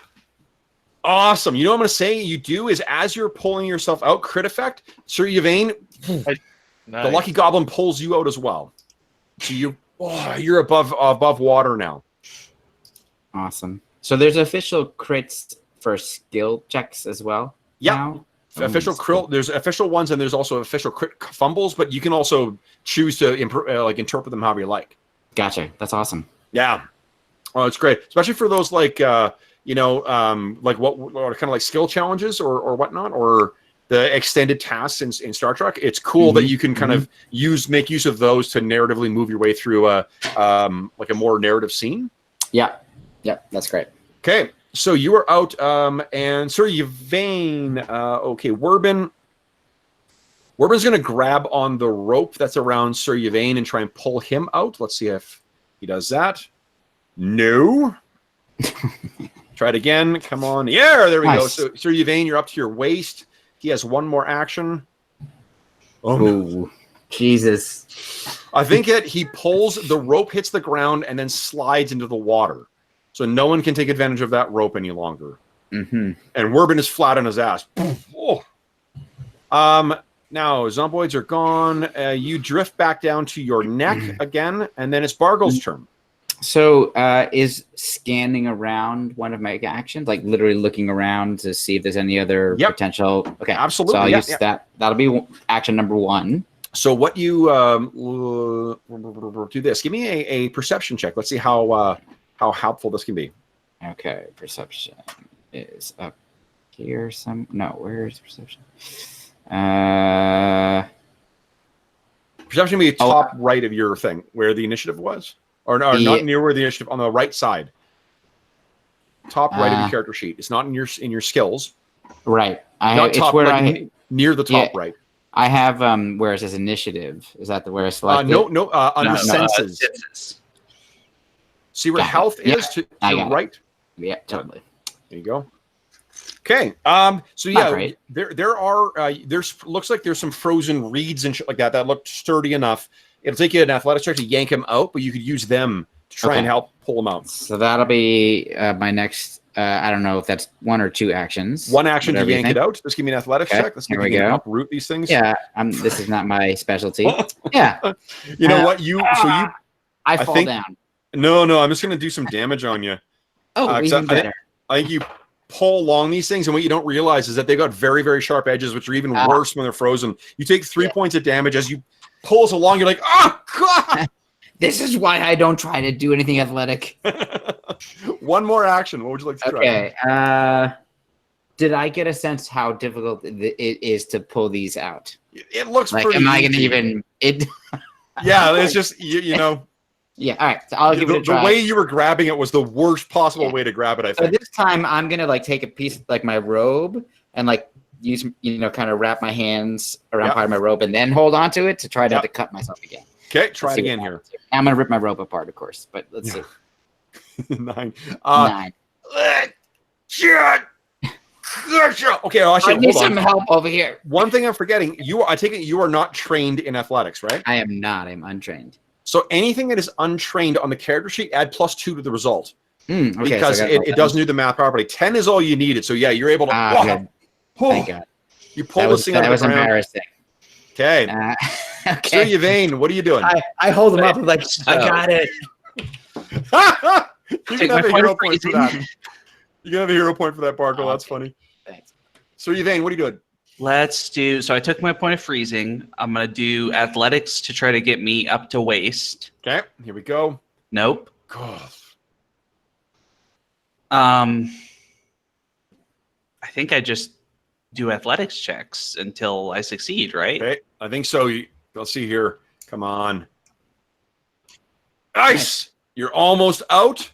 Awesome. You know what I'm going to say you do is as you're pulling yourself out, crit effect, Sir Yvain, Nice. the Lucky Goblin pulls you out as well. So you're above water now. Awesome. So there's official crits for skill checks as well. Yep. Now? Official crit. There's official ones, and there's also official crit fumbles, but you can also choose to interpret them however you like. Gotcha. That's awesome. Yeah. Oh, it's great, especially for those like what kind of like skill challenges or whatnot, or the extended tasks in Star Trek. It's cool that you can kind of make use of those to narratively move your way through a more narrative scene. Yeah. Yep. That's great. Okay, so you are out, and Sir Yvain. Werbin. Werbin's going to grab on the rope that's around Sir Yvain and try and pull him out. Let's see if he does that. No. Try it again. Come on. Yeah, there we go. So Sir Yvain, you're up to your waist. He has 1 more action. Oh, no. Jesus. I think he pulls, the rope hits the ground and then slides into the water. So no one can take advantage of that rope any longer. Mm-hmm. And Werbin is flat on his ass. Oh. Now, zomboids are gone. You drift back down to your neck again, and then it's Bargle's turn. So is scanning around one of my actions, like literally looking around to see if there's any other potential? Okay, absolutely. So I'll use that. That'll be action number 1. So what you do this? Give me a perception check. Let's see how helpful this can be. Okay, perception is up here. Where is perception? Perception would be top right of your thing, where the initiative was. Or no, not near where the initiative, on the right side. Top right of your character sheet. It's not in your skills. Right. Near the top right. I have where it says initiative. Is that where it's selected? Under senses. See where health is to right? Yeah, totally. There you go. Okay. So yeah, there's looks like there's some frozen reeds and shit like that look sturdy enough. It'll take you an athletics check to yank him out, but you could use them to try and help pull him out. So that'll be my next. I don't know if that's 1 or 2 actions. 1 action to yank it out. Let's give me an athletics check. Let's see if we can uproot these things. Yeah, this is not my specialty. Yeah. You know what? I fall down. No, I'm just going to do some damage on you. Oh, even better. I think you pull along these things, and what you don't realize is that they got very, very sharp edges, which are even worse when they're frozen. You take 3 points of damage as you pull us along. You're like, oh God! This is why I don't try to do anything athletic. 1 more action. What would you like to try? Okay. Did I get a sense how difficult it is to pull these out? It looks like, pretty am I going to even... Yeah, it's just, you know... Yeah, all right. So I'll give it a try. The way you were grabbing it was the worst possible way to grab it, I think. So this time, I'm going to take a piece of my robe and use, kind of wrap my hands around part of my robe and then hold on to it to try not to cut myself again. Okay, try it again here. I'm going to rip my robe apart, of course, but let's see. 9. 9. Shit! Okay, I actually, need hold some on. help over here. One thing I'm forgetting. I take it you are not trained in athletics, right? I am not. I'm untrained. So anything that is untrained on the character sheet, add +2 to the result. Okay, Because so it doesn't do the math properly. 10 is all you needed. So yeah, you're able to good. Thank God. You pull this thing out That of the was ground. embarrassing. Okay. Sir Okay. Yvain, what are you doing? I hold him up and like, I got it. You can Take have my a point hero of point for freezing. that. You can have a hero point for that, Barkle. That's funny. Thanks. Sir Yvain, what are you doing? Let's do. So I took my point of freezing. I'm gonna do athletics to try to get me up to waist. Okay, here we go. Nope. God. I think I just do athletics checks until I succeed, right? Okay, I think so. Let's see here. Come on. Nice. You're almost out.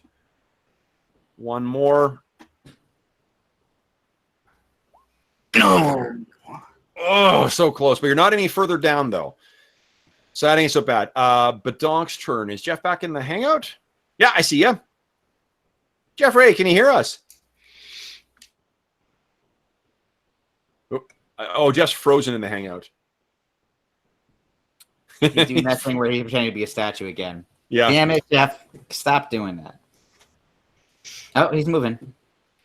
One more. No. Oh, so close. But you're not any further down, though. So that ain't so bad. Badonk's turn. Is Jeff back in the hangout? Yeah, I see you. Jeffrey, can you hear us? Oh, Jeff's frozen in the hangout. He's doing that thing where he's pretending to be a statue again. Yeah. Damn it, Jeff. Stop doing that. Oh, he's moving.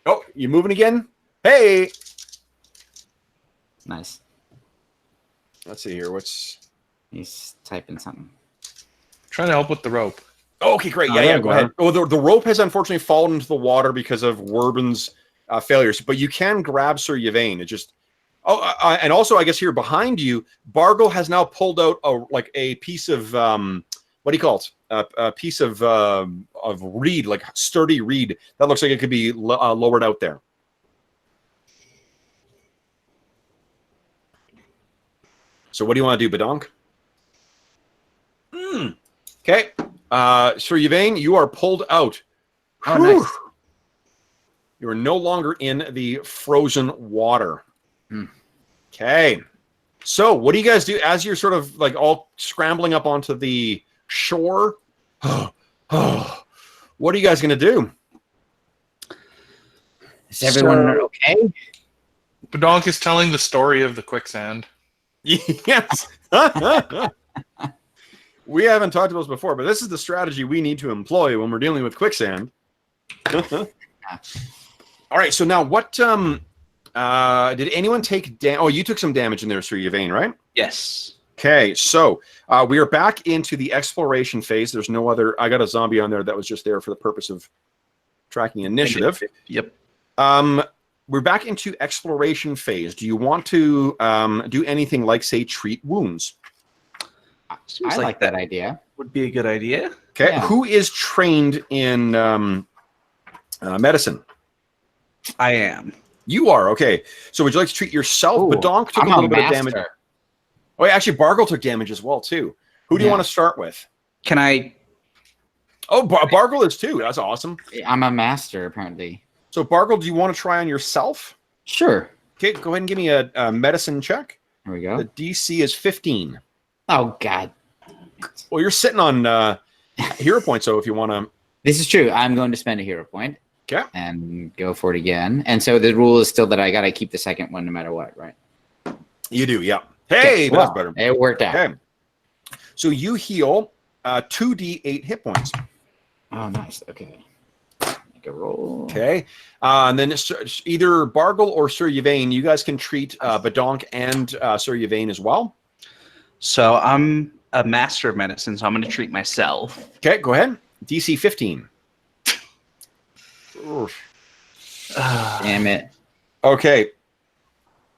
Oh, you moving again? Hey. Nice. Let's see here. He's typing something. Trying to help with the rope. Oh, okay, great. Oh, Yeah, there yeah, you go go. ahead. Oh, the rope has unfortunately fallen into the water because of Werbin's failures, but you can grab Sir Yvain. It just... Oh, and also, I guess here behind you, Bargle has now pulled out a piece of... what do you call it? A piece of reed, like sturdy reed, that looks like it could be lowered out there. So what do you want to do, Badonk? Okay. Sir Yvain, you are pulled out. Oh, Whew. nice. You are no longer in the frozen water. Okay. So what do you guys do as you're sort of like all scrambling up onto the shore? What are you guys going to do? Is everyone okay? Badonk is telling the story of the quicksand. Yes. We haven't talked about this before, but this is the strategy we need to employ when we're dealing with quicksand. All right. So now what did anyone take damage? Oh, you took some damage in there, Sir Yvain, right? Yes. Okay. So we are back into the exploration phase. There's no other. I got a zombie on there that was just there for the purpose of tracking initiative. Yep. We're back into exploration phase. Do you want to do anything like, say, treat wounds? Seems I like that idea. Would be a good idea. Okay. Yeah. Who is trained in medicine? I am. You are. Okay. So would you like to treat yourself? Ooh, Badonk took I'm a little bit of master. damage. Oh, yeah, actually, Bargle took damage as well, too. Who do you Yeah. want to start with? Can I? Oh, Bargle is, too. That's awesome. I'm a master, apparently. So, Bargle, do you want to try on yourself? Sure. Okay, go ahead and give me a medicine check. Here we go. The DC is 15. Oh, God. Well, you're sitting on hero points, so if you want to... This is true. I'm going to spend a hero point. Okay. And go for it again. And so the rule is still that I got to keep the second one no matter what, right? You do, yeah. Hey, well, that's better. It worked out. Okay. So you heal 2d8 hit points. Oh, nice. Okay. Make a roll. Okay. And then either Bargle or Sir Yvain, you guys can treat Badonk and Sir Yvain as well. So I'm a master of medicine, so I'm going to treat myself. Okay, go ahead. DC 15. Damn it. Okay.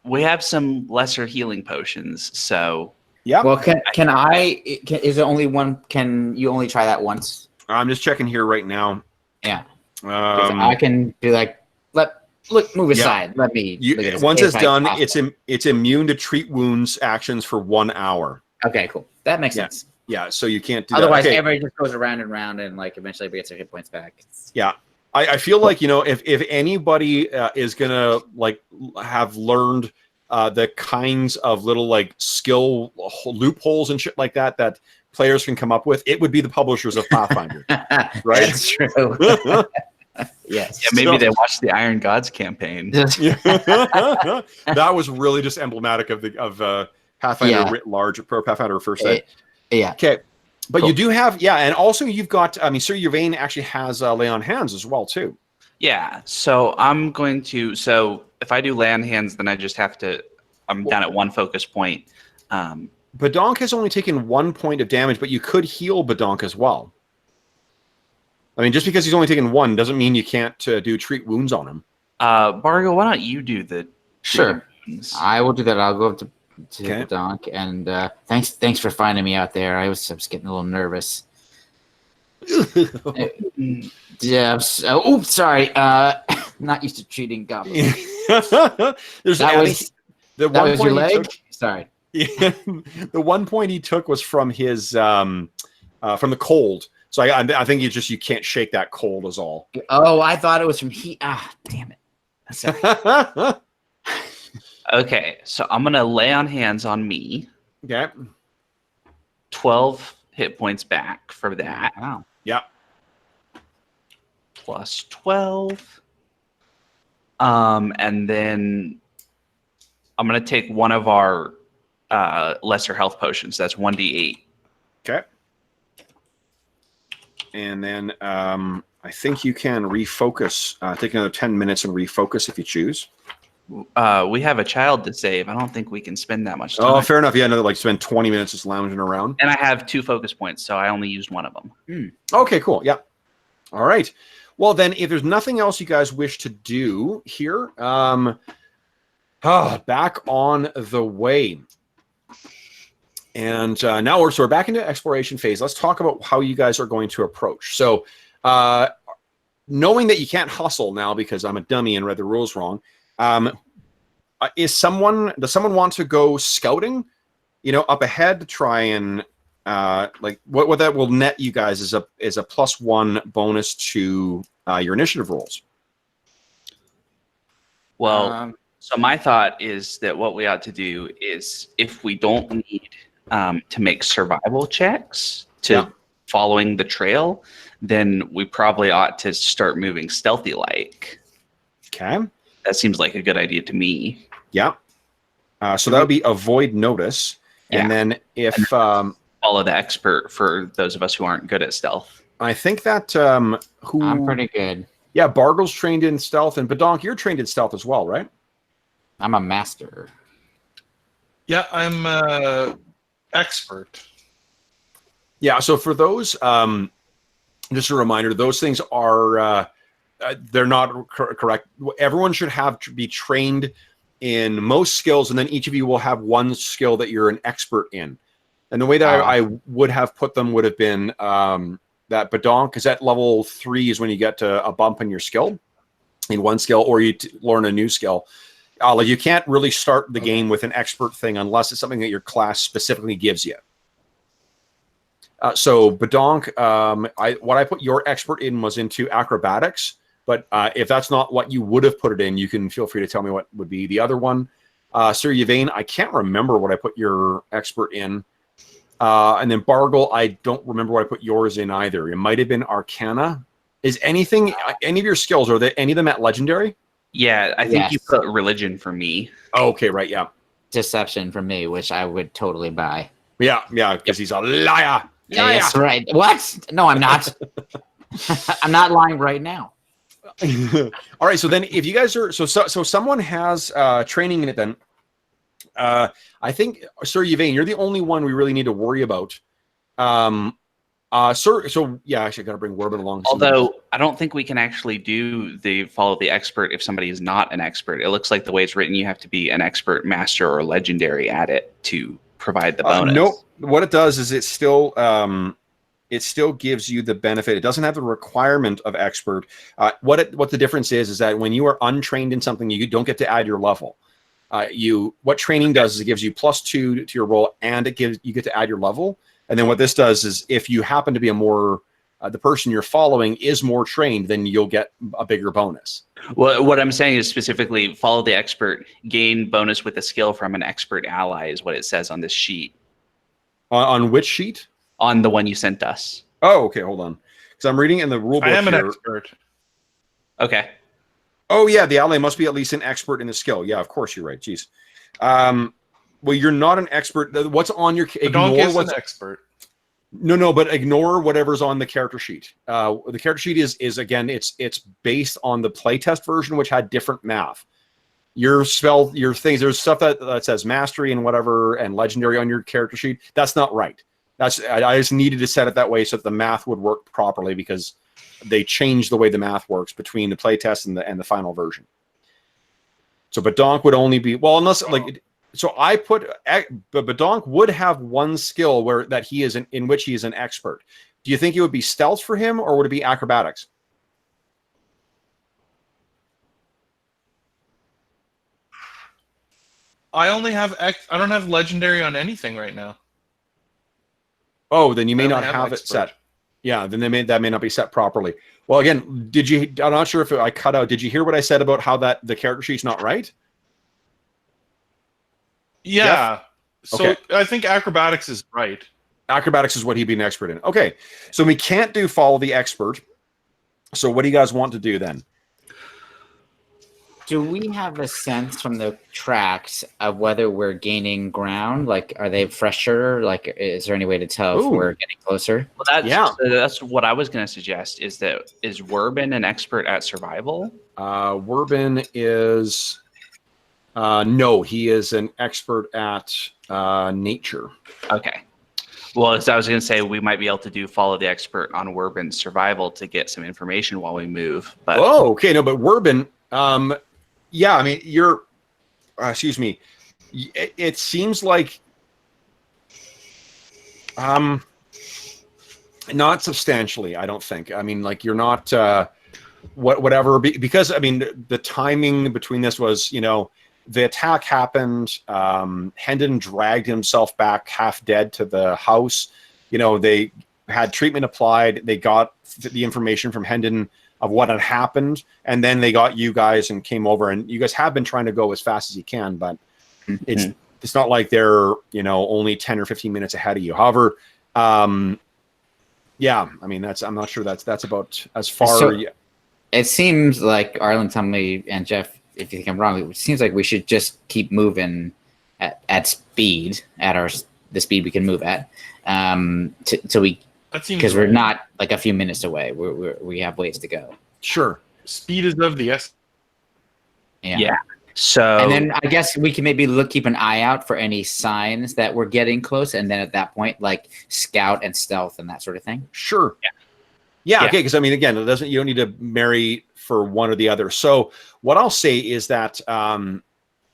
We have some lesser healing potions, so Yeah. Well, is it only one? Can you only try that once? I'm just checking here right now. Yeah. 'Cause I Um, can be like, move aside. Let me. once it's done, possible. it's immune to treat wounds actions for 1 hour. Okay, cool. That makes Yeah. sense. Yeah, so you can't do Otherwise, that. Okay. everybody just goes around and around, and like eventually everybody gets their hit points back. Yeah. I feel like, if anybody is going to like have learned the kinds of little like skill loopholes and shit like that players can come up with, it would be the publishers of Pathfinder. Right? That's true. Yes. Yeah, maybe they watched the Iron Gods campaign. That was really just emblematic of Pathfinder Yeah. writ large, or Pro Pathfinder first ed. Yeah. Okay, but Cool. you do have, and also you've got. I mean, Sir Yvain actually has lay on hands as well too. Yeah, so I'm going to. So if I do land hands, then I just have to. I'm down at 1 focus point. Badonk has only taken 1 point of damage, but you could heal Badonk as well. I mean, just because he's only taken 1 doesn't mean you can't do treat wounds on him. Bargo, why don't you do the Sure. wounds? I will do that. I'll go up to Okay. the donk, and thanks for finding me out there. I was getting a little nervous. Yeah. Oops, sorry. Not used to treating goblins. There's That an- was the that one was your point he leg. took- Sorry. Yeah, the 1 point he took was from his from the cold. So I think you can't shake that cold is all. Oh, I thought it was from heat. Ah, damn it. Sorry. Okay, so I'm gonna lay on hands on me. Okay. 12 hit points back for that. Wow. Yeah. Plus 12. And then I'm gonna take one of our lesser health potions. That's 1d8. Okay. And then I think you can refocus. Take another 10 minutes and refocus if you choose. We have a child to save. I don't think we can spend that much time. Oh, fair enough. Yeah, another spend 20 minutes just lounging around. And I have 2 focus points, so I only used one of them. Okay, cool. Yeah. All right. Well, then, if there's nothing else you guys wish to do here, back on the way. And now we're back into exploration phase. Let's talk about how you guys are going to approach. So, knowing that you can't hustle now because I'm a dummy and read the rules wrong, does someone want to go scouting? Up ahead to try and what that will net you guys is a +1 bonus to your initiative rolls. Well, so my thought is that what we ought to do is, if we don't need to make survival checks to following the trail, then we probably ought to start moving stealthy like. Okay. That seems like a good idea to me. Yeah. So that would be avoid notice. And then if follow the expert for those of us who aren't good at stealth. I think that I'm pretty good. Yeah, Bargle's trained in stealth, and Badonk, you're trained in stealth as well, right? I'm a master. Yeah, I'm expert. Yeah, so for those, just a reminder, those things are they're not correct. Everyone should be trained in most skills, and then each of you will have one skill that you're an expert in. And the way that I would have put them would have been that Badonk, because at level 3 is when you get to a bump in your skill, in one skill, or you learn a new skill. You can't really start the game with an expert thing unless it's something that your class specifically gives you. So Badonk, what I put your expert in was into acrobatics, but if that's not what you would have put it in, you can feel free to tell me what would be the other one. Sir Yvain, I can't remember what I put your expert in. And then Bargle, I don't remember what I put yours in either. It might have been Arcana. Is any of your skills, are any of them at Legendary? Yeah, I think you put religion for me. Oh, okay, right, yeah. Deception for me, which I would totally buy. Yeah, because he's a liar. Yeah, that's right. What? No, I'm not. I'm not lying right now. All right, so then if you guys are so someone has training in it, then I think Sir Yvain, you're the only one we really need to worry about. Sir, so yeah, actually I gotta bring Warbin along. Although I don't think we can actually follow the expert if somebody is not an expert. It looks like the way it's written, you have to be an expert, master, or legendary at it to provide the bonus. Nope. What it does is it still gives you the benefit. It doesn't have the requirement of expert. What the difference is that when you are untrained in something, you don't get to add your level. What training does is it gives you +2 to your roll, and you get to add your level. And then what this does is if you happen to be the person you're following is more trained, then you'll get a bigger bonus. Well, what I'm saying is specifically follow the expert, gain bonus with a skill from an expert ally is what it says on this sheet. On which sheet? On the one you sent us. Oh, okay, hold on. Because I'm reading in the rule book I am an here. expert. Okay. Oh yeah, the ally must be at least an expert in the skill. Yeah, of course you're right. Jeez. Well, you're not an expert. What's on your Donk is an expert. No, but ignore whatever's on the character sheet. The character sheet is again, it's based on the playtest version, which had different math. Your things, there's stuff that says mastery and whatever and legendary on your character sheet. That's not right. I just needed to set it that way so that the math would work properly, because they changed the way the math works between the playtest and the final version. So Badonk would only be, well, unless like, so I put, but Badonk would have one skill that he is in which he is an expert. Do you think it would be stealth for him, or would it be acrobatics? I only have I don't have legendary on anything right now. Oh, then you may I not only have it expert. set. Yeah, then that may not be set properly. Well, again, I'm not sure if I cut out. Did you hear what I said about how that the character sheet's not right? Yeah. So Okay. I think acrobatics is right. Acrobatics is what he'd be an expert in. Okay, so we can't do follow the expert. So what do you guys want to do then? Do we have a sense from the tracks of whether we're gaining ground? Like, are they fresher? Like, is there any way to tell if Ooh. we're getting closer? Well, Yeah. that's what I was going to suggest. Is Werbin an expert at survival? Werbin is no, he is an expert at nature. Okay. Well, so I was going to say we might be able to do follow the expert on Werbin's survival to get some information while we move. But Oh, okay, no, but Werbin, yeah, I mean, you're, excuse me, it seems like, not substantially, I don't think. I mean, like, you're not, whatever, because, I mean, the timing between this was, the attack happened, Hendon dragged himself back half dead to the house. They had treatment applied, they got the information from Hendon of what had happened, and then they got you guys and came over, and you guys have been trying to go as fast as you can, but it's not like they're only 10 or 15 minutes ahead of you. However, yeah, I mean, I'm not sure that's about as far. So, it seems like, Arlen, tell me, and Jeff, if you think I'm wrong, it seems like we should just keep moving at speed, at the speed we can move at, till we, because we're not like a few minutes away. We have ways to go. Sure. Speed is of the essence. yeah. So And then I guess we can maybe keep an eye out for any signs that we're getting close, and then at that point, like scout and stealth and that sort of thing. Sure. Yeah. Yeah. Okay. Because I mean, again, you don't need to marry for one or the other. So what I'll say is that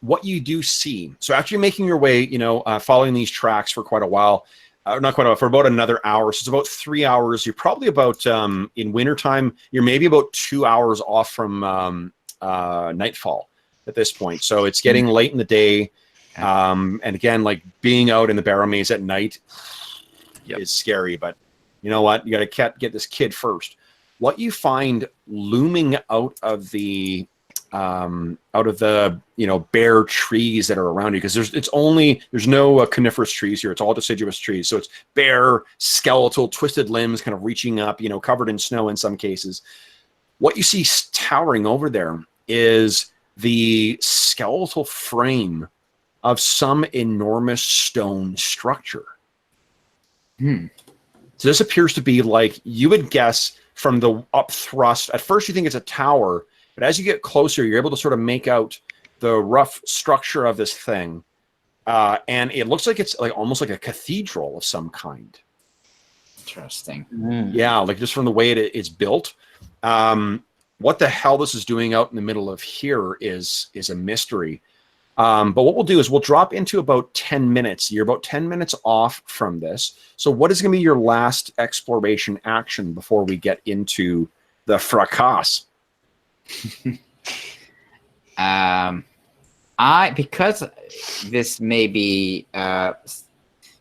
what you do see. So after you're making your way, following these tracks for quite a while, not quite a while, for about another hour. So it's about 3 hours. You're probably about in wintertime, you're maybe about 2 hours off from nightfall at this point. So it's getting late in the day. And again, like being out in the Barrowmaze at night is scary, but you know what? You got to get this kid first. What you find looming out of the bare trees that are around you, because there's no coniferous trees here. It's all deciduous trees. So it's bare, skeletal, twisted limbs kind of reaching up, covered in snow in some cases. What you see towering over there is the skeletal frame of some enormous stone structure. So this appears to be like, you would guess from the up thrust, at first you think it's a tower, but as you get closer, you're able to sort of make out the rough structure of this thing. And it looks like it's like almost like a cathedral of some kind. Interesting. Yeah, like just from the way it's built. What the hell this is doing out in the middle of here is a mystery. But what we'll do is we'll drop into about 10 minutes. You're about 10 minutes off from this. So what is going to be your last exploration action before we get into the fracas? Because this may be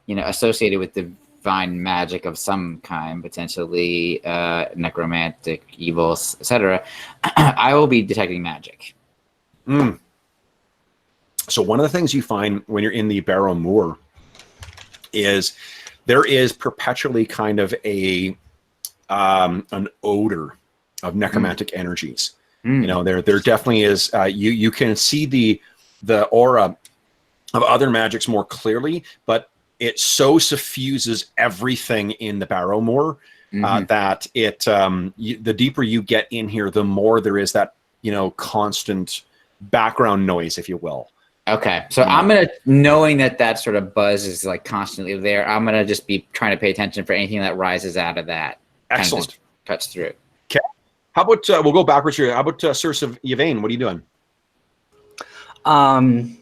associated with divine magic of some kind, potentially necromantic evils, etc. I will be detecting magic. So one of the things you find when you're in the Barrow Moor is there is perpetually kind of an odor of necromantic energies. You know, there definitely is. You can see the aura of other magics more clearly, but it so suffuses everything in the Barrowmoor that it the deeper you get in here, the more there is that, you know, constant background noise, if you will. Okay, so I'm gonna, knowing that sort of buzz is like constantly there, I'm gonna just be trying to pay attention for anything that rises out of that. Excellent. Kind of just cuts through. Okay. How about we'll go backwards here. How about Sir Yvain? What are you doing? I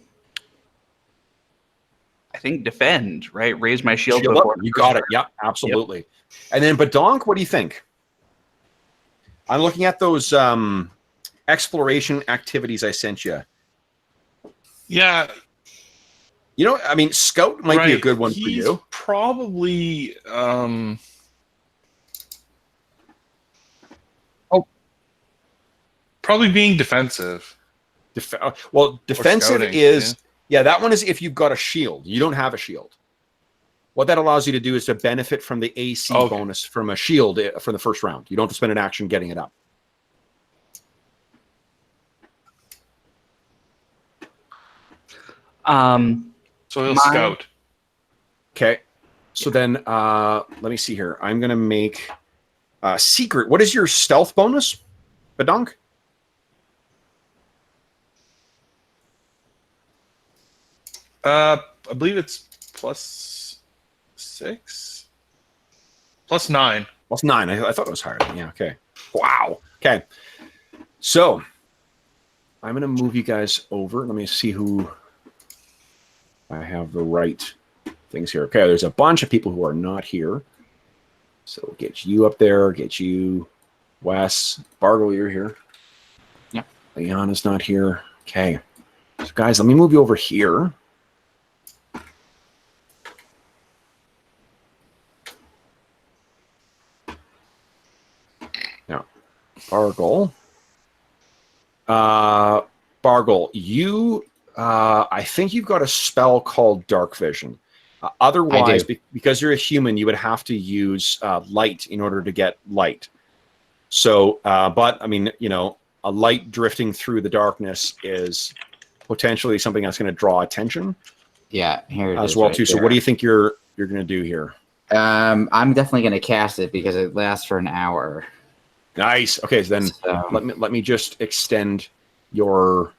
think defend, right? Raise my shield. Shield before up. You got it. Yep, absolutely. Yep. And then Badonk, what do you think? I'm looking at those exploration activities I sent you. Yeah. You know, I mean, Scout might be a good one for He's you. Probably probably being defensive. Well, defensive is that one is if you've got a shield. You don't have a shield. What that allows you to do is to benefit from the AC bonus from a shield for the first round. You don't have to spend an action getting it up. So he'll scout. Okay. So then let me see here. I'm going to make secret. What is your stealth bonus, Badonk? I believe it's +6, +9. +9. I thought it was higher. Yeah. Okay. Wow. Okay. So I'm going to move you guys over. Let me see who I have the right things here. Okay. There's a bunch of people who are not here. So we'll get you up there. Get you, Wes. Bargo, you're here. Yeah. Leon is not here. Okay. So guys, let me move you over here. Bargle. Bargle, you, I think you've got a spell called Dark Vision. Otherwise, because you're a human, you would have to use light in order to get light. So, but, I mean, you know, a light drifting through the darkness is potentially something that's going to draw attention. Yeah, here it as is well, right too. there. So what do you think you're going to do here? I'm definitely going to cast it because it lasts for an hour. Nice. Okay, so then let me just extend your.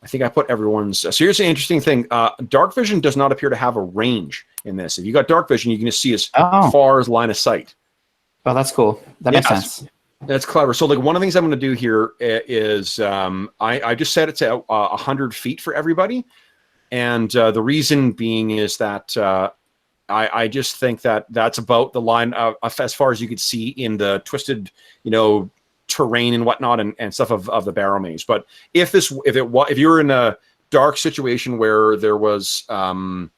I think I put everyone's. So here's the interesting thing. Dark vision does not appear to have a range in this. If you got dark vision, you can just see as far as line of sight. Oh, that's cool. That makes sense. That's clever. So, like, one of the things I'm going to do here is I just set it to 100 feet for everybody, and the reason being is that I just think that that's about the line as far as you could see in the twisted, you know, terrain and whatnot and stuff of the Barrowmaze. But if you were in a dark situation where there was no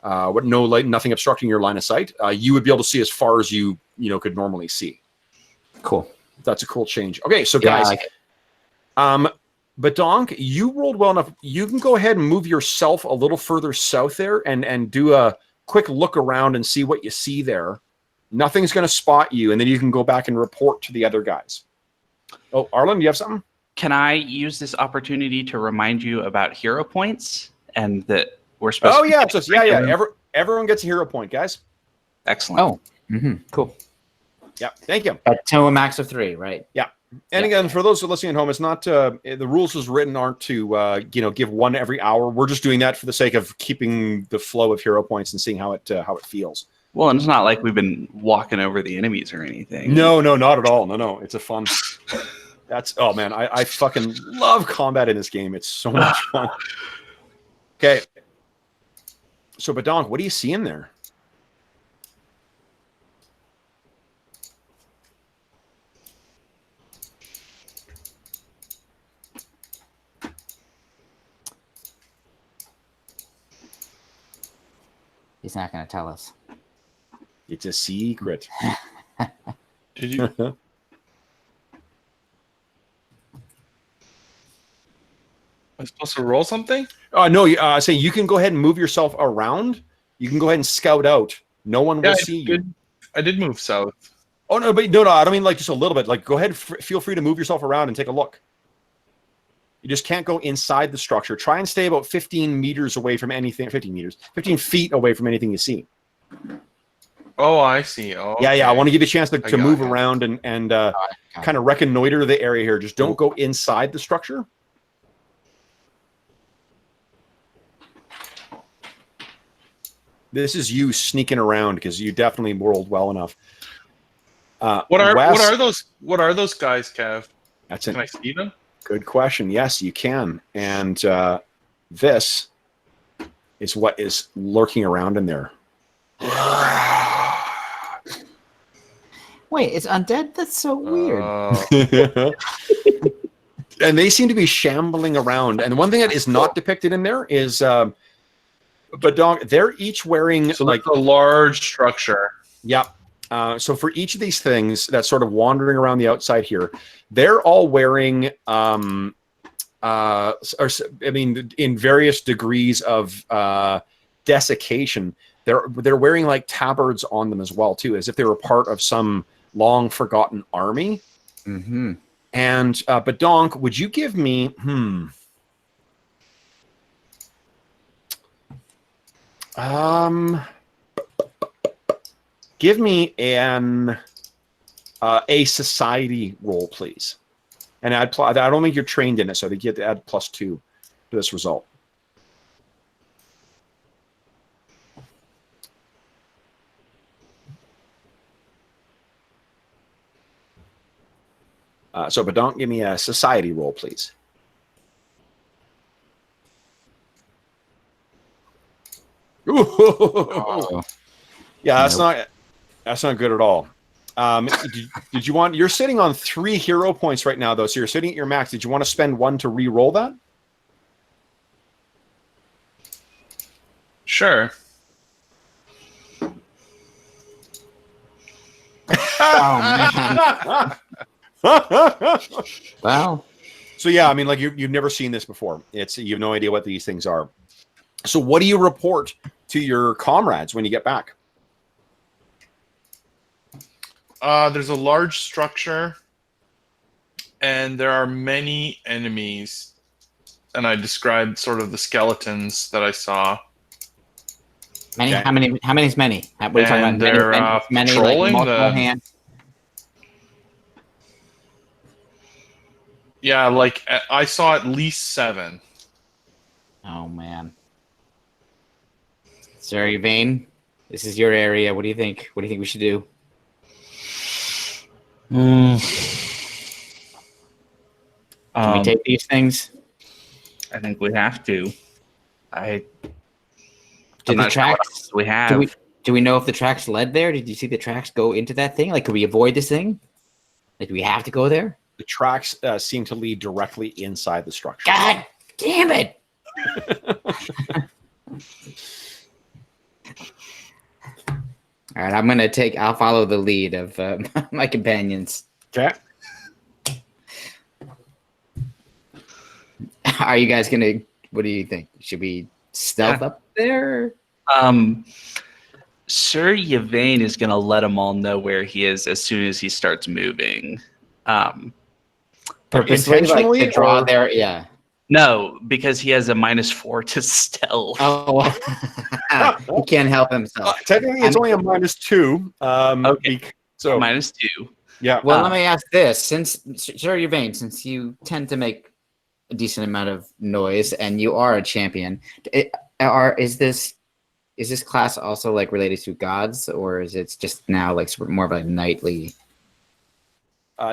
light, nothing obstructing your line of sight, you would be able to see as far as you could normally see. Cool. That's a cool change. Okay, so guys, Badonk, you rolled well enough. You can go ahead and move yourself a little further south there and do a quick look around and see what you see there. Nothing's going to spot you, and then you can go back and report to the other guys. Oh, Arlen, do you have something? Can I use this opportunity to remind you about hero points and that we're supposed to... Oh, yeah. Everyone gets a hero point, guys. Excellent. Oh, cool. Yeah, thank you. To a max of 3, right? Yeah. And again, for those who are listening at home, it's not the rules as written aren't to give one every hour. We're just doing that for the sake of keeping the flow of hero points and seeing how it feels. Well, and it's not like we've been walking over the enemies or anything. No, not at all. No, it's a fun. Oh man, I fucking love combat in this game. It's so much fun. Okay, so Badonk, what do you see in there? He's not going to tell us. It's a secret. Did you? Am I supposed to roll something? No, I say you can go ahead and move yourself around. You can go ahead and scout out. No one will see you. I did move south. Oh no, but no, I don't mean like just a little bit. Like, go ahead, feel free to move yourself around and take a look. You just can't go inside the structure. Try and stay about 15 meters away from anything. 15 feet away from anything you see. Oh, I see. Oh, Yeah, I want to give you a chance to move it. around and kind of reconnoiter the area here. Just don't go inside the structure. This is you sneaking around because you definitely rolled well enough. What are those guys, Kev? Can I see them? Good question. Yes, you can. And this is what is lurking around in there. Wait, it's undead? That's so weird. And they seem to be shambling around. And one thing that is not depicted in there is, but they're each wearing like a large structure. Yeah. So for each of these things that's sort of wandering around the outside here, they're all wearing, in various degrees of desiccation. They're wearing like tabards on them as well too, as if they were part of some long forgotten army. Mm-hmm. And but Donk, would you give me give me a society roll, please, and add. I don't think you're trained in it, so they get to add +2 to this result. But don't give me a society roll, please. Oh. Yeah, that's not good at all. Did you want? You're sitting on 3 hero points right now, though, so you're sitting at your max. Did you want to spend 1 to re-roll that? Sure. Oh, man. Wow. So yeah, I mean, like you've never seen this before. You have no idea what these things are. So what do you report to your comrades when you get back? There's a large structure, and there are many enemies. And I described sort of the skeletons that I saw. Many? Okay. How many? How many is many? What are you talking about? They're Many patrolling like multiple the- hands. Yeah, like I saw at least 7. Oh man. Sir Yvain, this is your area. What do you think? What do you think we should do? Can we take these things? I think we have to. Do I'm the not sure what tracks? else we have. Do we know if the tracks led there? Did you see the tracks go into that thing? Like, could we avoid this thing? Like, do we have to go there? The tracks seem to lead directly inside the structure. God damn it! All right, I'll follow the lead of my companions. Okay. Are you guys gonna? What do you think? Should we stealth up there? Sir Yvain is going to let them all know where he is as soon as he starts moving. Purposely, intentionally, like, to draw or- there? Yeah. No, because he has a -4 to stealth. Oh, he can't help himself. Technically, it's only a -2. Okay. So -2. yeah. Well, let me ask this: since Sir Yvain, since you tend to make a decent amount of noise and you are a champion, is this class also like related to gods, or is it just now like more of a knightly?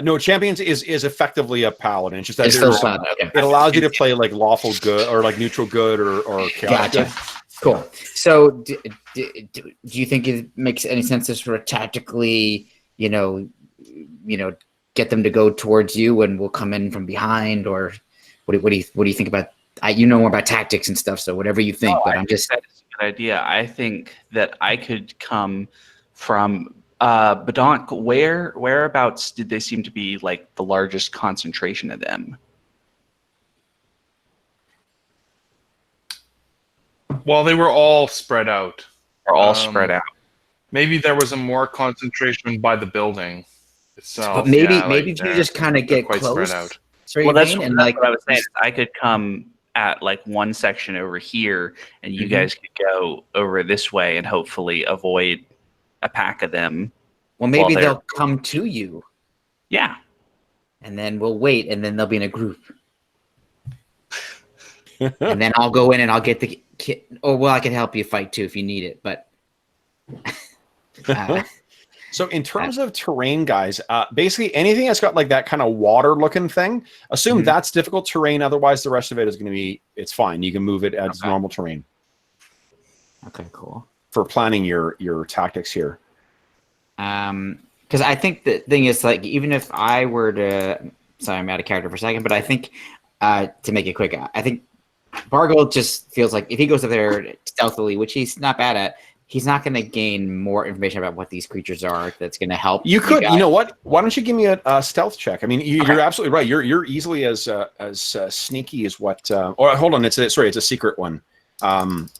No, champions is effectively a paladin. It's just that It's still paladin, okay. it allows you to play like lawful good or like neutral good or chaotic Gotcha. good. Cool. So, do you think it makes any sense to sort of tactically, get them to go towards you, and we'll come in from behind, or what do you think about? You know more about tactics and stuff, so whatever you think. But I'm just That is a good idea. I think that I could come from Badonk. Whereabouts did they seem to be like the largest concentration of them? Well, they were all spread out. Are all spread out. Maybe there was a more concentration by the building itself. But maybe Yeah, maybe if you just kind of get quite close, spread out. Sir Well, that's, Yvain, and that's like what I was saying. I could come at like one section over here, and you guys could go over this way and hopefully avoid a pack of them. well, maybe they're- they'll come to you, Yeah. and then we'll wait, and then they'll be in a group, and then I'll go in and I'll get the kit. Or well, I can help you fight too if you need it, but. So in terms of terrain, guys, basically anything that's got like that kind of water looking thing, assume that's difficult terrain. Otherwise, the rest of it is going to be, it's fine. You can move it as normal terrain Okay, cool. for planning your tactics here. Because I think the thing is, like, even if I were to, sorry, I'm out of character for a second, but I think to make it quick, I think Bargle just feels like if he goes up there stealthily, which he's not bad at, he's not going to gain more information about what these creatures are that's going to help. You could, guys. you know what? Why don't you give me a stealth check? I mean, you're absolutely right. You're easily as sneaky as what. Or hold on, it's a secret one,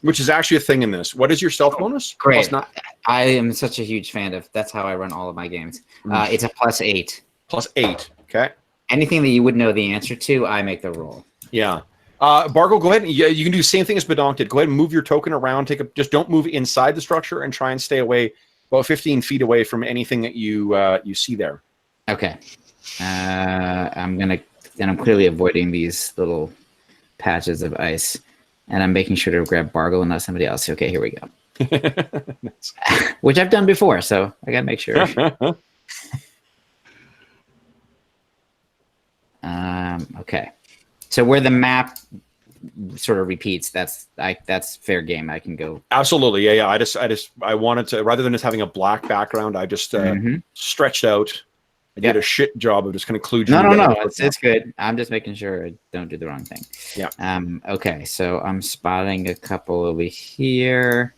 which is actually a thing in this. What is your stealth bonus? Great. Plus I am such a huge fan of. That's how I run all of my games. It's a +8. +8. Okay. Anything that you would know the answer to, I make the roll. Yeah. Bargle, go ahead. You can do the same thing as Badonk did. Go ahead and move your token around. Just don't move inside the structure and try and stay away about 15 feet away from anything that you see there. Okay. I'm clearly avoiding these little patches of ice, and I'm making sure to grab Bargle and not somebody else. Okay, here we go. Which I've done before, so I gotta make sure. Okay. So where the map sort of repeats, that's fair game. I can go. Absolutely, yeah. I wanted to, rather than just having a black background, I just stretched out. I did a shit job of just kind of clued you. No. It's good. I'm just making sure I don't do the wrong thing. Yeah. Okay. So I'm spotting a couple over here.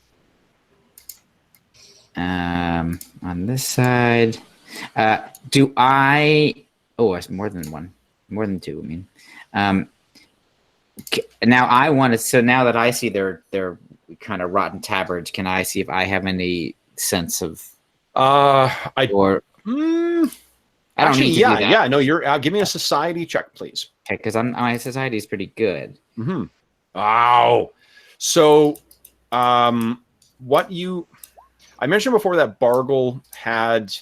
On this side, do I? Oh, it's more than one. More than two. I mean. Now I want to. So now that I see their kind of rotten tabards, can I see if I have any sense of? I don't actually, need to do that. yeah. No, you're. Give me a society check, please. Okay, because my society is pretty good. Wow. So, what you? I mentioned before that Bargle had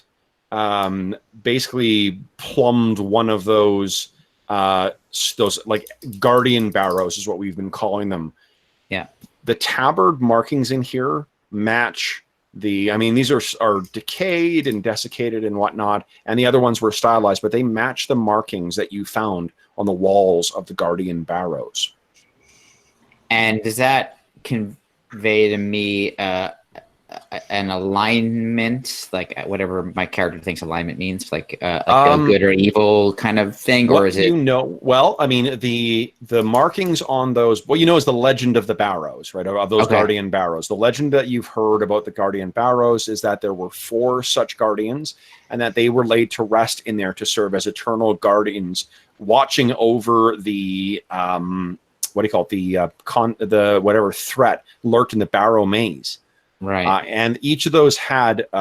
basically plumbed one of those like guardian barrows is what we've been calling them. Yeah. The tabard markings in here match I mean, these are decayed and desiccated and whatnot, and the other ones were stylized, but they match the markings that you found on the walls of the guardian barrows. And does that convey to me an alignment, like whatever my character thinks alignment means, like a good or evil kind of thing, or is it? Well, I mean, the markings on those, what you know is the legend of the barrows, right? Of those guardian barrows. The legend that you've heard about the guardian barrows is that there were 4 such guardians, and that they were laid to rest in there to serve as eternal guardians, watching over the what do you call it? The whatever threat lurked in the Barrowmaze. Right. And each of those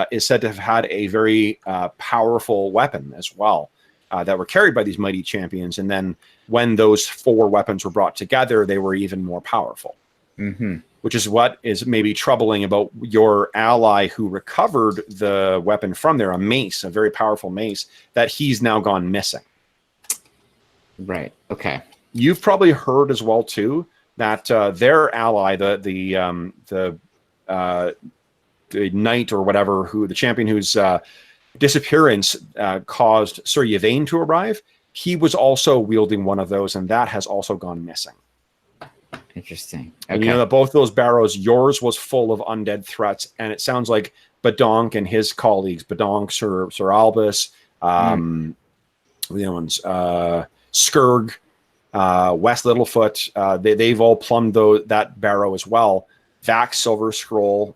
is said to have had a very powerful weapon as well that were carried by these mighty champions. And then when those 4 weapons were brought together, they were even more powerful. Which is what is maybe troubling about your ally who recovered the weapon from there, a mace, a very powerful mace, that he's now gone missing. Right. Okay. You've probably heard as well too that their ally, the knight or whatever, the champion whose disappearance caused Sir Yvain to arrive, he was also wielding one of those, and that has also gone missing. Interesting. Okay. And you know that both those barrows, yours was full of undead threats, and it sounds like Badonk and his colleagues, Badonk, Sir Albus, the other ones, Skirg, West Littlefoot, they've all plumbed that barrow as well. Vax, Silver Scroll,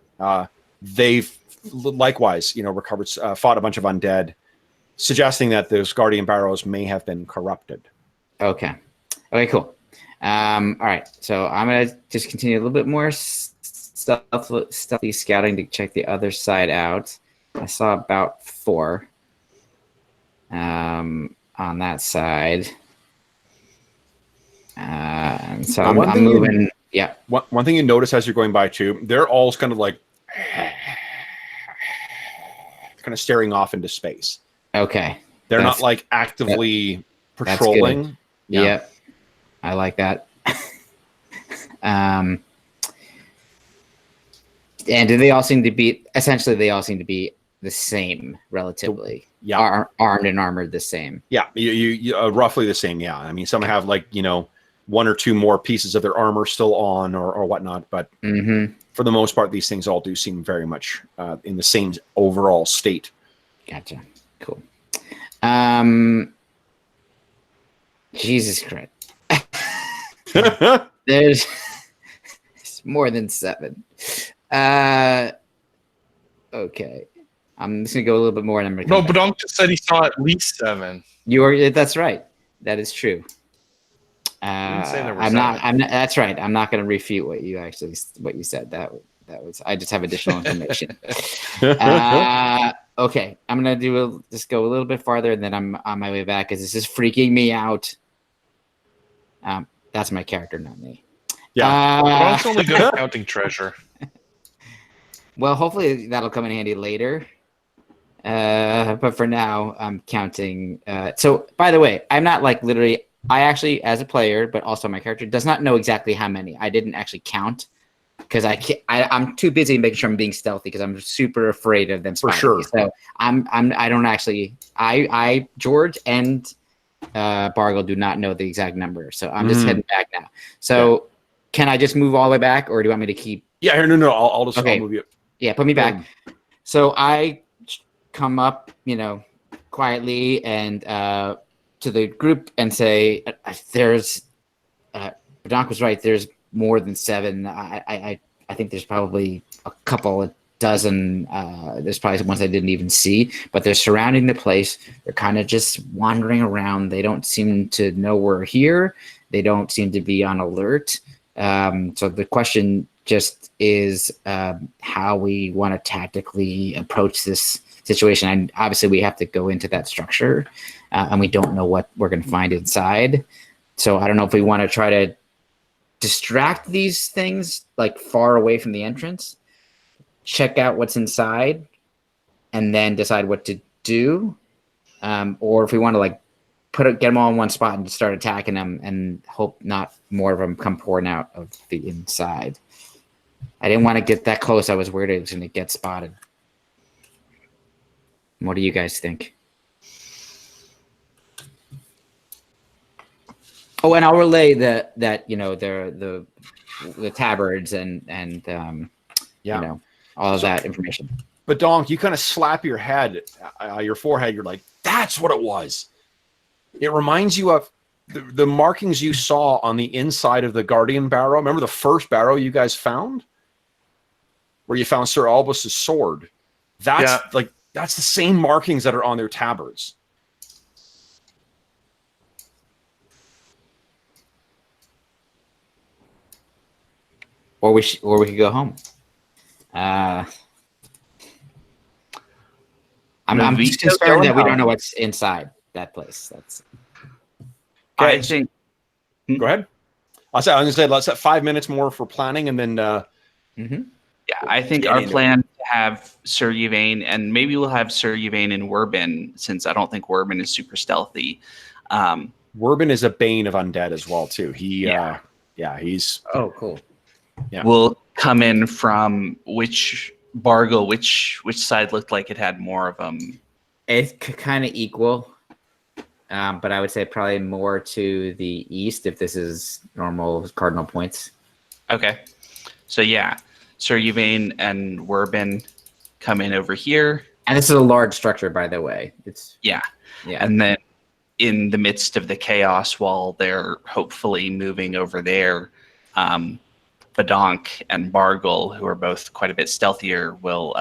they've likewise, recovered, fought a bunch of undead, suggesting that those guardian barrows may have been corrupted. Okay, cool. All right, so I'm gonna just continue a little bit more stealthy scouting to check the other side out. I saw about 4 on that side. And so Now, I'm moving. Yeah. One thing you notice as you're going by too, they're all kind of like kind of staring off into space. Okay. They're not like actively patrolling. Yeah. I like that. And do they all seem to be the same relatively? Yeah. Armed and armored the same. Yeah. You roughly the same. Yeah. I mean, some have like, 1 or 2 more pieces of their armor still on or whatnot, but for the most part, these things all do seem very much in the same overall state. Gotcha. Cool. Jesus Christ. There's more than 7. Okay. I'm just gonna go a little bit more, and I'm gonna No, Badonk just said he saw at least 7. That's right. That is true. didn't say there were I'm 7. not. That's right. I'm not going to refute what you said. That was. I just have additional information. Okay, I'm gonna just go a little bit farther, and then I'm on my way back because this is freaking me out. That's my character, not me. Yeah. Badonk's only good at counting treasure. Well, hopefully that'll come in handy later. But for now, I'm counting. So, by the way, I'm not like literally. I actually, as a player, but also my character, does not know exactly how many. I didn't actually count because I'm too busy making sure I'm being stealthy because I'm super afraid of them spotting me. So I don't actually. George and Bargle do not know the exact number, so I'm just heading back now. So can I just move all the way back, or do you want me to keep? Yeah, no. I'll move you. Yeah, put me back. So I come up, quietly and to the group and say, "There's Badonk was right. There's more than 7. I think there's probably a couple of dozen. There's probably ones I didn't even see, but they're surrounding the place. They're kind of just wandering around. They don't seem to know we're here. They don't seem to be on alert. So the question just is how we want to tactically approach this situation. And obviously we have to go into that structure and we don't know what we're going to find inside. So I don't know if we want to try to distract these things like far away from the entrance, check out what's inside, and then decide what to do. Or if we want to like get them all in one spot and start attacking them and hope not more of them come pouring out of the inside. I didn't want to get that close. I was worried it was going to get spotted. What do you guys think? Oh, and I'll relay the tabards and all of that information. But Donk, you kind of slap your head, your forehead. You're like, that's what it was. It reminds you of the markings you saw on the inside of the Guardian barrow. Remember the first barrow you guys found? Where you found Sir Albus's sword. That's the same markings that are on their tabards. Or we could go home. I'm just concerned that we don't know what's inside that place. That's. I think. Go ahead. I was going to say let's set 5 minutes more for planning, and then. Yeah, I think our plan to have Sir Yvain, and maybe we'll have Sir Yvain and Werbin, since I don't think Werbin is super stealthy. Werbin is a bane of undead as well too. He's. Oh, cool. Yeah. We'll come in from which side looked like it had more of them. It's kind of equal, but I would say probably more to the east if this is normal cardinal points. Okay, so yeah, Sir Yvain and Werbin come in over here, and this is a large structure, by the way. It's yeah, and then in the midst of the chaos, while they're hopefully moving over there, Badonk and Bargle, who are both quite a bit stealthier, will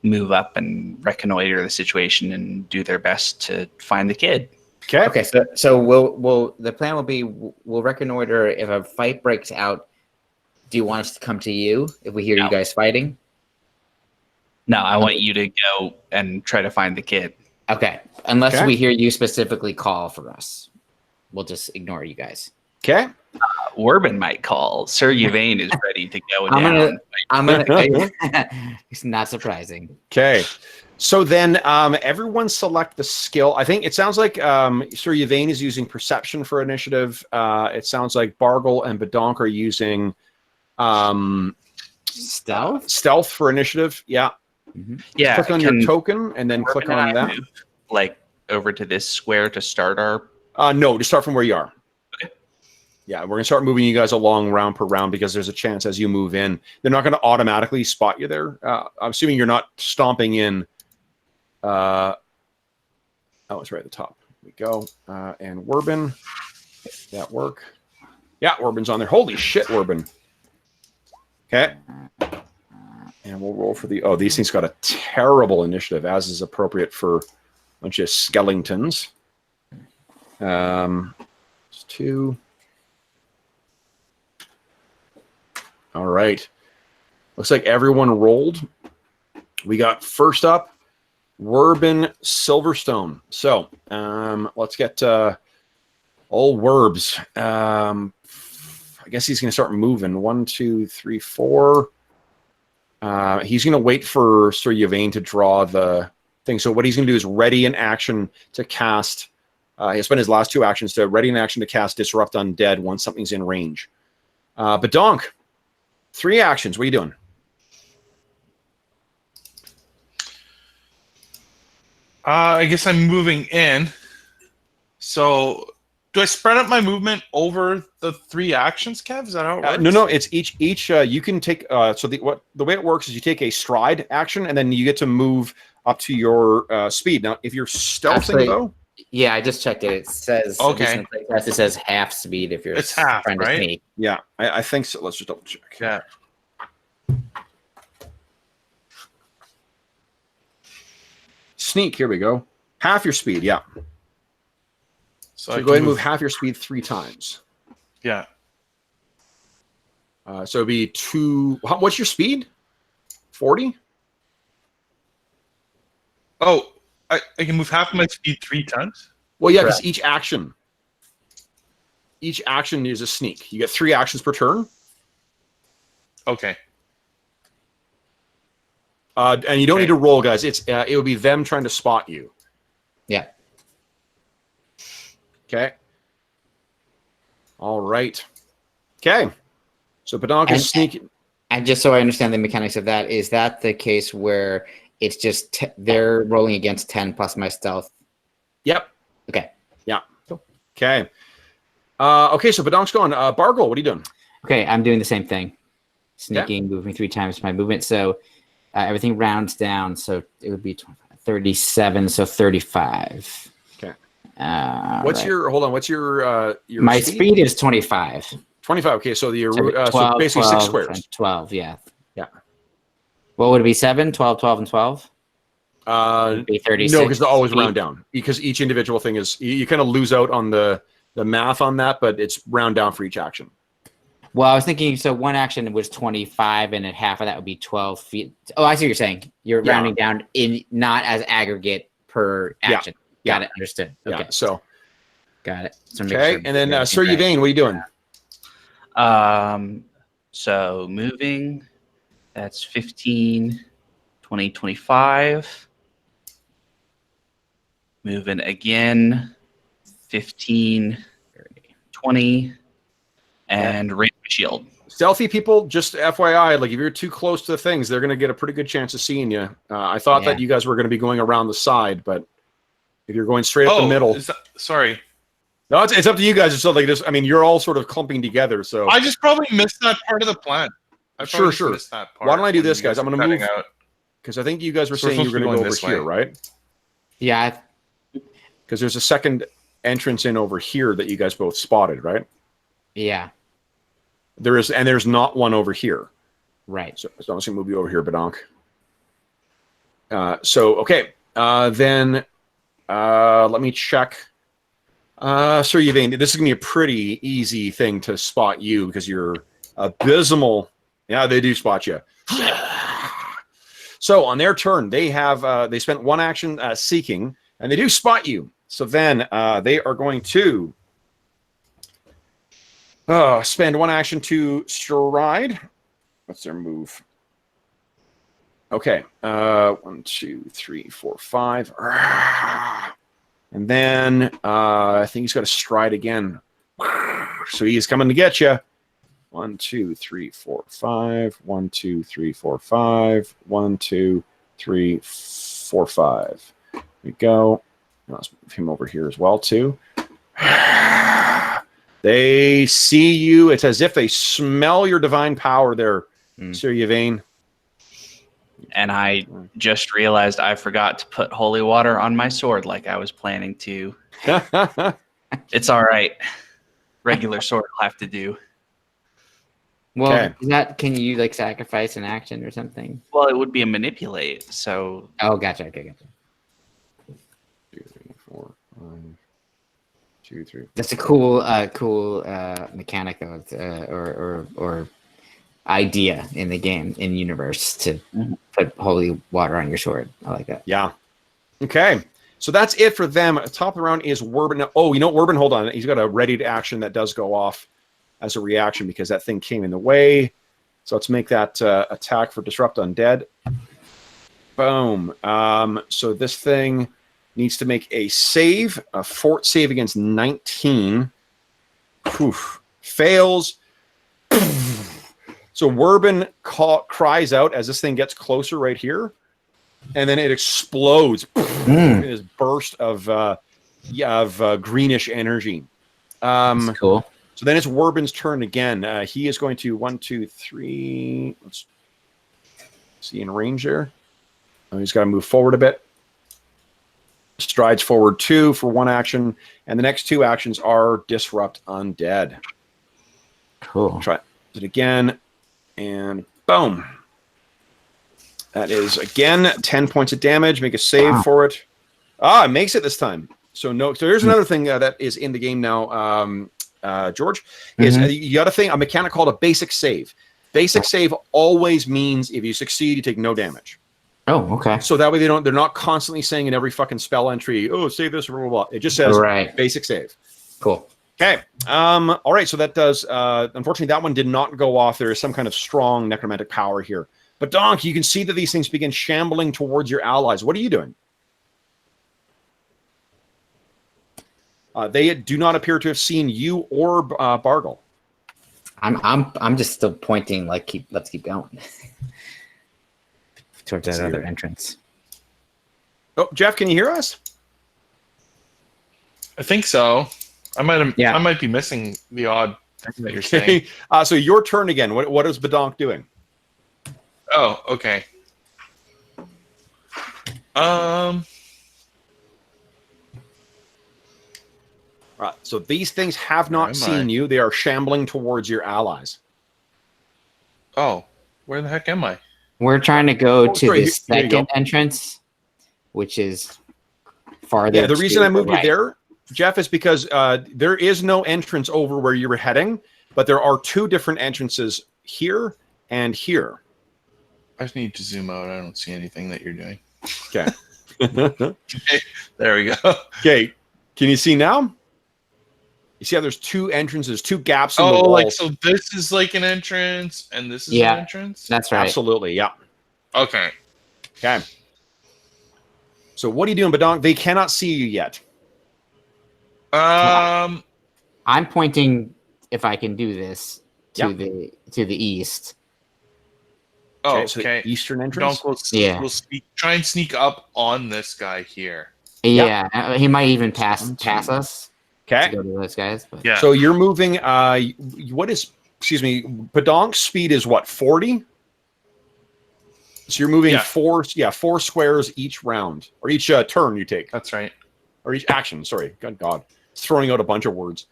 move up and reconnoiter the situation and do their best to find the kid. Okay. So we'll the plan will be we'll reconnoiter. If a fight breaks out, Do you want us to come to you if we hear No. you guys fighting? No, I want you to go and try to find the kid. Okay. Unless Okay. we hear you specifically call for us. We'll just ignore you guys. Okay. Warbin might call. Sir Yvain is ready to go down. I'm gonna it's not surprising. Okay. So then everyone select the skill. I think it sounds like Sir Yvain is using perception for initiative. It sounds like Bargle and Badonk are using Stealth? for initiative. Yeah. Mm-hmm. Yeah, Click on your token and then Warbin click and on I that. move, like over to this square to start our. No, just start from where you are. Okay. Yeah, we're gonna start moving you guys along round per round because there's a chance as you move in, they're not gonna automatically spot you there. I'm assuming you're not stomping in. Oh, it's right at the top. Here we go. And Warbin, that work? Yeah, Warbin's on there. Holy shit, Warbin. Okay. And we'll roll for the. Oh, these things got a terrible initiative, as is appropriate for a bunch of skeletons. It's 2. All right. Looks like everyone rolled. We got first up, Warbin Silverstone. So let's get old Werbs. I guess he's going to start moving. 1, 2, 3, 4. He's going to wait for Sir Yvain to draw the thing. So what he's going to do is ready an action to cast. He'll spend his last 2 actions to ready an action to cast Disrupt Undead once something's in range. Badonk, 3 actions. What are you doing? I guess I'm moving in. So, do I spread out my movement over the 3 actions, Kev? Is that how it works? No. It's each. You can take. So the way it works is you take a stride action, and then you get to move up to your speed. Now, if you're stealthing, Actually, though, yeah, I just checked it. It says Okay. It says half speed if you're It's half, trying to right? sneak. yeah, I think so. Let's just double check. Yeah. Sneak. Here we go. Half your speed. Yeah. So So I go ahead can and move half your speed 3 times. Yeah. So it'd be 2. What's your speed? 40. Oh, I can move half of my speed 3 times? Well, yeah, because Correct. each action is a sneak. You get 3 actions per turn, Okay. and you don't Okay. need to roll, guys. It would be them trying to spot you. Yeah. Okay. All right. Okay. So Badonk is sneaking. And just so I understand the mechanics of that, is that the case where it's just they're rolling against 10 plus my stealth? Yep. Okay. Yeah. Okay. Okay. So Badonk's gone. Bargle, what are you doing? Okay, I'm doing the same thing. Sneaking, moving 3 times my movement. So everything rounds down. So it would be 37, so 35. Okay. Right. Hold on. What's your My speed is 25. 25. Okay. So your So so basically 6 squares. and 12, yeah. Yeah. What would it be? 7, 12, 12, and 12? Would be 36. No, because they always feet. round down. Because each individual thing is you kind of lose out on the math on that, but it's round down for each action. Well, I was thinking, so one action was 25, and then half of that would be 12 feet. Oh, I see what you're saying. You're Yeah. rounding down in not as aggregate per action. Yeah. Got it. Understood. Okay. Yeah. So Got it. So make okay, sure and then everything's Sir right. Yvain, what are you doing? So moving, that's 15, 20, 25. Moving again, 15, 20, and raise my shield. Stealthy people, just FYI, like if you're too close to the things, they're going to get a pretty good chance of seeing you. I thought that you guys were going to be going around the side, but if you're going straight up the middle, Sorry. no, it's up to you guys. It's not like this. I mean, you're all sort of clumping together. So I just probably missed that part of the plan. I Sure, probably just sure. missed that part Why don't I do when this, you guys? I'm were going to cutting move out. because I think you guys were So we're saying you were supposed going to to be go going over this here, way. right? Yeah. Because there's a second entrance in over here that you guys both spotted, right? Yeah. There is, and there's not one over here. Right. So I'm just going to move you over here, Badonk. So, okay. Then let me check. Sir Yvain, this is going to be a pretty easy thing to spot you because you're Abysmal. Yeah, they do spot you. So on their turn, they have they spent one action seeking, and they do spot you. So then they are going to spend one action to stride. What's their move? Okay. 1, 2, 3, 4, 5. And then I think he's got to stride again. So he's coming to get you. 1, 2, 3, 4, 5. 1, 2, 3, 4, 5. 1, 2, 3, 4, 5. There we go. Let's move him over here as well, too. They see you. It's as if they smell your divine power there, Sir Yvain. And I just realized I forgot to put holy water on my sword like I was planning to. It's all right. Regular sword will have to do. Well, Okay. is that, can you like sacrifice an action or something? Well, it would be a manipulate, so... Oh, gotcha. Okay, gotcha. 2, 3, 4, 5. 2, 3. That's a cool, mechanic though, or idea in the game, in universe, to put holy water on your sword. I like that. Yeah. Okay. So that's it for them. Top of the round is Werbin. Oh, you know, Werbin, hold on. He's got a ready to action that does go off as a reaction because that thing came in the way. So let's make that attack for Disrupt Undead. Boom. So this thing needs to make a save, a fort save against 19. Oof. Fails. So Werbin cries out as this thing gets closer right here. And then it explodes in this burst of greenish energy. That's cool. So then it's Werbin's turn again. He is going to 1, 2, 3. Let's see in range there. Oh, he's got to move forward a bit. Strides forward 2 for one action, and the next 2 actions are Disrupt Undead. Cool. Try it again, and boom. That is again 10 points of damage. Make a save for it. It makes it this time. So no. So here's another thing that is in the game now. George, is you got a mechanic called a basic save. Basic save always means if you succeed, you take no damage. Oh, okay. So that way they're not constantly saying in every fucking spell entry, oh, save this, blah, blah, blah. It just says basic save. Cool. Okay. All right. So that does, unfortunately, that one did not go off. There is some kind of strong necromantic power here. But Donk, you can see that these things begin shambling towards your allies. What are you doing? They do not appear to have seen you or Bargle. I'm just still pointing like let's keep going towards that other entrance. Oh, Jeff, can you hear us? I think so. I might be missing the odd thing that you're saying. So your turn again. What is Badonk doing? Oh, okay. Right. So these things have not seen you. They are shambling towards your allies. Oh, where the heck am I? We're trying to go to the second entrance, which is farther. Yeah, the reason I moved you right there, Jeff, is because there is no entrance over where you were heading, but there are 2 different entrances here and here. I just need to zoom out. I don't see anything that you're doing. Okay. There we go. Okay. Can you see now? You see how there's 2 entrances, 2 gaps in the wall. Like, so this is like an entrance, and this is an entrance? That's right. Absolutely, yeah. Okay. Okay. So what are you doing, Badonk? They cannot see you yet. I'm pointing, if I can do this, to the east. Oh, okay. So the eastern entrance? We'll try and sneak up on this guy here. Yeah, he might even pass us. Okay. To go to those guys. But. Yeah. So you're moving. Badonk's speed is what, 40? So you're moving 4 squares each round, or each turn you take. That's right. Or each action. Sorry, good God, throwing out a bunch of words.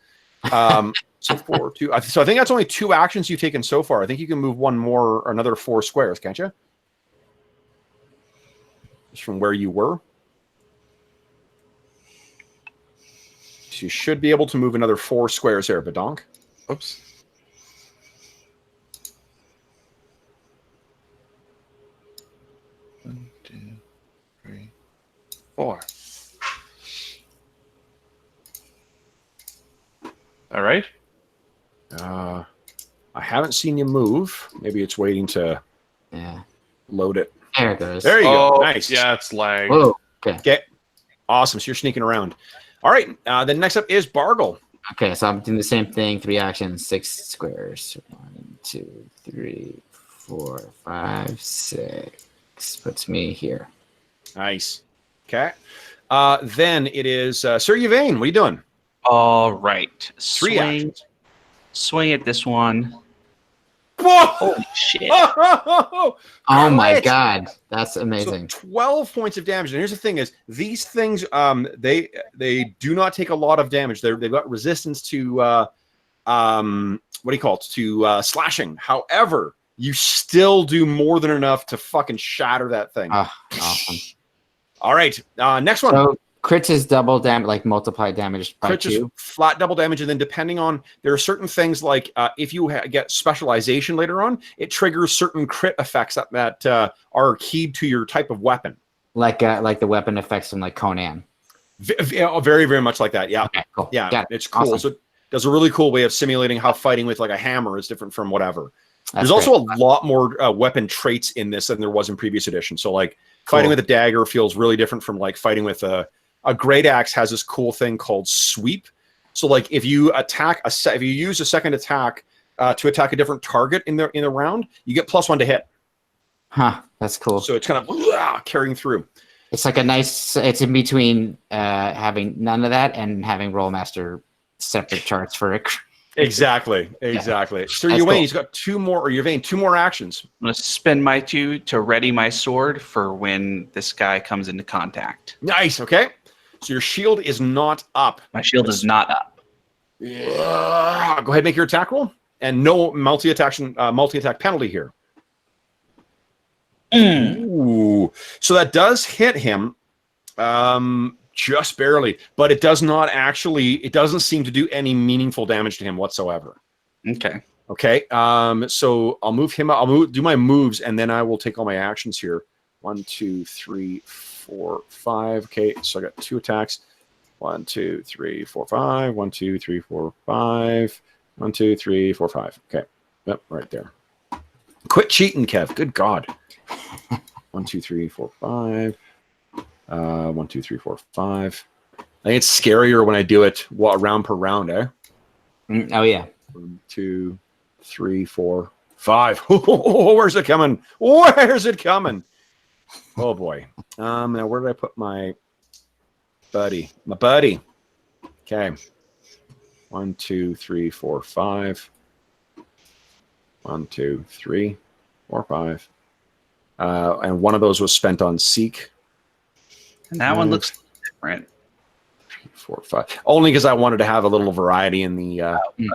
So 4, 2. So I think that's only 2 actions you've taken so far. I think you can move one more, or another 4 squares, can't you? Just from where you were. So you should be able to move another 4 squares there, Badonk. Oops. 1, 2, 3, 4. All right. I haven't seen you move. Maybe it's waiting to Yeah. load it. There it goes. There you go. Oh, Nice. yeah, it's lagged. Whoa. Okay. Okay. Awesome. So you're sneaking around. All right. Then next up is Bargle. Okay, so I'm doing the same thing. 3 actions, 6 squares. 1, 2, 3, 4, 5, 6. Puts me here. Nice. Okay. Then it is Sir Yvain. What are you doing? All right. 3 actions. Swing at this one. Whoa! Holy shit. Oh my Crit! god, that's So amazing. 12 points of damage. And here's the thing: is these things they do not take a lot of damage. They've got resistance to what do you call it? To slashing. However, you still do more than enough to fucking shatter that thing. Awesome. All right. Next one. So crits is double damage, like multiplied damage by Crit is 2. flat double damage, and then depending on, there are certain things like if you get specialization later on, it triggers certain crit effects that are keyed to your type of weapon. Like the weapon effects from like Conan. Very, very much like that. Yeah, Okay, cool. yeah, Got it. it's cool. Awesome. So it does a really cool way of simulating how fighting with like a hammer is different from whatever. That's There's also great. a lot more weapon traits in this than there was in previous editions. So like fighting Cool. with a dagger feels really different from like fighting with a great axe. Has this cool thing called sweep. So like if you attack if you use a second attack to attack a different target in the round, you get +1 to hit. Huh, that's cool. So it's kind of carrying through. It's like a nice, it's in between having none of that and having Rollmaster separate charts for it. Exactly. Sir That's Yvain, cool. he's got 2 more, or Yvain, 2 more actions. I'm going to spend my 2 to ready my sword for when this guy comes into contact. Nice. Okay. So your shield is not up. My shield is not up. Yeah. Go ahead, make your attack roll, and no multi-attack penalty here. Ooh. So that does hit him, just barely, but it does not actually. It doesn't seem to do any meaningful damage to him whatsoever. Okay. Okay. So I'll move him. Do my moves, and then I will take all my actions here. 1, 2, 3, 4, 5. Okay. So I got 2 attacks. 1, 2, 3, 4, 5. 1, 2, 3, 4, 5. 1, 2, 3, 4, 5. Okay. Yep. Right there. Quit cheating, Kev. Good God. 1, 2, 3, 4, 5. 1, 2, 3, 4, 5. I think it's scarier when I do it round per round, eh? Oh yeah. 1, 2, 3, 4, 5. Where's it coming? Where's it coming? Oh boy. Now where did I put my buddy? My buddy. Okay. 1, 2, 3, 4, 5. 1, 2, 3, 4, 5. And one of those was spent on Seek. And that one looks different. 3, 4, 5. Only because I wanted to have a little variety in the Okay.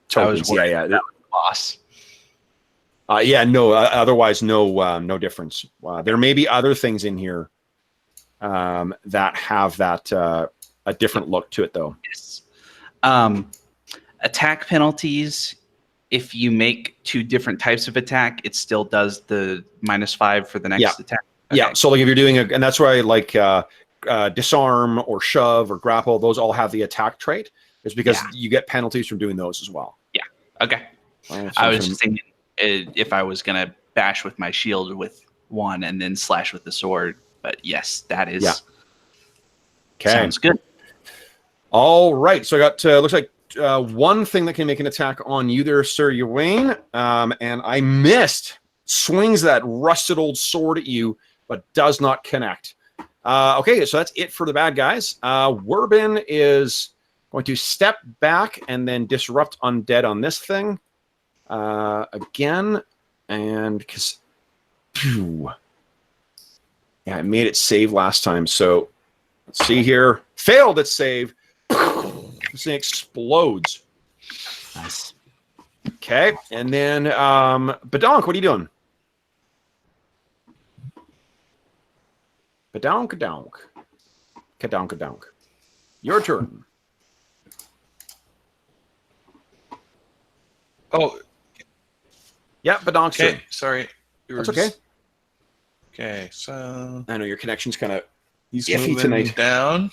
tokens. worried Yeah. that was boss. Yeah, no. Otherwise, no difference. There may be other things in here that have that a different look to it, though. Yes. Attack penalties. If you make 2 different types of attack, it still does the -5 for the next attack. Okay. Yeah. So like if you're doing and that's why like disarm or shove or grapple, those all have the attack trait. It's because you get penalties from doing those as well. Yeah. Okay. I was just thinking if I was gonna bash with my shield with 1 and then slash with the sword, but yes, that is. Yeah. Okay. Sounds good. All right. So I got looks like one thing that can make an attack on you there, Sir Yvain, and I missed. Swings that rusted old sword at you, but does not connect. Okay, so that's it for the bad guys. Werbin is going to step back and then disrupt undead on this thing again, and because yeah, I made it save last time. So let's see here, failed its save. This thing explodes. Nice. Okay, and then Badonk, what are you doing? Badonk. Kadonk. Your turn. Oh, Yeah, Badonk's okay. turn. Sorry. That's okay. Okay, so I know your connection's kind of he's iffy moving tonight. down.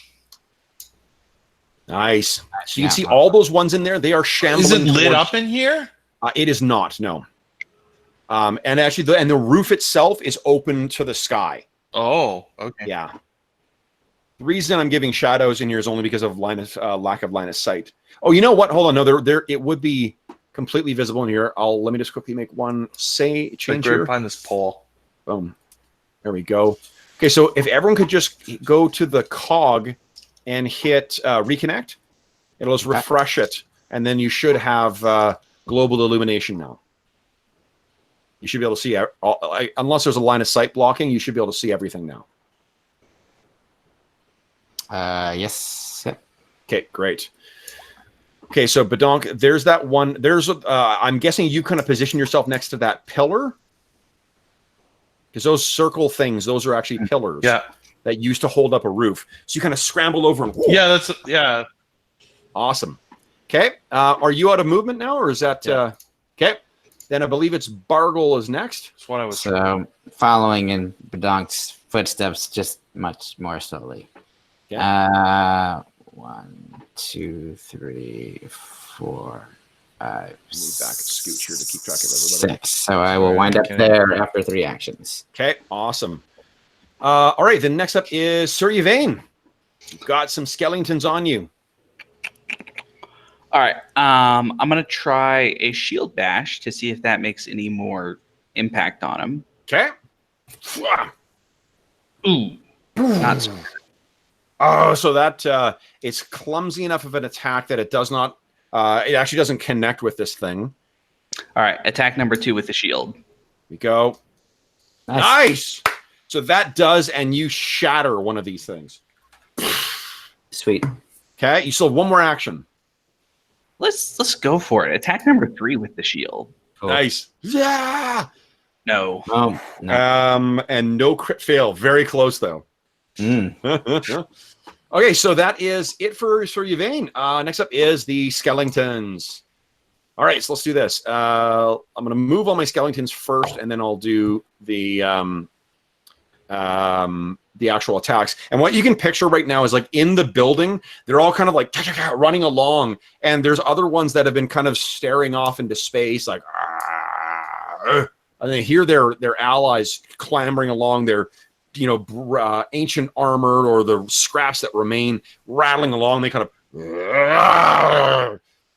nice. So you Yeah. can see all those ones in there. They are shambling. Is it lit towards- up in here? It is not. No. And actually, the roof itself is open to the sky. Oh, okay. Yeah. The reason I'm giving shadows in here is only because of lack of line of sight. Oh, you know what? Hold on. No, there it would be completely visible in here. Let me just quickly make one change Like right here. behind this pole. Boom. There we go. Okay, so if everyone could just go to the cog and hit reconnect, it'll just refresh it, and then you should have global illumination now. You should be able to see, unless there's a line of sight blocking, you should be able to see everything now. Yes. Yep. Okay, great. Okay, so Badonk, there's that one. I'm guessing you kind of position yourself next to that pillar. Because those circle things, those are actually pillars that used to hold up a roof. So you kind of scramble over and whoa. Yeah. Awesome. Okay, are you out of movement now, or is that okay? Then I believe it's Bargle is next. That's what I was. So following in Bedonk's footsteps, just much more slowly. Yeah. 1, 2, 3, 4, 5, Move back and scooch here to keep track of everybody. 6. So I will wind up there after 3 actions. Okay, awesome. All right, then next up is Sir Yvain. You've got some skeletons on you. All right. I'm gonna try a shield bash to see if that makes any more impact on him. Okay. Ooh, not so. Oh, so that it's clumsy enough of an attack that it does not. It actually doesn't connect with this thing. All right. Attack number 2 with the shield. Here we go. Nice. So that does, and you shatter one of these things. Sweet. Okay, you still have one more action. Let's go for it. Attack number 3 with the shield. Cool. Nice. Yeah. No. Oh, no. And no crit fail. Very close though. Okay, so that is it for Yvain. Next up is the skeletons. All right, so let's do this. I'm going to move all my skeletons first, and then I'll do the actual attacks. And what you can picture right now is like in the building, they're all kind of like running along, and there's other ones that have been kind of staring off into space, like, and they hear their allies clambering along their ancient armor or the scraps that remain rattling along. They kind of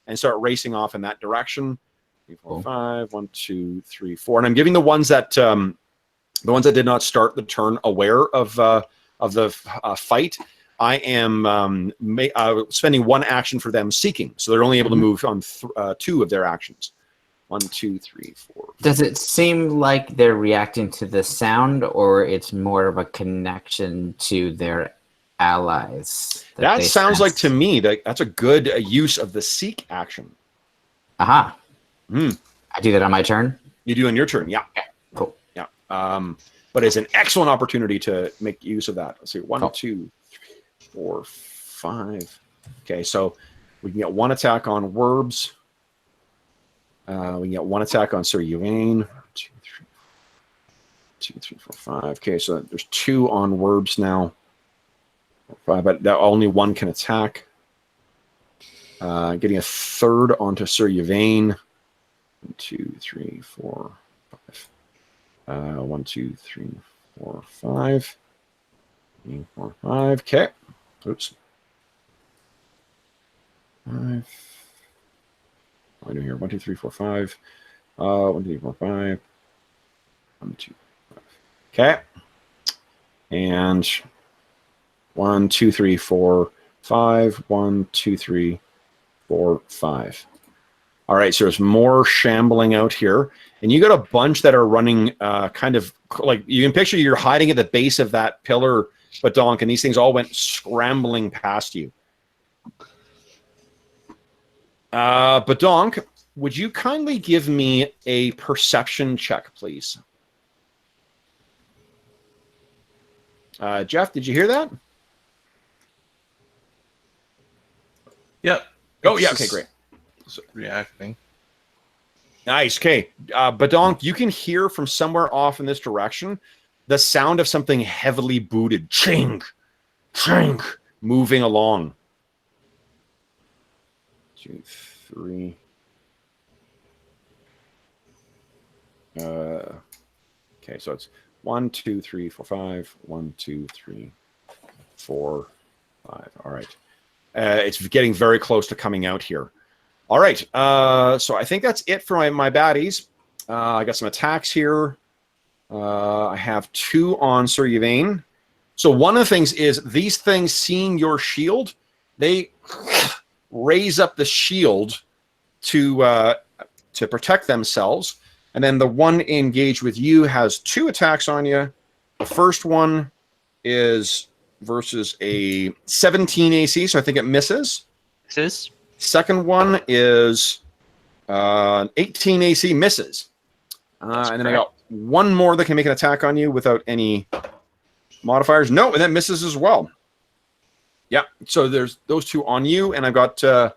and start racing off in that direction. 3, 4, 5, 1, 2, 3, 4. And I'm giving the ones that did not start the turn aware of the fight. I am spending 1 action for them seeking, so they're only able to move on 2 of their actions. 1, 2, 3, 4. Does it seem like they're reacting to the sound, or it's more of a connection to their allies? That sounds like to me that's a good use of the seek action. Aha. I do that on my turn? You do on your turn, yeah. Cool. Yeah. But it's an excellent opportunity to make use of that. Let's see, 1, 2, 3, 4, 5. Okay, so we can get 1 attack on Werbs. We can get 1 attack on Sir Yvain. 2, 3, 4, 5. Okay, so there's 2 on Werbs now. 5, but only 1 can attack. Getting a 3rd onto Sir Yvain. 1, 2, 3, 4, 5. 1, 2, 3, 4, 5. 3, 4, 5. Okay. Oops. 5. What do I do here? 1, 2, 3, 4, 5. 1, 2, 3, 4, 5. 1, 2, 5. Okay. And 1, 2, 3, 4, 5. 1, 2, 3, 4, 5. All right, so there's more shambling out here. And you got a bunch that are running kind of like, you can picture you're hiding at the base of that pillar, Badonk, and these things all went scrambling past you. Badonk, would you kindly give me a perception check, please? Jeff, did you hear that? Yep. Oh, yeah. Okay, great. Reacting. Nice. Okay. Badonk, you can hear from somewhere off in this direction. the sound of something heavily booted. Chink, chink, moving along. 2, 3. Okay, so it's 1, 2, 3, 4, 5. 1, 2, 3, 4, 5. All right. It's getting very close to coming out here. All right. So I think that's it for my baddies. I got some attacks here. I have 2 on Sir Yvain. So one of the things is these things seeing your shield, they raise up the shield to protect themselves. And then the one engaged with you has 2 attacks on you. The first one is versus a 17 AC, so I think it misses. Misses. Second one is 18 AC, misses. And then I got one more that can make an attack on you without any modifiers. No, and that misses as well. Yeah, so there's those 2 on you, and I've got 2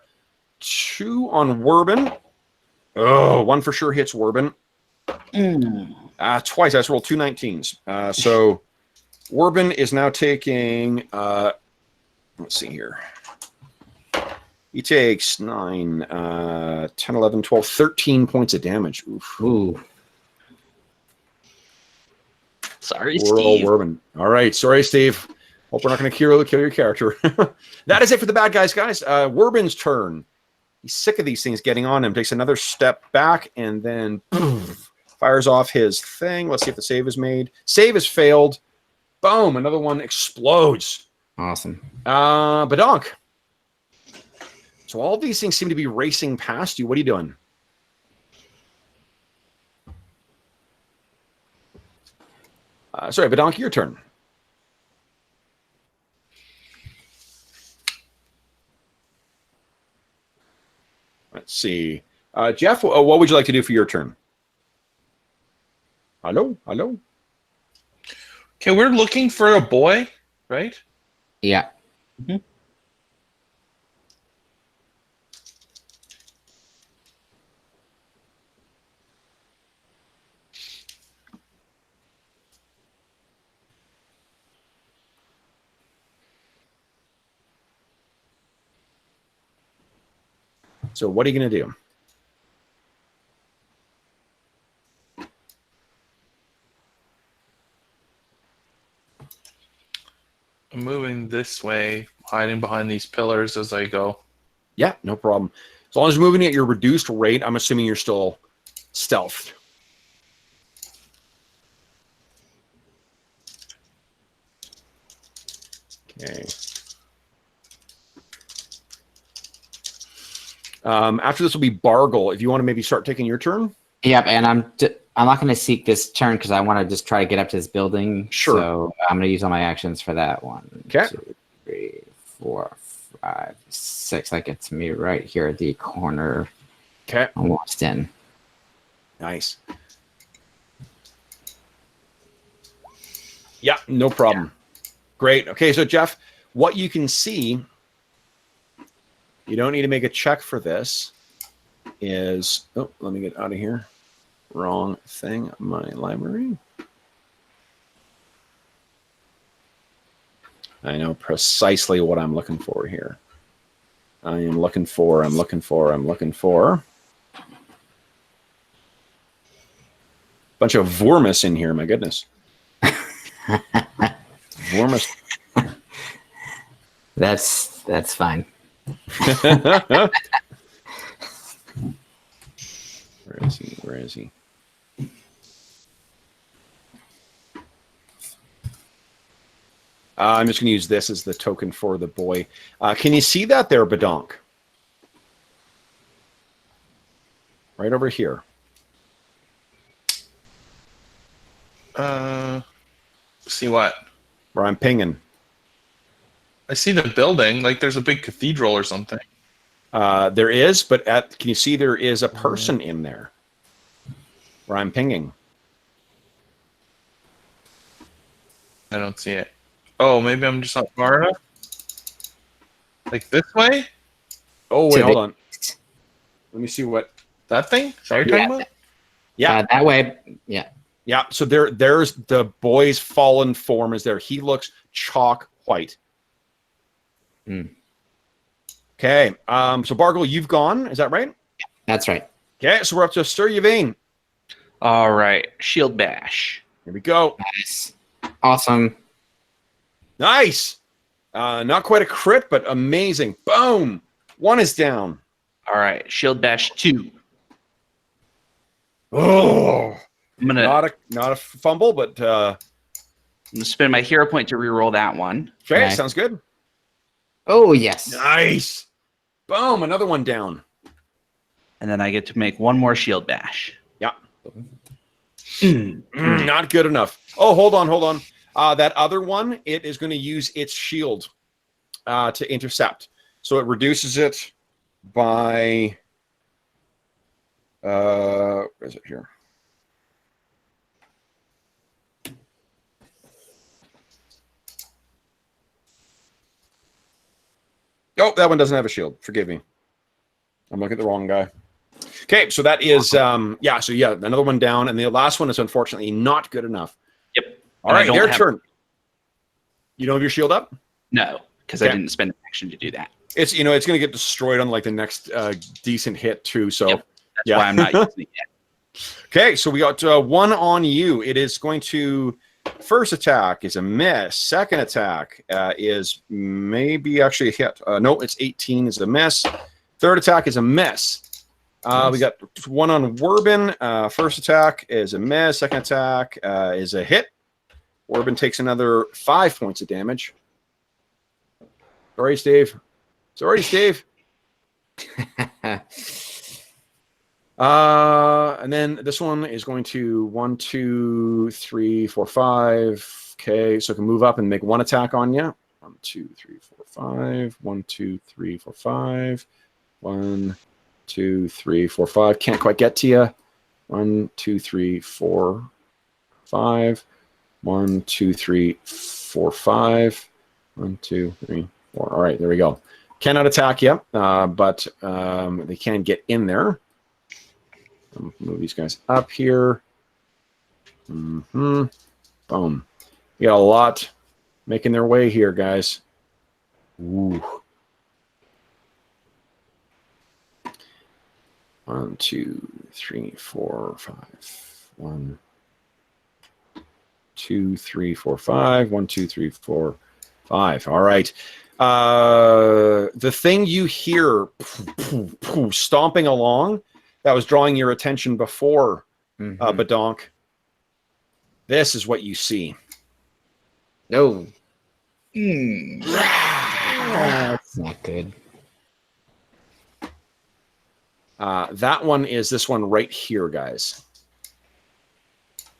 on Werbin. Oh, one for sure hits Werbin. Twice. I just rolled 2 19s. So Werbin is now taking, let's see here. He takes 9, 10, 11, 12, 13 points of damage. Oof. Ooh. Sorry, Poor old Steve. Werbin. All right. Sorry, Steve. Hope we're not going to kill your character. That is it for the bad guys, guys. Werbin's turn. He's sick of these things getting on him. Takes another step back and then fires off his thing. Let's see if the save is made. Save is failed. Boom. Another one explodes. Awesome. Badonk. So all these things seem to be racing past you. What are you doing? Sorry, Badonk, your turn. Let's see. Jeff, what would you like to do for your turn? Hello? Hello? Okay, we're looking for a boy, right? Yeah. So what are you going to do? I'm moving this way, hiding behind these pillars as I go. Yeah, no problem. As long as you're moving at your reduced rate, I'm assuming you're still stealthed. Okay. After this will be Bargle. If you want to maybe start taking your turn. Yep, and I'm not going to seek this turn because I want to just try to get up to this building. Sure. So I'm going to use all my actions for that. 1, Okay. 2, 3, 4, 5, 6. That gets me right here at the corner. Okay. Almost in. Nice. Yeah, no problem. Great. Okay, so Jeff, what you can see, you don't need to make a check for this, is, oh, let me get out of here. Wrong thing, my library. I know precisely what I'm looking for here. I'm looking for. Bunch of Vormis in here, my goodness. Vormis. That's fine. Where is he? I'm just going to use this as the token for the boy. Can you see that there, Badonk? Right over here. See what? Where I'm pinging. I see the building. Like there's a big cathedral or something. There is, but can you see there is a person in there? Where I'm pinging. I don't see it. Oh, maybe I'm just not far enough? Like this way? Oh, wait, hold on. Let me see what... That thing? Is that what you're talking about? Yeah. That way. Yeah. Yeah, so there's the boy's fallen form is there. He looks chalk white. Okay, so Bargle, you've gone. Is that right? That's right. Okay, so we're up to Sir Yvain. All right, shield bash. Here we go. Nice. Awesome. Nice. Not quite a crit, but amazing. Boom. 1 is down. All right, shield bash 2. Oh, I'm gonna not a fumble, but I'm gonna spend my hero point to reroll that one. okay, Nice. sounds good. Oh, yes. Nice. Boom, another one down. And then I get to make 1 more shield bash. Yeah. Not good enough. Oh, hold on. That other one, it is going to use its shield to intercept. So it reduces it by where is it here? Oh, that one doesn't have a shield. Forgive me. I'm looking at the wrong guy. Okay, so that is another one down, and the last one is unfortunately not good enough. Yep. All right, their turn. You don't have your shield up? No, because I didn't spend an action to do that. It's it's going to get destroyed on like the next decent hit too. So That's why I'm not using it yet. Okay, so we got 1 on you. It is going to first attack is a miss. Second attack is maybe actually a hit. No, it's 18 is a miss. Third attack is a miss. We got 1 on Werbin. First attack is a miss. Second attack is a hit. Werbin takes another 5 points of damage. Sorry, Steve. And then this one is going to 1, 2, 3, 4, 5. Okay, so it can move up and make 1 attack on you. 1, 2, 3, 4, 5. 1, 2, 3, 4, 5. 1, 2, 3, 4, 5. Can't quite get to you. 1, 2, 3, 4, 5. 1, 2, 3, 4, 5. 1, 2, 3, 4. All right, there we go. Cannot attack you, but they can get in there. I'll move these guys up here. Boom. We got a lot making their way here, guys. Ooh. 1, 2, 3, 4, 5. 1, 2, 3, 4, 5. 1, 2, 3, 4, 5. All right. The thing you hear stomping along that was drawing your attention before, Badonk. This is what you see. No. That's not good. That one is this one right here, guys.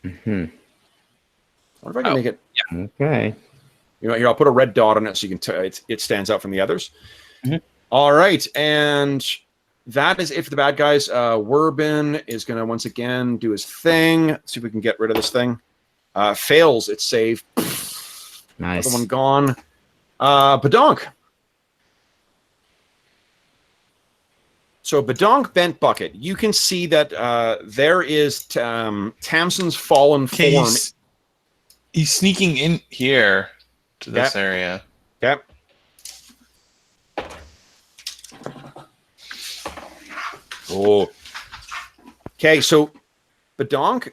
I wonder if I can make it. Yeah. Okay. Here, I'll put a red dot on it so you can it stands out from the others. All right, and that is it for the bad guys. Werbin is going to once again do his thing. Let's see if we can get rid of this thing. Fails its save. Nice. Another one gone. Badonk. So Badonk Bent Bucket. You can see that there is Tamsin's fallen form. He's sneaking in here to this area. Okay. Oh. Okay, so Badonk,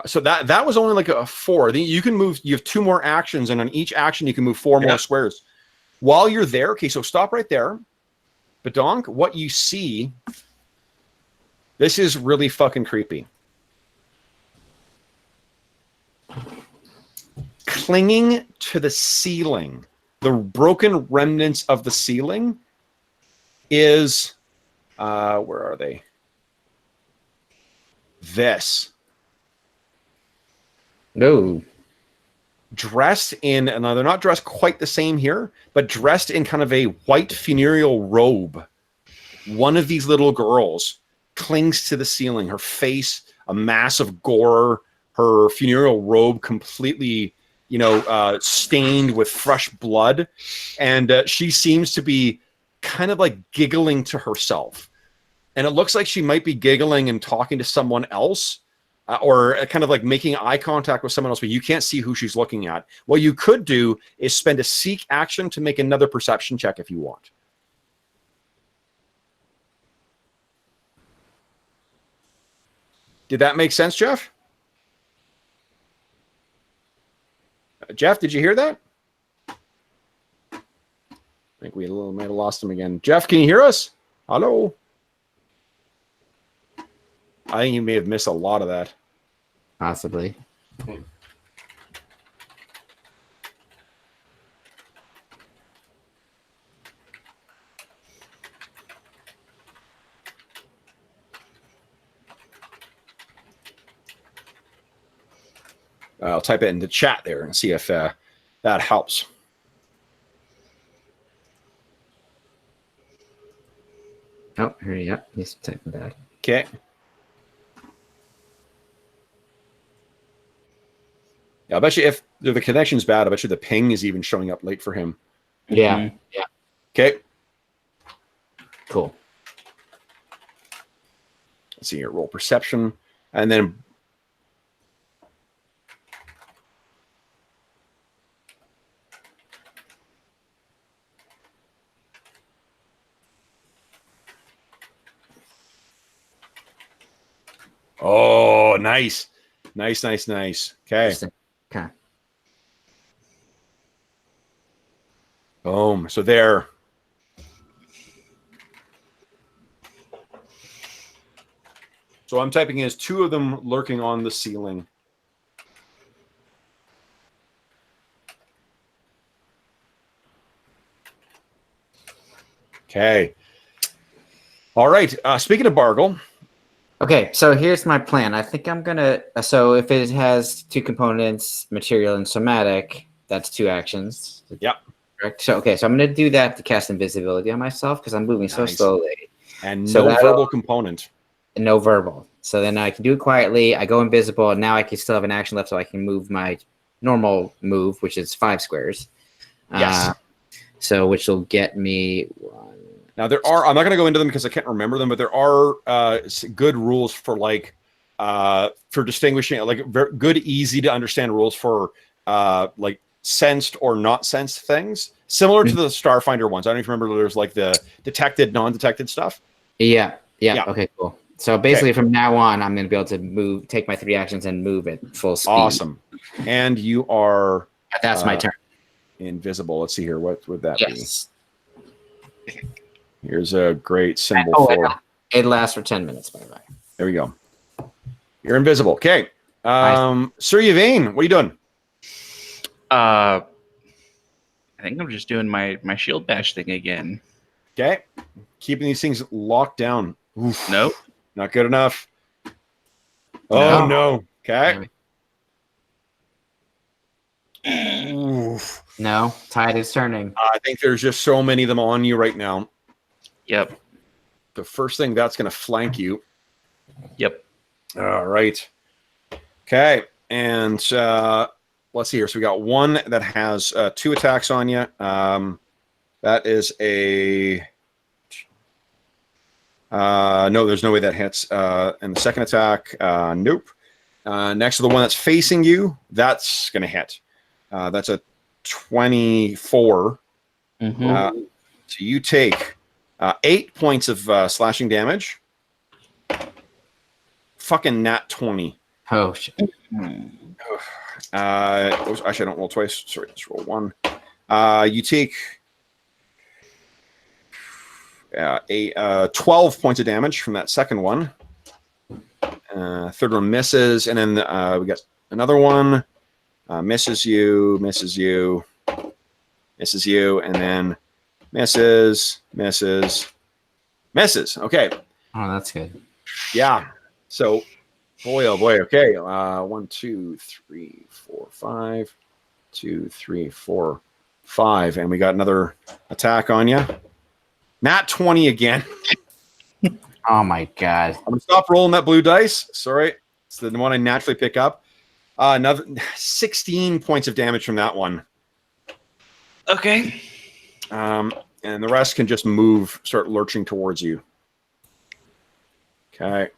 so that was only like a 4. You can move, you have 2 more actions, and on each action you can move 4 more squares. While you're there, okay, so stop right there. Badonk, what you see, this is really fucking creepy. Clinging to the ceiling, the broken remnants of the ceiling is, where are they? This. No. Dressed in, and they're not dressed quite the same here, but dressed in kind of a white funereal robe. One of these little girls clings to the ceiling, her face a mass of gore, her funereal robe completely, stained with fresh blood. And she seems to be kind of like giggling to herself. And it looks like she might be giggling and talking to someone else. or kind of like making eye contact with someone else, but you can't see who she's looking at. What you could do is spend a seek action to make another perception check if you want. Did that make sense, Jeff? Jeff, did you hear that? I think we might have lost him again. Jeff, can you hear us? Hello? I think you may have missed a lot of that. Possibly. I'll type it into chat there and see if that helps. Oh, here you go. He's typing that. Okay. Yeah, I bet you if the connection's bad, I bet you the ping is even showing up late for him. Yeah. Yeah. Okay. Cool. Let's see here. Roll perception. And then oh, nice. Nice. Okay. Okay. Boom. So there. So I'm typing as two of them lurking on the ceiling. Okay. All right. Speaking of Bargle. Okay, so here's my plan. I think I'm gonna. So if it has two components, material and somatic, that's 2 actions. Yep. Correct. So okay, so I'm gonna do that to cast invisibility on myself because I'm moving so Nice. slowly. And So no that'll- verbal component. No verbal. So then I can do it quietly. I go invisible, and now I can still have an action left, so I can move my normal move, which is 5 squares. Yes. So which will get me 1. Now there are. I'm not going to go into them because I can't remember them, but there are good rules for for distinguishing, like very good, easy to understand rules for like sensed or not sensed things, similar to the Starfinder ones. I don't even remember. There's like the detected, non-detected stuff. Yeah. Yeah. Okay. Cool. So basically, from now on, I'm going to be able to take my 3 actions and move at full speed. Awesome. And you are. That's my turn. Invisible. Let's see here. What would that Yes. be? Here's a great symbol for. It lasts for 10 minutes, by the way. There we go. You're invisible. Okay. Nice. Sir Yvain, what are you doing? I think I'm just doing my shield bash thing again. Okay. Keeping these things locked down. Oof. Nope. Not good enough. Oh, no. Okay. Oof. No, tide is turning. I think there's just so many of them on you right now. Yep. The first thing that's going to flank you. Yep. All right. Okay. And let's see here. So we got one that has 2 attacks on you. That is a... no, there's no way that hits. And the second attack, nope. Next to the one that's facing you, that's going to hit. That's a 24. Mm-hmm. So you take 8 points of slashing damage. Fucking nat 20. Oh, shit. Actually, I don't roll twice. Sorry, just roll 1. You take 12 points of damage from that second one. Third one misses, and then we got another one. Misses you, and then misses. Okay. Oh, that's good. Yeah. So, boy, oh boy. Okay. 1, 2, 3, 4, 5. 2, 3, 4, 5, and we got another attack on you. Nat 20 again. Oh my god. I'm gonna stop rolling that blue dice. Sorry, it's the one I naturally pick up. Another 16 points of damage from that one. Okay. And the rest can just move, start lurching towards you. Okay.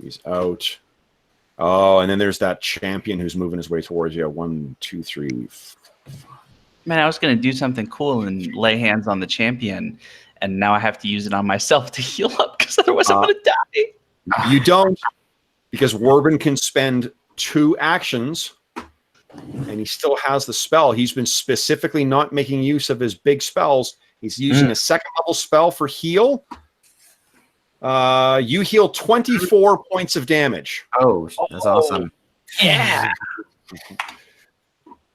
He's out. Oh, and then there's that champion who's moving his way towards you. 1, 2, 3. Man, I was going to do something cool and lay hands on the champion, and now I have to use it on myself to heal up because otherwise I'm going to die. You don't, because Warbin can spend 2 actions, and he still has the spell. He's been specifically not making use of his big spells. He's using a 2nd level spell for heal. You heal 24 points of damage. Oh, that's awesome. Yeah.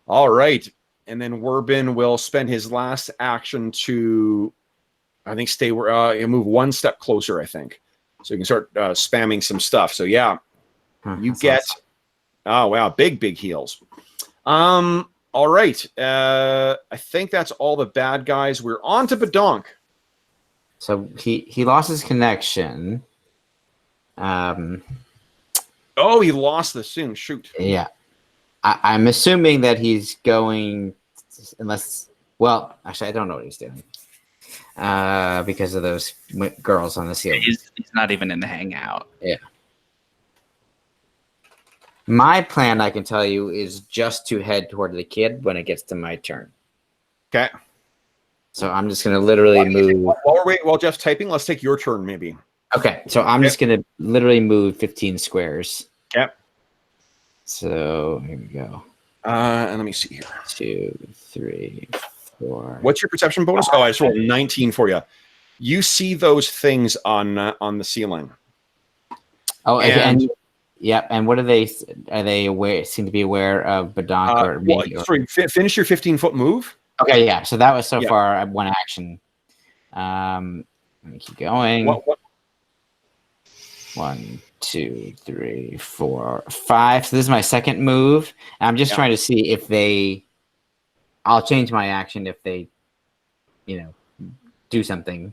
All right. And then Warbin will spend his last action to, I think, stay where he'll move 1 step closer, I think. So you can start spamming some stuff. So yeah, you get awesome. Oh wow, big heals. All right. I think that's all the bad guys. We're on to Badonk. So he lost his connection. Oh, he lost the thing. Shoot. Yeah. I'm assuming that he's going, unless, well, actually, I don't know what he's doing because of those girls on the ceiling. He's not even in the hangout. Yeah. My plan, I can tell you, is just to head toward the kid when it gets to my turn. Okay. So I'm just going to literally move. While Jeff's typing, let's take your turn, maybe. Okay. So I'm just going to literally move 15 squares. Yep. So here we go. And let me see here. 2, 3, 4. What's your perception bonus? Oh, I just rolled 19 for you. You see those things on the ceiling. Oh, and yeah. And what are they? Are they aware? Seem to be aware of Badonk or me? Sorry, finish your 15-foot move. Okay, yeah. So that was so far 1 action. Let me keep going. What? 1, 2, 3, 4, 5. So this is my 2nd move. And I'm just trying to see if they. I'll change my action if they, do something.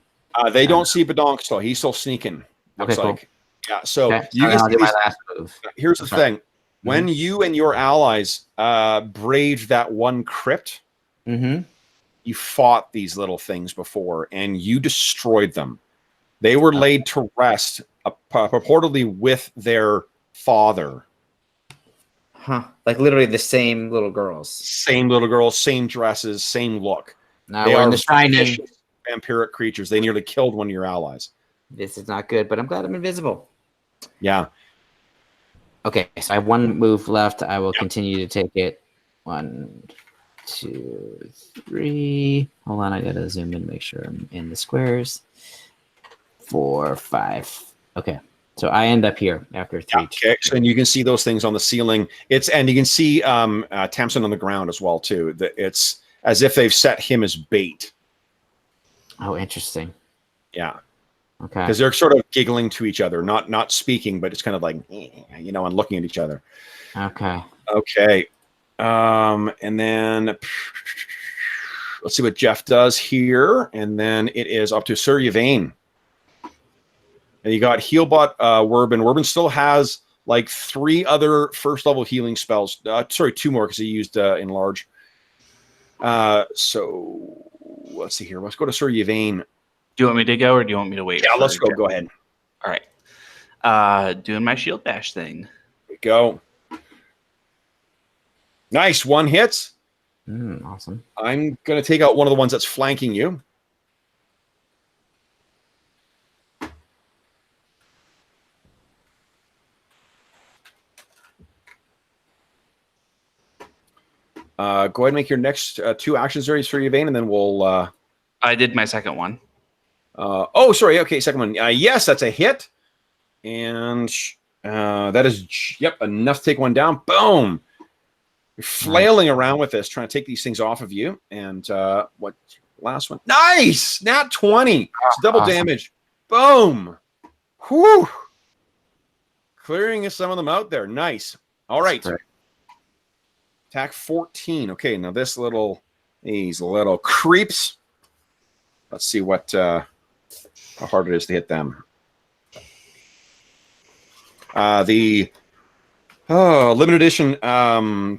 They don't see Badonk still. He's still sneaking. Looks Okay, cool. like. Yeah. So Okay, you I'll can do see my last move. Here's the thing. When you and your allies braved that one crypt, you fought these little things before, and you destroyed them. They were laid to rest, purportedly with their father. Huh. Like literally the same little girls. Same little girls, same dresses, same look. Now They we're in are the Shining. vicious vampiric creatures. They nearly killed one of your allies. This is not good, but I'm glad I'm invisible. Yeah. Okay, so I have 1 move left. I will continue to take it. 1, 2, 3. Hold on, I gotta zoom in, make sure I'm in the squares. 4, 5. Okay, so I end up here after 3. Okay, so, and you can see those things on the ceiling. And you can see Tamsin on the ground as well too. It's as if they've set him as bait. Oh, interesting. Yeah. Okay. Because they're sort of giggling to each other, not speaking, but it's kind of like, and looking at each other. Okay. Okay. And then let's see what Jeff does here. And then it is up to Sir Yvain. And you got Healbot Warbin. Warbin still has like 3 other 1st level healing spells. 2 more because he used Enlarge. So let's see here. Let's go to Sir Yvain. Do you want me to go, or do you want me to wait? Yeah, let's go. Go ahead. All right. Doing my shield bash thing. Here we go. Nice. 1 hits. Awesome. I'm going to take out one of the ones that's flanking you. Go ahead and make your next 2 actions there, Sir Yvain, and then we'll... I did my 2nd one. Sorry. Okay, 2nd one. Yes, that's a hit. And that is, enough to take 1 down. Boom. You're flailing around with this, trying to take these things off of you. And what? Last one. Nice! Nat 20. It's double damage. Boom. Whew. Clearing some of them out there. Nice. All right. Attack 14. Okay, now these little creeps. Let's see what how hard it is to hit them. The limited edition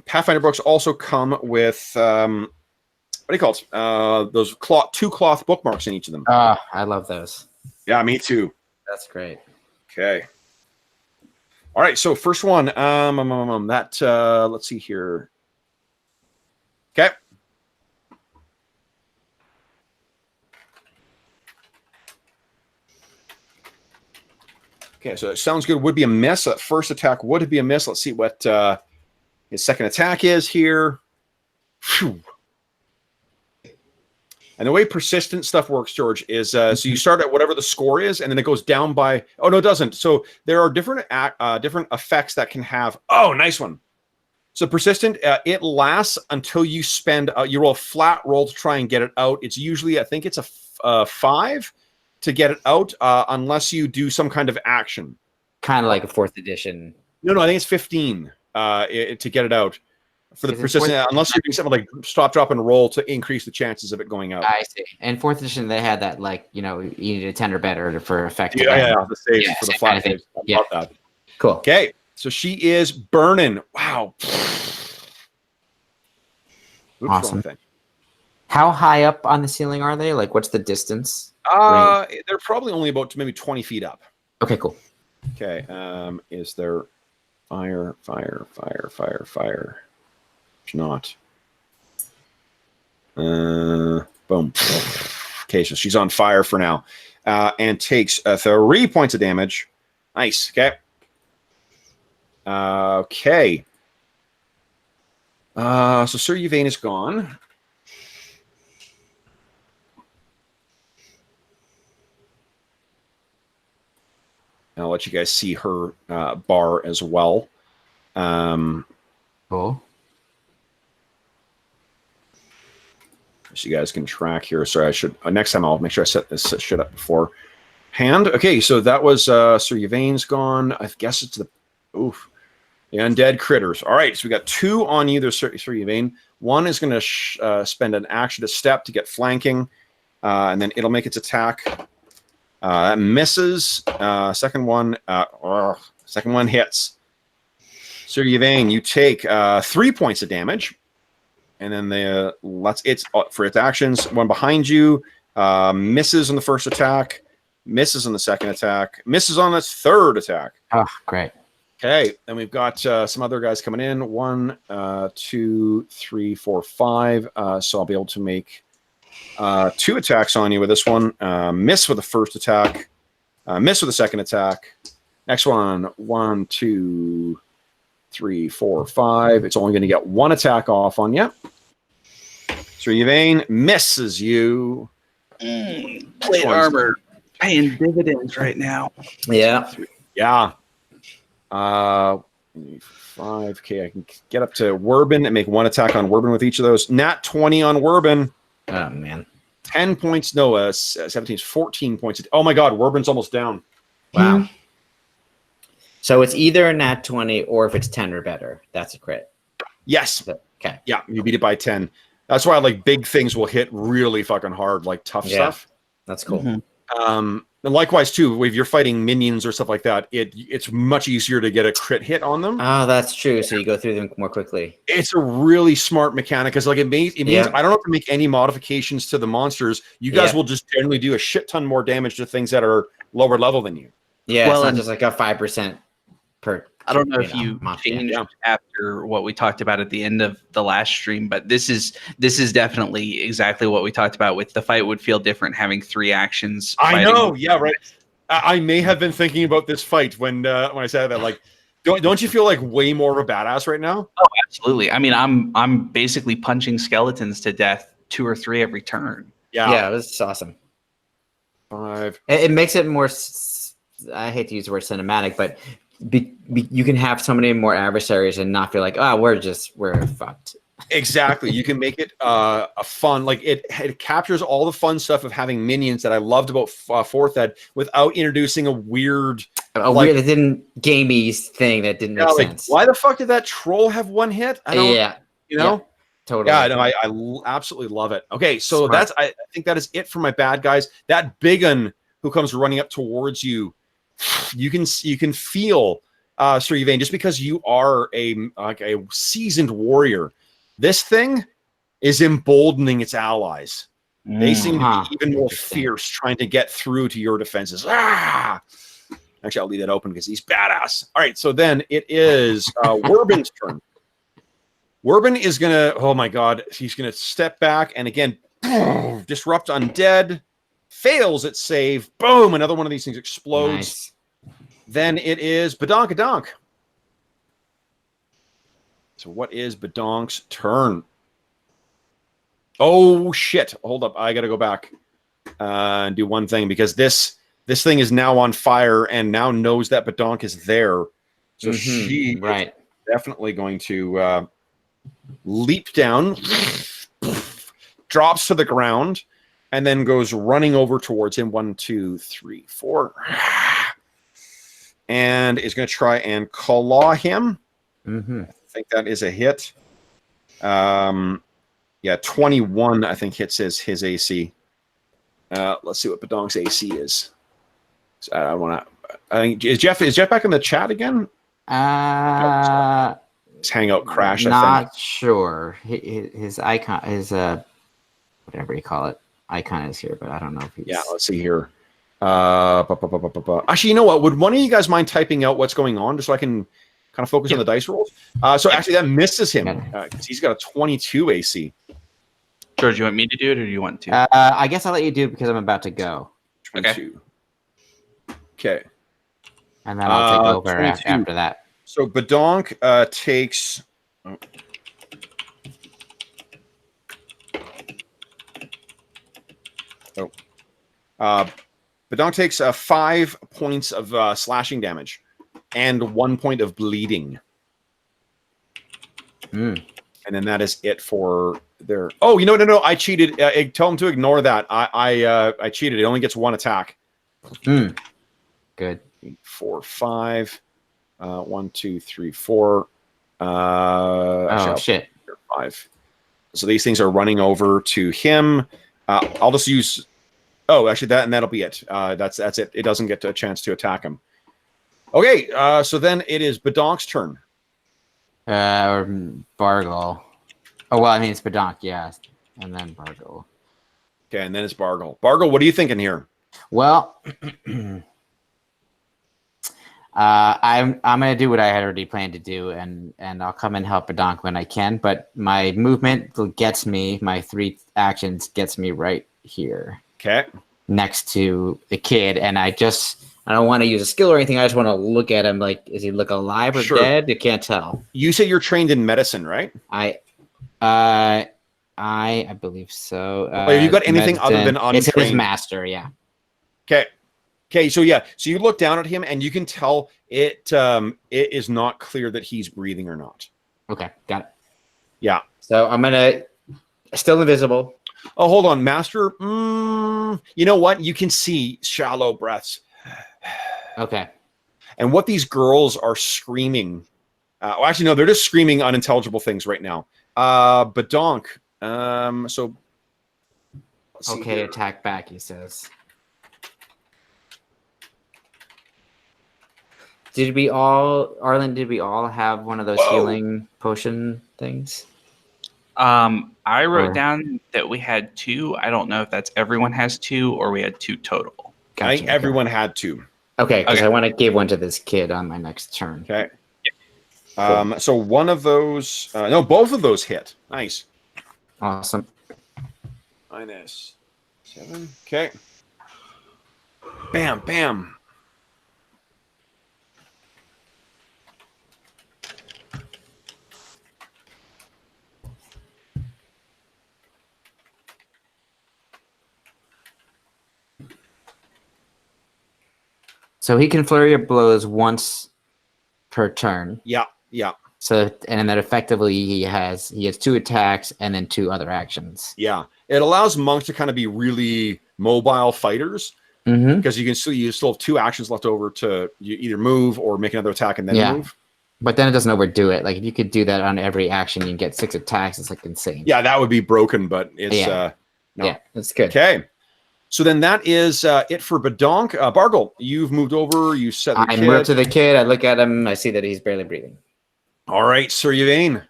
Pathfinder books also come with what do you call it? Those 2 cloth bookmarks in each of them. I love those. Yeah, me too. That's great. Okay. All right, so first one, let's see here. Okay. Okay, so it sounds good. Would be a miss. First attack would be a miss. Let's see what his second attack is here. Phew. And the way persistent stuff works, George, is so you start at whatever the score is, and then it goes down by. Oh no, it doesn't. So there are different effects that can have. Oh, nice one. So persistent, it lasts until you spend. You roll a flat roll to try and get it out. It's usually, I think, it's a 5 to get it out, unless you do some kind of action. Kind of like a 4th edition. No, I think it's 15 to get it out. For the persistent, unless you're doing something like stop, drop, and roll to increase the chances of it going out. I see. And 4th edition, they had that, like, you need a 10 or better for effect. Yeah, the saves for the flat saves. I love that. Cool. Okay, so she is burning. Wow. Oops, awesome. How high up on the ceiling are they? Like, what's the distance? They're probably only about maybe 20 feet up. Okay, cool. Okay, is there fire? It's not. Boom. Okay, so she's on fire for now, and takes 3 points of damage. Nice. Okay. Okay. So Sir Yvain is gone. I'll let you guys see her bar as well. Cool. So you guys can track here. Sorry, I should next time I'll make sure I set this shit up beforehand. Okay, so that was Sir Yvain's gone. I guess it's the undead critters. All right, so we got 2 on you there, Sir Yvain. One is going to spend an action to step to get flanking, and then it'll make its attack. That misses. Second one hits. Sir Yvain, you take 3 points of damage. And then for its actions. One behind you misses on the first attack, misses on the second attack, misses on the third attack. Oh, great. Okay, then we've got some other guys coming in. 1, 2, 3, 4, 5. So I'll be able to make 2 attacks on you with this one. Miss with the first attack, miss with the second attack. Next one, 1, 2, 3, 4, 5. It's only going to get 1 attack off on you. Sir Yvain misses you. Plate armor paying dividends right now. Yeah. Yeah. 5K. I can get up to Werbin and make 1 attack on Werbin with each of those. Nat 20 on Werbin. Oh, man. 10 points. No, 17 is 14 points. Oh, my God. Werbin's almost down. Wow. So it's either a nat 20 or if it's 10 or better, that's a crit. Yes. Okay. Yeah, you beat it by 10. That's why like big things will hit really fucking hard, like tough stuff. That's cool. Mm-hmm. And likewise too, if you're fighting minions or stuff like that, it's much easier to get a crit hit on them. Oh, that's true. So you go through them more quickly. It's a really smart mechanic because like it means I don't have to make any modifications to the monsters. You guys will just generally do a shit ton more damage to things that are lower level than you. Yeah, well, it's not just like a 5% per. I don't know if you changed after what we talked about at the end of the last stream, but this is definitely exactly what we talked about. With the fight would feel different having 3 actions. I know, yeah, right. I may have been thinking about this fight when I said that. Like, don't you feel like way more of a badass right now? Oh, absolutely. I mean, I'm basically punching skeletons to death 2 or 3 every turn. Yeah, this is awesome. 5. It makes it more. I hate to use the word cinematic, but. You can have so many more adversaries and not feel like, oh, we're fucked. Exactly. You can make it a fun, like it captures all the fun stuff of having minions that I loved about 4th Ed without introducing a weird, weird, gamey thing that didn't make sense. Why the fuck did that troll have 1 hit? I don't, you know? Yeah, totally. Yeah, no, I absolutely love it. Okay, so I think that is it for my bad guys. That big un who comes running up towards you. You can feel Sir Yvain, just because you are a seasoned warrior, this thing is emboldening its allies. They seem to be even more fierce, trying to get through to your defenses. Actually, I'll leave that open because he's badass. All right, so then it is Werbin's turn. Werbin is going to, oh my god, he's going to step back and again, disrupt undead. Fails its save. Boom, another one of these things explodes. Nice. Then it is Badonkadonk. So what is Badonk's turn? Oh, shit. Hold up. I got to go back and do one thing because this thing is now on fire and now knows that Badonk is there. So she is definitely going to leap down, drops to the ground, and then goes running over towards him. 1, 2, 3, 4. And is going to try and claw him. I think that is a hit. Yeah, 21, I think, hits his AC. Let's see what Badonk's AC is. So I want to. I think is Jeff back in the chat again? His hangout crash. Not sure. His icon, whatever you call it, icon is here, but I don't know if he's. Yeah, let's see here. Actually, you know what? Would one of you guys mind typing out what's going on just so I can kind of focus on the dice rolls? So actually, that misses him because he's got a 22 AC. George, you want me to do it, or do you want to? I guess I'll let you do it because I'm about to go. 22. Okay. And then I'll take over after that. So Badonk takes. Badonk takes 5 points of slashing damage and 1 point of bleeding. And then that is it for their. Oh, no, I cheated. Tell him to ignore that. I cheated. It only gets 1 attack. Good. 4, 5. 1, 2, 3, 4. Shit. 5. So these things are running over to him. I'll just use. Oh, actually, that'll be it. That's it. It doesn't get a chance to attack him. Okay, so then it is Badonk's turn. Or Bargle. Oh well, I mean it's Badonk, yeah, and then Bargle. Okay, and then it's Bargle. Bargle, what are you thinking here? Well, I'm gonna do what I had already planned to do, and I'll come and help Badonk when I can. But my movement gets me, my 3 actions gets me right here. Okay. Next to the kid, and I don't want to use a skill or anything. I just want to look at him like, is he look alive or dead? You can't tell. You say you're trained in medicine, right? I believe so. Have you got anything other than untrained? It's his master, yeah. Okay, so yeah, so you look down at him and you can tell it is not clear that he's breathing or not. Okay, got it. Yeah. So I'm gonna still invisible. Oh, hold on, Master. You know what? You can see shallow breaths. Okay. And what these girls are screaming. Well, actually, no, they're just screaming unintelligible things right now. Badonk. So. Okay, attack back, he says. Did we all have one of those healing potion things? I wrote down that we had 2. I don't know if that's everyone has 2 or we had 2 total. Gotcha, I think everyone had 2. Okay, because I want to give one to this kid on my next turn. Okay. Cool. So one of those, no, both of those hit. Nice. Awesome. -7. Okay. Bam, bam. So he can flurry of blows once per turn. Yeah. So and then effectively he has 2 attacks and then 2 other actions. Yeah. It allows monks to kind of be really mobile fighters because you still have 2 actions left over to either move or make another attack and then move. But then it doesn't overdo it. Like if you could do that on every action, you can get 6 attacks. It's like insane. Yeah, that would be broken, but it's no. Yeah, that's good. Okay. So then that is it for Badonk. Bargle, you've moved over. You set the kid. I move to the kid. I look at him. I see that he's barely breathing. All right, Sir Yvain.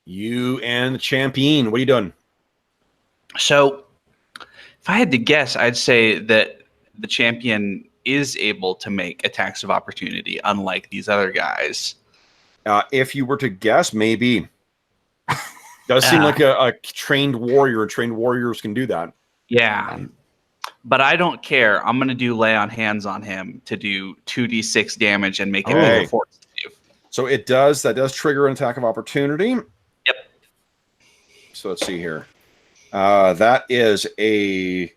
You and the champion. What are you doing? So, if I had to guess, I'd say that the champion is able to make attacks of opportunity, unlike these other guys. If you were to guess, maybe. Does seem like a trained warrior. Trained warriors can do that. Yeah. But I don't care. I'm going to do lay on hands on him to do 2d6 damage and make him make a fort save. So that does trigger an attack of opportunity. Yep. So let's see here. That is a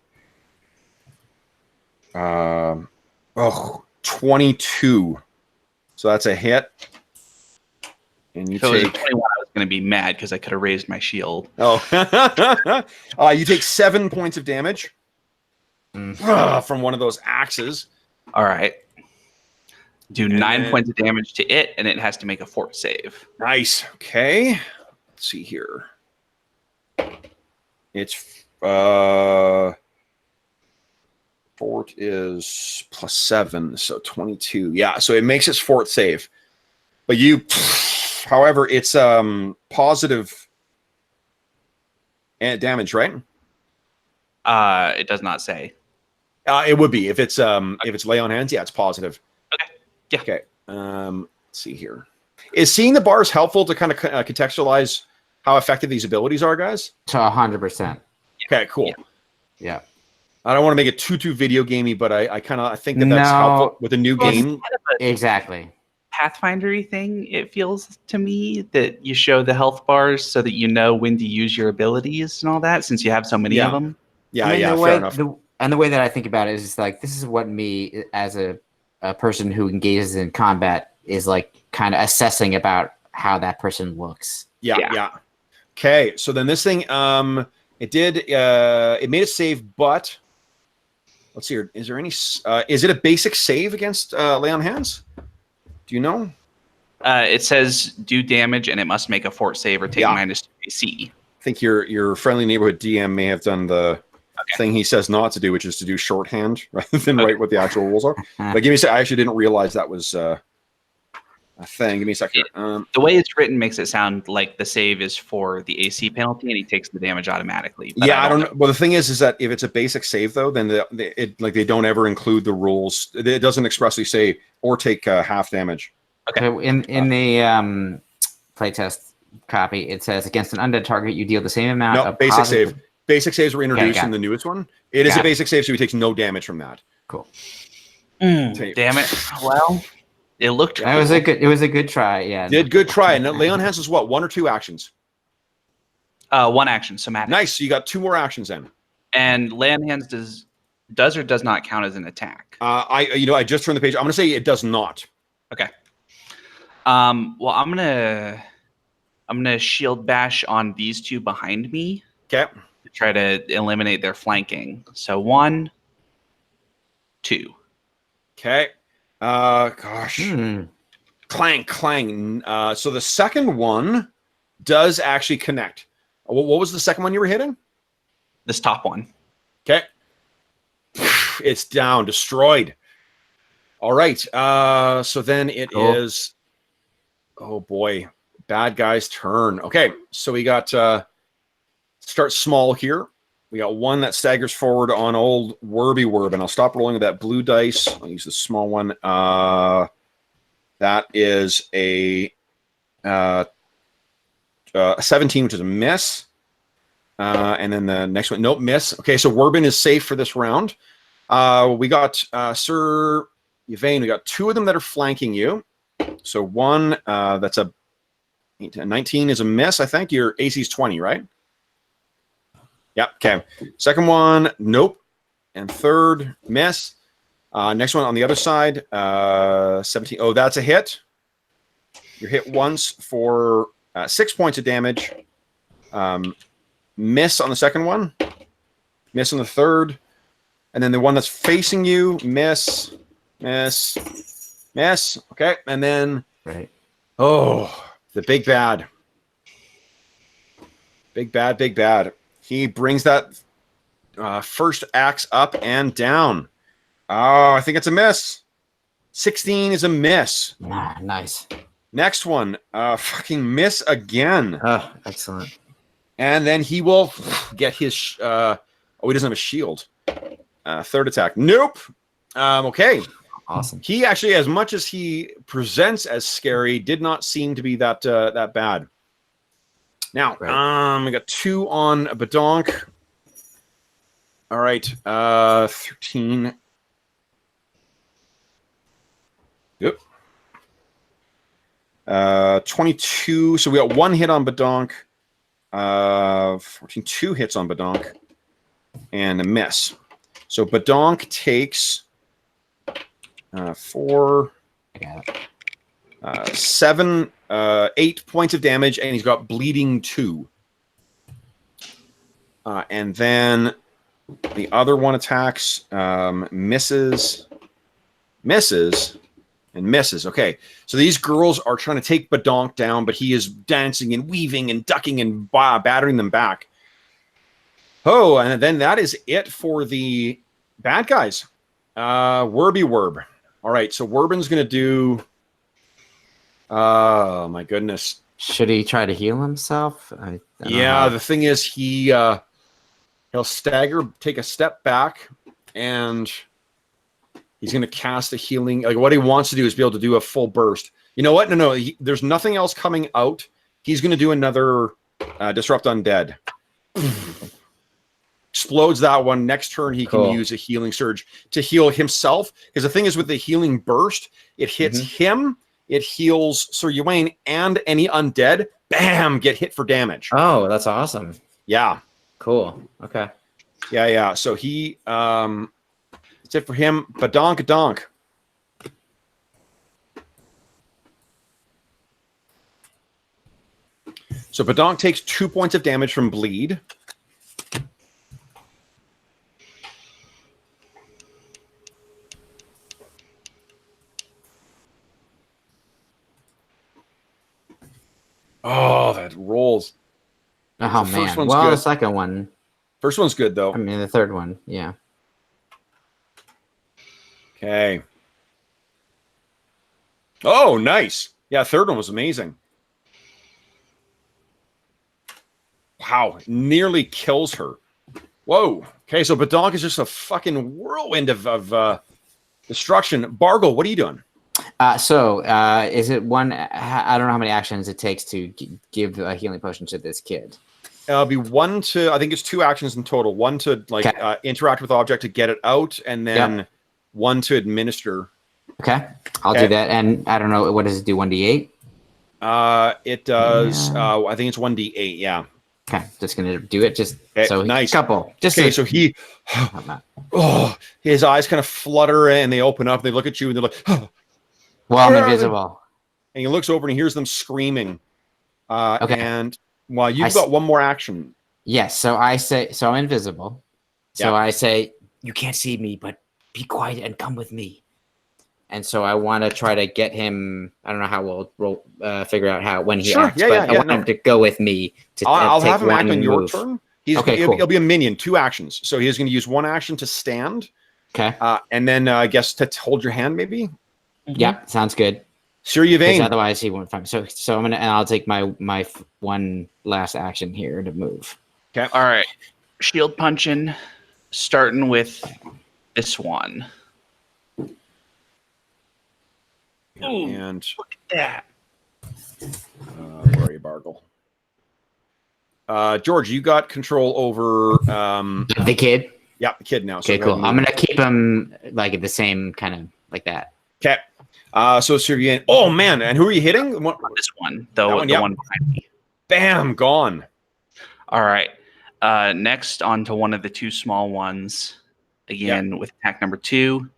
22. So that's a hit. And you If it was a take 21, I was going to be mad because I could have raised my shield. Oh, you take 7 points of damage from one of those axes. All right. Do And 9 then- points of damage to it, and it has to make a fort save. Nice. Okay. Let's see here. It's fort is +7, so 22. Yeah, so it makes its fort save. But however, it's positive damage, right? It does not say. It would be if it's lay on hands. Yeah, it's positive. Okay. Yeah. Okay. Let's see here. Is seeing the bars helpful to kind of contextualize how effective these abilities are, guys? To 100%. Okay, cool. Yeah. I don't want to make it too video gamey, but I think that's No. helpful with a new Well, game. Kind of a Exactly. Pathfinder-y thing, it feels to me, that you show the health bars so that you know when to use your abilities and all that, since you have so many Yeah. of them. Yeah, I mean, yeah, the fair way, enough. the way that I think about it is like, this is what me as a person who engages in combat is like kind of assessing about how that person looks. Yeah. Okay, so then this thing, it made a save, but let's see here. Is there any? Is it a basic save against lay on hands? Do you know? It says do damage, and it must make a fort save or take Yeah. -2 AC. I think your friendly neighborhood DM may have done the thing he says not to do, which is to do shorthand rather than write what the actual rules are. But give me a sec. I actually didn't realize that was a thing. Give me a second. The way it's written makes it sound like the save is for the AC penalty, and he takes the damage automatically. But Yeah, I don't know. Well, the thing is that if it's a basic save, though, then they don't ever include the rules. It doesn't expressly say or take half damage. Okay. So in the playtest copy, it says against an undead target, you deal the same amount No, of basic positive- save. Basic saves were introduced got in it. the newest one. It is Got a it. basic save, so he takes no damage from that. Cool. Tape. Damn it. Well, it looked It was a good try. Yeah. Did good try. And Leon has is what? 1 or 2 actions. one action, somatic. Nice. So you got 2 more actions then. And lay on hands does or does not count as an attack. I just turned the page. I'm gonna say it does not. Okay. Well, I'm gonna shield bash on these two behind me Okay. to try to eliminate their flanking. So 1, 2. Okay. Gosh. Clang, clang. So the second one does actually connect. What was the second one you were hitting? This top one. Okay. It's down, destroyed. All right. So then it is. Oh boy, bad guy's turn. Okay, so we got start small here. We got one that staggers forward on old Werby Werb, and I'll stop rolling with that blue dice. I'll use the small one. That is a 17, which is a miss. And then the next one, nope, miss. Okay, so Werbin is safe for this round. We got Sir Yvain. We got 2 of them that are flanking you. So one that's a 19 is a miss. I think your AC is 20, right? Yep. Okay. Second one, nope. And third, miss. Next one on the other side, 17. Oh, that's a hit. You're hit once for 6 points of damage. Miss on the second one. Miss on the third. And then the one that's facing you, miss, miss, miss. Okay. And then, Right. oh, the big bad. Big bad, big bad. He brings that first axe up and down. Oh, I think it's a miss. 16 is a miss. Ah, nice. Next one, fucking miss again. Oh, excellent. And then he will get his... he doesn't have a shield. Third attack. Nope. Okay. Awesome. He actually, as much as he presents as scary, did not seem to be that that bad. Now, we got 2 on Badonk. All right, 13. Yep. 22. So we got 1 hit on Badonk. 14, 2 hits on Badonk, and a miss. So Badonk takes 4, I got it. 7, 8 points of damage, and he's got bleeding 2. And then the other one attacks, misses, and misses. Okay, so these girls are trying to take Badonk down, but he is dancing and weaving and ducking and battering them back. Oh, and then that is it for the bad guys. Werby Werb. All right, so Werbin's going to do... Oh, my goodness. Should he try to heal himself? I don't Yeah, know. the thing is he'll stagger, take a step back, and he's going to cast a healing. Like, what he wants to do is be able to do a full burst. You know what? No. There's nothing else coming out. He's going to do another Disrupt Undead. Explodes that one. Next turn, he can use a healing surge to heal himself. Because the thing is, with the healing burst, it hits him, it heals Sir Ywain, and any undead, bam, get hit for damage. Oh, that's awesome. Yeah. Cool. Okay. Yeah. So he, that's it for him. Badonk. So Badonk takes 2 points of damage from bleed. Oh, that rolls. Oh, The first man. one's Well, good. the second one. First one's good, though. I mean, the third one. Yeah. Okay. Oh, nice. Yeah, third one was amazing. Wow, nearly kills her. Whoa. Okay, so Badonk is just a fucking whirlwind of destruction. Bargle, what are you doing? Is it one? I don't know how many actions it takes to give a healing potion to this kid. It'll be 1 to, I think it's 2 actions in total. 1 to interact with object to get it out, and then 1 to administer. Okay, I'll do that. And I don't know, what does it do? 1d8. It does. I think it's 1d8. Yeah. Okay, just gonna do it. Just so nice. Couple. Just okay. So he, his eyes kind of flutter and they open up. They look at you and they're like, oh. Well, I'm invisible. And he looks over and he hears them screaming. Okay. And while you've got 1 more action. Yes. So I say, so I'm invisible. So Yep. I say, you can't see me, but be quiet and come with me. And so I want to try to get him. I don't know how we'll figure out how when he acts, but I want him to go with me. I'll take have him act on your move. turn. He'll be a minion, 2 actions. So he's going to use 1 action to stand. Okay. And then I guess to hold your hand, maybe. Yeah, sounds good. Sir Yvain. Otherwise, he won't find me. So I'm gonna, and I'll take my 1 last action here to move. Okay. All right. Shield punching, starting with this one. Ooh, and look at that. where are you, Bargle? George, you got control over The kid. Yeah, the kid now. Okay, so cool. I'm gonna keep him like the same kind of like that. Okay. So Servian. Oh man, and who are you hitting? This one, the one behind me. Bam, gone. All right. Next, on to one of the 2 small ones. Again with attack number 2.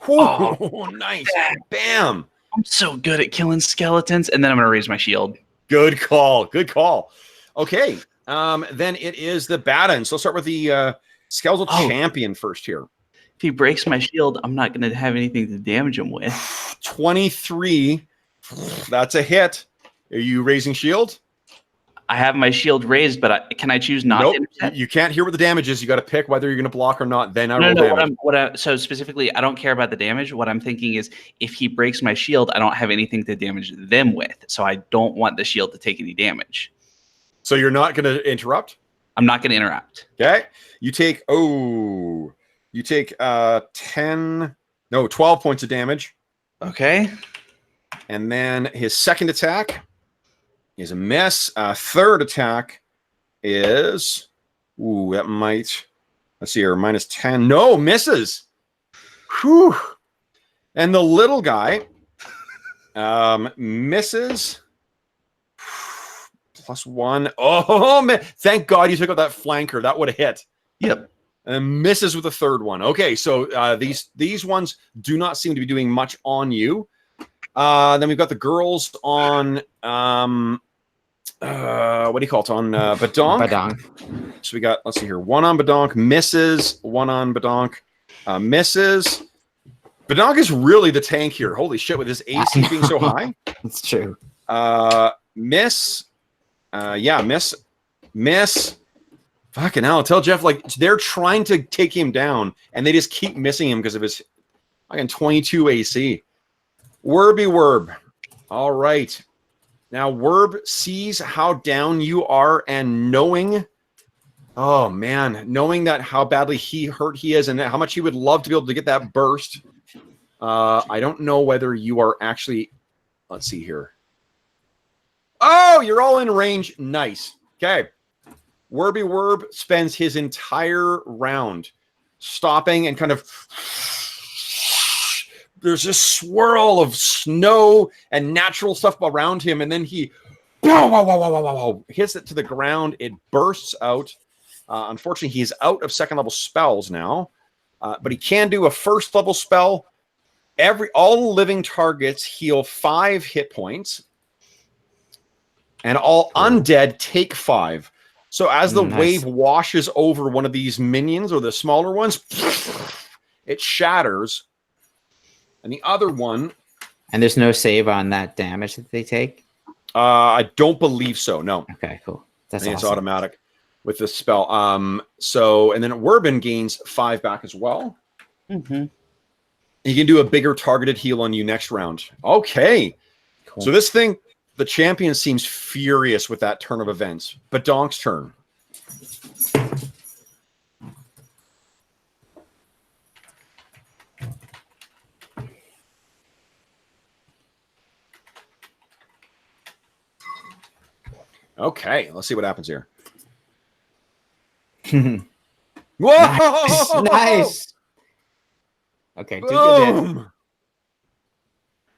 Oh, nice. Bam. I'm so good at killing skeletons, and then I'm gonna raise my shield. Good call. Good call. Okay. Then it is the bad end. So let's start with the skeletal champion first here. If he breaks my shield, I'm not gonna have anything to damage him with. 23. That's a hit. Are you raising shield? I have my shield raised, but can I choose not to intercept? You can't hear what the damage is. You got to pick whether you're going to block or not. Then I roll damage. So specifically, I don't care about the damage. What I'm thinking is, if he breaks my shield, I don't have anything to damage them with. So I don't want the shield to take any damage. So you're not going to interrupt? I'm not going to interrupt. Okay. You take 10 No, 12 points of damage. Okay. And then his second attack is a miss. Third attack is... Ooh, that might... Let's see here. Minus 10. No, misses. Whew. And the little guy misses. +1. Oh, man. Thank God you took out that flanker. That would have hit. Yep. And misses with the third one. Okay, so these ones do not seem to be doing much on you. Then we've got the girls on... what do you call it? On Badonk. Badonk. So we got, let's see here, one on Badonk, misses, one on Badonk, misses. Badonk is really the tank here. Holy shit, with his AC being so high. It's true. Miss. Yeah, miss. Fucking hell. Tell Jeff, like, they're trying to take him down, and they just keep missing him because of his fucking 22 AC. Werby Werb. All right. Now, Werb sees how down you are, and knowing, oh man, knowing that how badly hurt he is and how much he would love to be able to get that burst. I don't know whether you are actually, let's see here. Oh, you're all in range. Nice. Okay. Werby Werb spends his entire round stopping and kind of... There's this swirl of snow and natural stuff around him, and then he hits it to the ground. It bursts out. Unfortunately, he's out of second level spells now, but he can do a first level spell. All living targets heal 5 hit points, and all undead take 5. So as the wave washes over one of these minions or the smaller ones, it shatters. And the other one... And there's no save on that damage that they take? I don't believe so, no. Okay, cool. That's awesome. It's automatic with this spell. And then Werbin gains 5 back as well. Mm-hmm. He can do a bigger targeted heal on you next round. Okay. Cool. So this thing, the champion seems furious with that turn of events. Badonk's turn. Okay, let's see what happens here. Whoa! Nice. Okay, boom.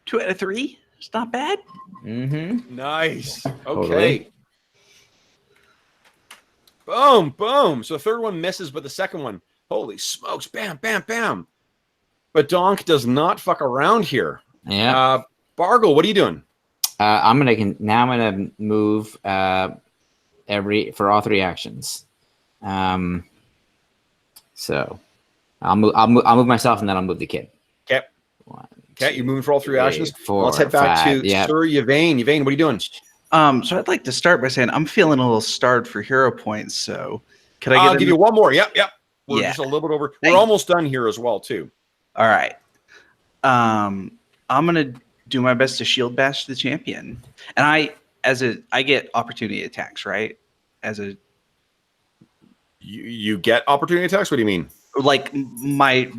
2 out of 3. It's not bad. Mm-hmm. Nice. Okay. Totally. Boom, boom. So the third one misses, but the second one, holy smokes, bam, bam, bam. But Donk does not fuck around here. Yeah. Bargle, what are you doing? I'm gonna move for all 3 actions. So I'll move myself, and then I'll move the kid. Okay. Okay, you're moving for all 3 actions. 4, Let's head back 5, to yep. Sir Yvain. Yvain, what are you doing? So I'd like to start by saying I'm feeling a little starved for hero points. So could I I'll give you one more. Yep. We're Yeah. just a little bit over. We're almost done here as well, too. All right. I'm gonna do my best to shield bash the champion, and I get opportunity attacks, right? You get opportunity attacks. What do you mean? Like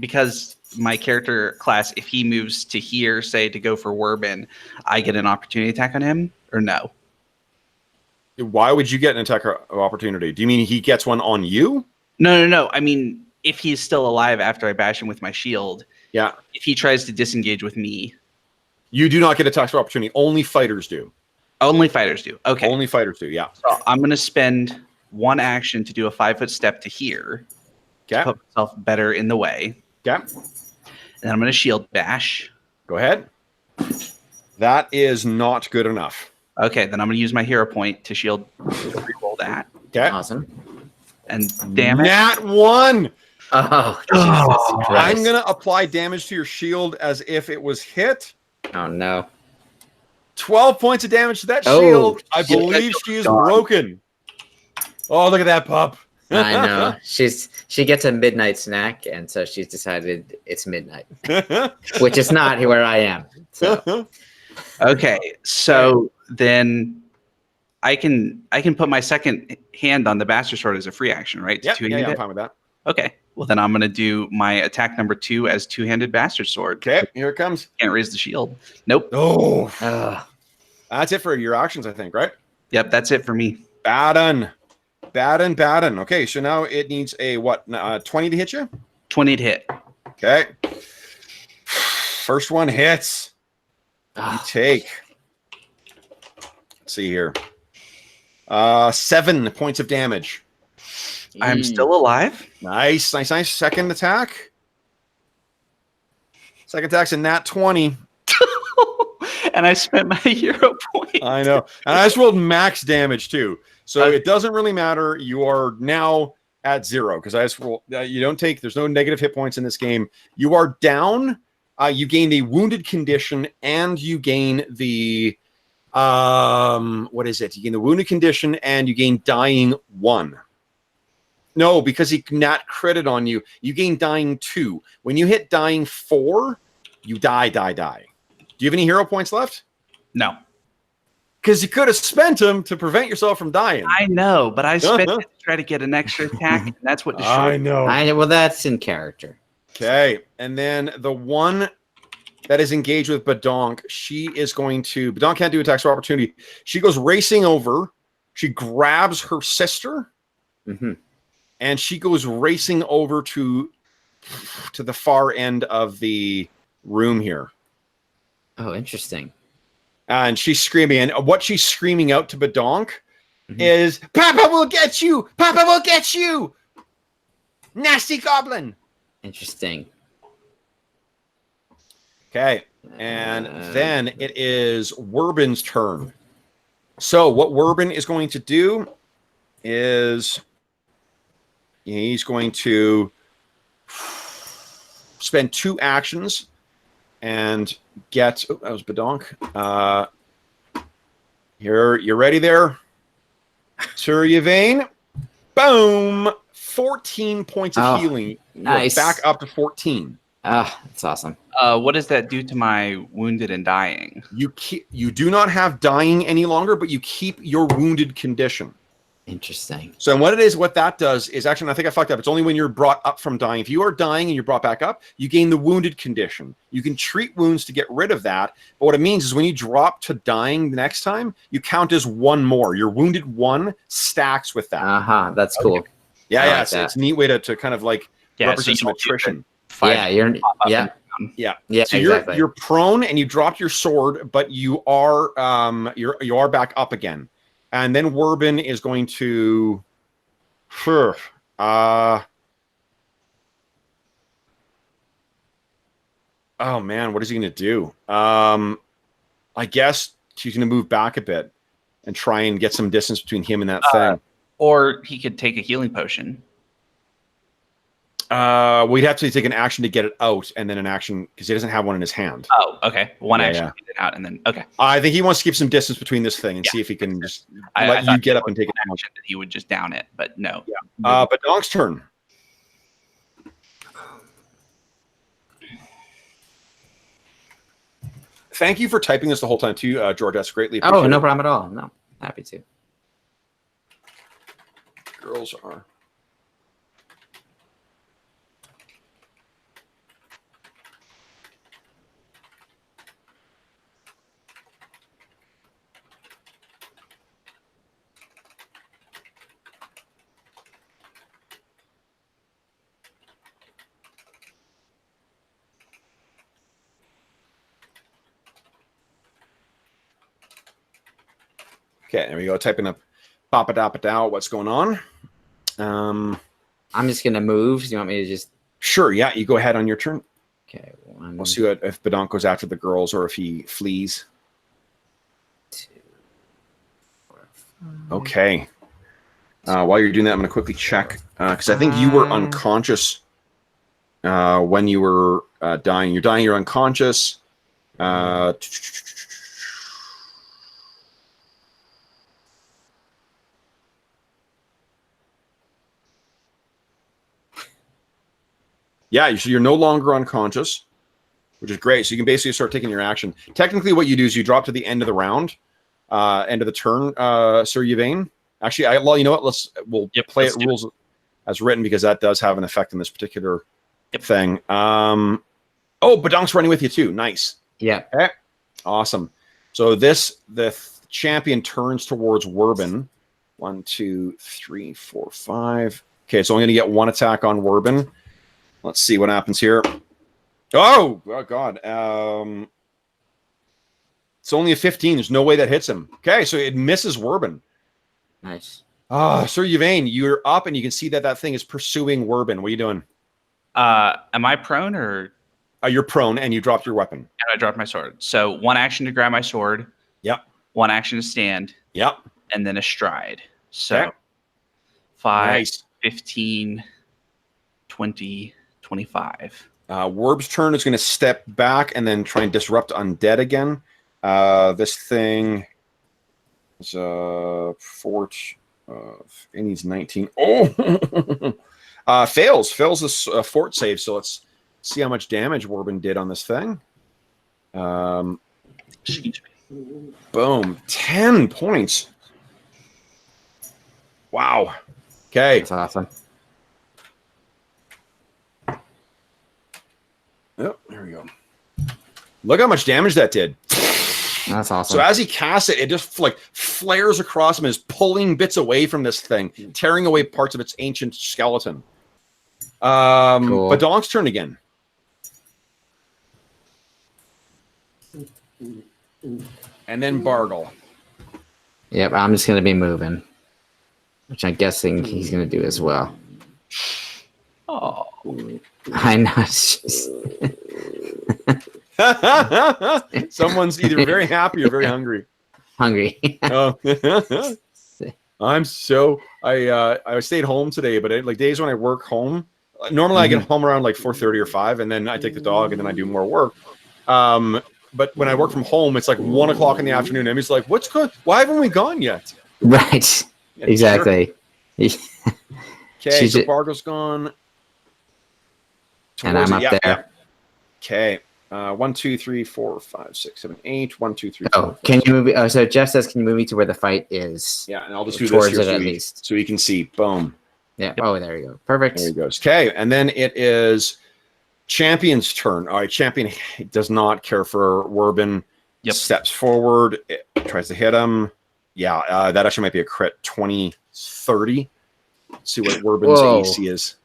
because my character class, if he moves to here, say to go for Werbin, I get an opportunity attack on him, or no? Why would you get an attack of opportunity? Do you mean he gets one on you? No. I mean, if he's still alive after I bash him with my shield, yeah. If he tries to disengage with me, you do not get attacks of opportunity. Only fighters do. Only fighters do. Okay. Only fighters do. Yeah. So I'm going to spend 1 action to do a 5-foot step to here. Okay. Put myself better in the way. Okay. And I'm going to shield bash. Go ahead. That is not good enough. Okay, then I'm going to use my hero point to shield, reroll that. Okay. Awesome. And damn it. Nat 1! Oh, Jesus Christ. I'm going to apply damage to your shield as if it was hit. Oh, no. 12 points of damage to that Oh, shield. I believe she is broken. Oh, look at that pup. I know. She gets a midnight snack, and so she's decided it's midnight, which is not where I am. So. Okay, so then I can put my second hand on the Bastard Sword as a free action, right? Yeah, I'm fine with that. Okay, Well, then I'm going to do my attack number 2 as two-handed bastard sword. Okay, here it comes. Can't raise the shield. Nope. Oh, that's it for your actions, I think, right? Yep, that's it for me. Baden. Okay, so now it needs a what? 20 to hit you? 20 to hit. Okay. First one hits. You take. Let's see here. 7 points of damage. I'm still alive. Nice. Second attack. Second attack's a nat 20. And I spent my hero point. I know. And I just rolled max damage too. So it doesn't really matter. You are now at 0 because I just rolled. You don't take, there's no negative hit points in this game. You are down. You gain a wounded condition and you gain the, what is it? You gain the wounded condition and you gain dying 1. No, because he nat credit on you. You gain dying 2. When you hit dying 4, you die. Do you have any hero points left? No. Because you could have spent them to prevent yourself from dying. I know, but I spent it to try to get an extra attack. And that's what I know. Well, that's in character. Okay, and then the one that is engaged with Badonk, she is going to... Badonk can't do attacks of opportunity. She goes racing over. She grabs her sister. And she goes racing over to the far end of the room here. Oh, interesting. And she's screaming. And what she's screaming out to Badonk is, Papa will get you! Papa will get you! Nasty goblin! Interesting. Okay. And then it is Werbin's turn. So what Werbin is going to do is he's going to spend 2 actions and get... Oh, that was Badonk. You're ready there? Sir Yvain. Boom! 14 points of healing. Nice. You're back up to 14. That's awesome. What does that do to my wounded and dying? You do not have dying any longer, but you keep your wounded condition. Interesting. So what that does is actually, I think I fucked up. It's only when you're brought up from dying. If you are dying and you're brought back up, you gain the wounded condition. You can treat wounds to get rid of that. But what it means is when you drop to dying the next time, you count as 1 more. Your wounded 1 stacks with that. That's cool. Yeah, like it's a neat way to kind of like represent some attrition. Yeah. So exactly. you're prone and you dropped your sword, but you are back up again. And then Werbin is going to oh man, what is he going to do? I guess she's going to move back a bit and try and get some distance between him and that thing. Or he could take a healing potion. We'd have to take an action to get it out, and then an action because he doesn't have one in his hand. Oh, okay. One action to get it out, and then okay. I think he wants to keep some distance between this thing and see if he can just let you get up and take it out. That he would just down it, but no. Yeah. But Donk's turn. Thank you for typing this the whole time too, George. That's greatly appreciated. Oh, no problem at all. No, happy to. Girls are. Okay, there we go. Typing up Papa-da-pa-dow, what's going on. I'm just going to move. Do you want me to just... Sure, yeah. You go ahead on your turn. Okay. We'll see if Badonk goes after the girls or if he flees. 2, 4, 5. Okay. While you're doing that, I'm going to quickly check. Because I think you were unconscious when you were dying. You're dying, you're unconscious. Yeah, so you're no longer unconscious, which is great. So you can basically start taking your action. Technically, what you do is you drop to the end of the round, end of the turn, Sir Yvain. Actually, well, you know what? We'll play it rules. as written because that does have an effect in this particular thing. Oh, Badonk's running with you too. Nice. Yeah. Okay. Awesome. So the champion turns towards Werbin. 1, 2, 3, 4, 5. Okay, so I'm going to get 1 attack on Werbin. Let's see what happens here. Oh God. It's only a 15. There's no way that hits him. Okay, so it misses Werbin. Nice. Sir Yvain, you're up and you can see that thing is pursuing Werbin. What are you doing? Am I prone or? You're prone and you dropped your weapon. And I dropped my sword. So 1 action to grab my sword. Yep. 1 action to stand. Yep. And then a stride. So Okay. 5, Nice. 15, 20, 25. Werb's turn is going to step back and then try and disrupt undead again. This thing is 4. It needs 19. Oh, fails this fort save. So let's see how much damage Werbin did on this thing. Boom, 10 points. Wow. Okay. That's awesome. Oh, there we go. Look how much damage that did. That's awesome. So as he casts it, it just like flares across him, is pulling bits away from this thing, tearing away parts of its ancient skeleton. Cool. Badonk's turn again. And then Bargle. Yep, I'm just going to be moving, which I'm guessing he's going to do as well. Oh. I know. Someone's either very happy or very hungry. Hungry. Oh. I stayed home today, but like days when I work home, normally I get home around like 4:30 or 5, and then I take the dog and then I do more work. But when I work from home, it's like 1 o'clock in the afternoon. And he's like, "What's good? Why haven't we gone yet?" Right. Yeah, Exactly. Sure. Okay, so Bargo's gone. And I'm up there. Yeah. Okay. 1, 2, 3, 4, 5, 6, 7, 8. 1, 2, 3. Oh, can you move me? Oh, so Jeff says, "Can you move me to where the fight is?" Yeah, and I'll just do towards this here it at so least. so you can see. Boom. Yeah. Oh, there you go. Perfect. There he goes. Okay, and then it is Champion's turn. All right, Champion does not care for Werbin. Yep. Steps forward, it tries to hit him. Yeah, that actually might be a crit. 20, 30. Let's see what Werbin's Whoa. AC is.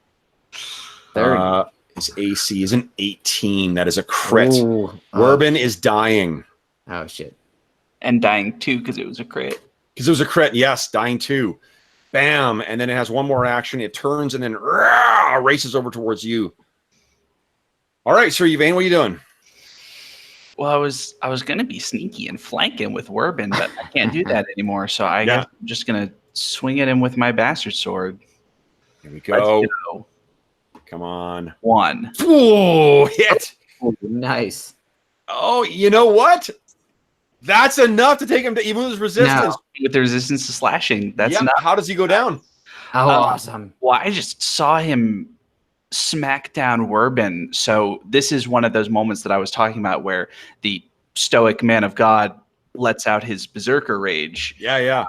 30. His AC is an 18. That is a crit. Ooh. Werbin is dying. Oh shit. And dying too because it was a crit. Because it was a crit, yes, dying too. Bam, and then it has one more action. It turns and then races over towards you. All right, Sir Yvain, what are you doing? Well, I was gonna be sneaky and flanking with Werbin, but I can't do that anymore. So I guess I'm just gonna swing at him with my bastard sword. Here we go. Let's go. Come on. 1. Oh, hit. Ooh, nice. Oh, you know what? That's enough to take him to even with his resistance. With the resistance to slashing, that's Yep. enough. How does he go down? Oh, awesome. Well, I just saw him smack down Werbin. So this is one of those moments that I was talking about where the stoic man of God lets out his berserker rage Yeah.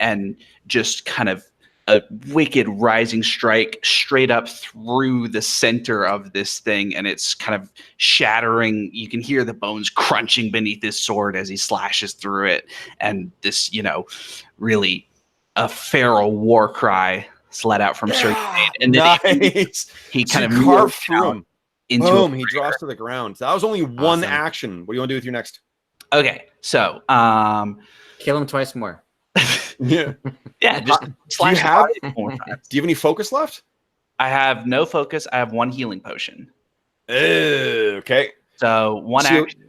and just kind of a wicked rising strike straight up through the center of this thing, and it's kind of shattering. You can hear the bones crunching beneath his sword as he slashes through it, and this, really a feral war cry is let out from Sir Yvain. And then nice. he kind of carved moved through him. into Boom, a he prayer. drops to the ground. That was only one Awesome. action. What do you want to do with your next? Okay, so Kill him twice more. Yeah. yeah, just slash his have- body one more time. Do you have any focus left? I have no focus. I have 1 healing potion. Okay. So 1 So- action.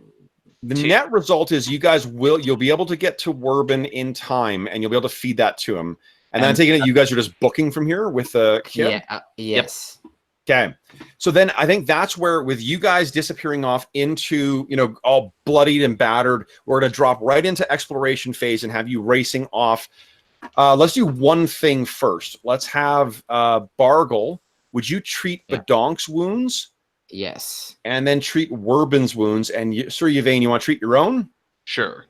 The 2. net result is you'll be able to get to Werbin in time, and you'll be able to feed that to him. And then I'm And- taking it you guys are just booking from here with the kid. Yeah. Yes. Okay. So then I think that's where, with you guys disappearing off into, all bloodied and battered, we're going to drop right into exploration phase and have you racing off. Let's do one thing first. Let's have Bargle. Would you treat Badonk's wounds Yes. and then treat Werbin's wounds? And Sir Yvain, you want to treat your own? Sure.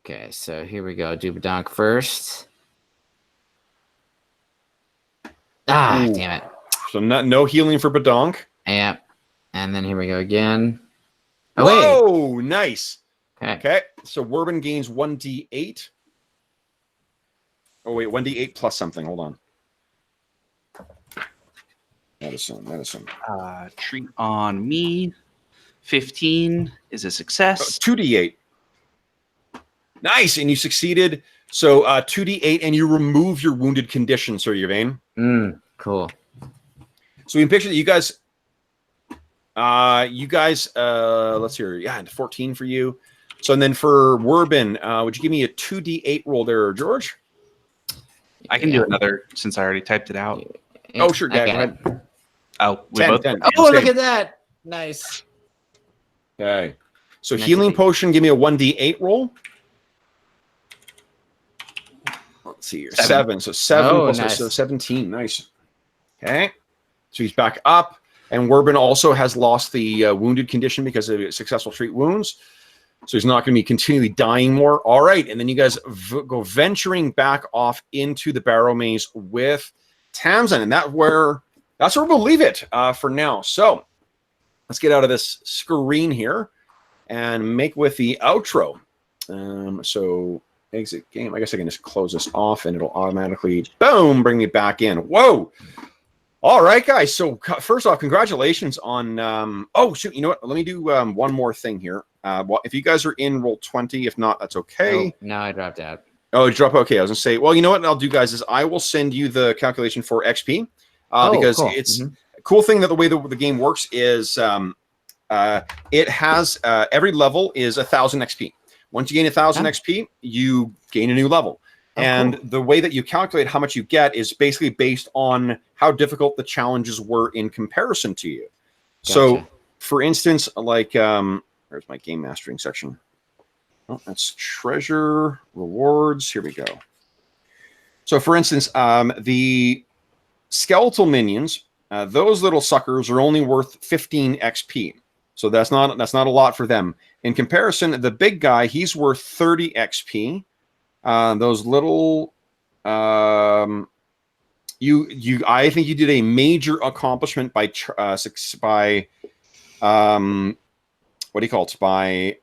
Okay, so here we go. Do Badonk first. Ah, Ooh. damn it. So no healing for Badonk. Yep. And then here we go again. Oh, Whoa, nice. wait. Okay, so Werbin gains 1d8. Oh, wait, 1d8 plus something. Hold on. Medicine. Treat on me. 15 is a success. 2d8. Nice, and you succeeded. So 2d8, and you remove your wounded condition, Sir Yvain. Cool. So we can picture that you guys, let's hear, yeah, 14 for you. So and then for Werbin, would you give me a 2d8 roll there, George? I can do another since I already typed it out. Oh, sure, I go got ahead. it. Oh, we 10, both. 10. Oh, Same. look at that. Nice. Okay. So Nice healing to see. potion, give me a 1d8 roll. Let's see here. 7. So 7 Oh, plus nice. so 17. Nice. Okay. So he's back up. And Werbin also has lost the wounded condition because of successful treat wounds. So he's not going to be continually dying more. All right. And then you guys go venturing back off into the Barrowmaze with Tamsin. And that's where we'll leave it for now. So let's get out of this screen here and make with the outro. So exit game. I guess I can just close this off and it'll automatically, boom, bring me back in. Whoa. All right, guys. So first off, congratulations on, oh, shoot. You know what? Let me do one more thing here. Well, if you guys are in Roll20, if not, that's okay. Oh, no, I dropped out. Oh, you drop. Okay. I was going to say, well, you know what I'll do, guys, is I will send you the calculation for XP because cool. it's a cool thing that the way the game works is it has every level is 1,000 XP. Once you gain 1,000 XP, you gain a new level. And the way that you calculate how much you get is basically based on how difficult the challenges were in comparison to you. Gotcha. So, for instance, like, where's my game mastering section? Oh, that's treasure, rewards. Here we go. So, for instance, the skeletal minions, those little suckers are only worth 15 XP. So that's not a lot for them. In comparison, the big guy, he's worth 30 XP. Those little, I think you did a major accomplishment by what do you call it? By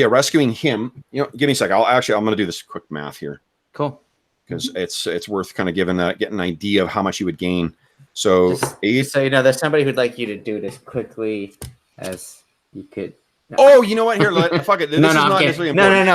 rescuing him. You know, give me a second. I'm going to do this quick math here. Cool. Because it's worth kind of getting an idea of how much you would gain. So, just so you know, there's somebody who'd like you to do it as quickly as you could. No. Oh, you know what? Here, fuck it. This is I'm not kidding. necessarily important.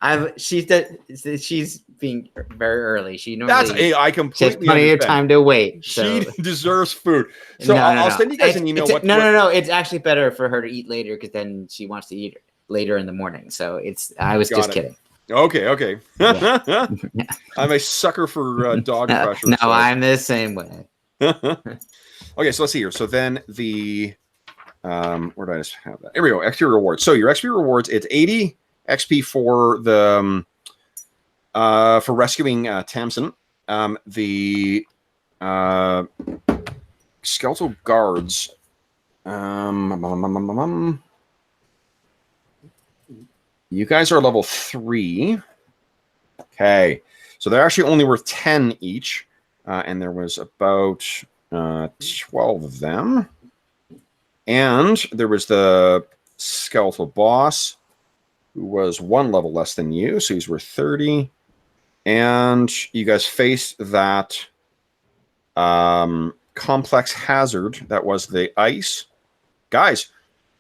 No. She's being very early. She normally I takes completely plenty of understand. time to wait. So. She deserves food. So I'll send you guys an email. No. It's actually better for her to eat later because then she wants to eat later in the morning. So I was just kidding. Okay. Yeah. I'm a sucker for dog pressure. No, so. I'm the same way. Okay, so let's see here. So then the where did I just have that? Here we go. XP rewards. So your XP rewards, it's 80 XP for the for rescuing Tamsin. The skeletal guards. You guys are level 3. Okay, so they're actually only worth 10 each, and there was about 12 of them. And there was the skeletal boss, who was 1 level less than you, so he's worth 30. And you guys faced that complex hazard that was the ice. Guys,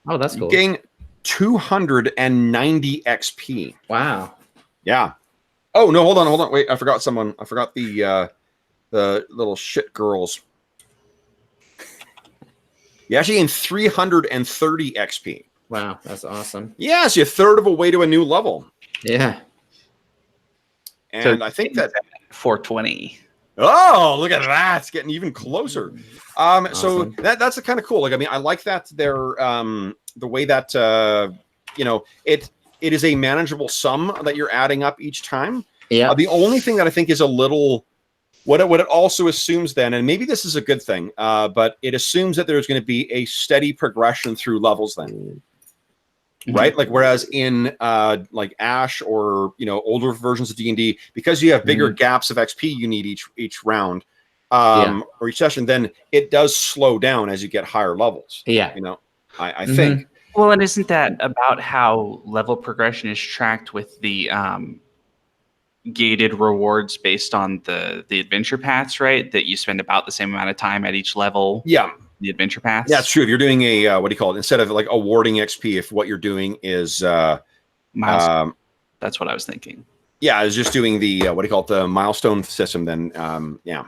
oh, that's you cool. gain 290 XP. Wow. Yeah. Oh, no, hold on. Wait, I forgot someone. I forgot the little shit girls. You actually gain 330 XP. Wow, that's awesome. Yes, you're a third of a way to a new level. Yeah. And So I think that 420. Oh, look at that. It's getting even closer. So Awesome. that's kind of cool. Like, I mean, I like that they're the way that it is a manageable sum that you're adding up each time. Yeah. The only thing that I think is a little what it also assumes then, and maybe this is a good thing, but it assumes that there's going to be a steady progression through levels then. Right? Like, whereas in like Ash or older versions of D&D, because you have bigger gaps of XP you need each round, or each session, then it does slow down as you get higher levels. Yeah. You know, I think. Well, and isn't that about how level progression is tracked with the gated rewards based on the adventure paths, right? That you spend about the same amount of time at each level. Yeah. The adventure paths. Yeah, it's true. If you're doing a what do you call it? Instead of like awarding XP, if what you're doing is Milestone. That's what I was thinking. yeah, is just doing the what do you call it? The milestone system. Then yeah.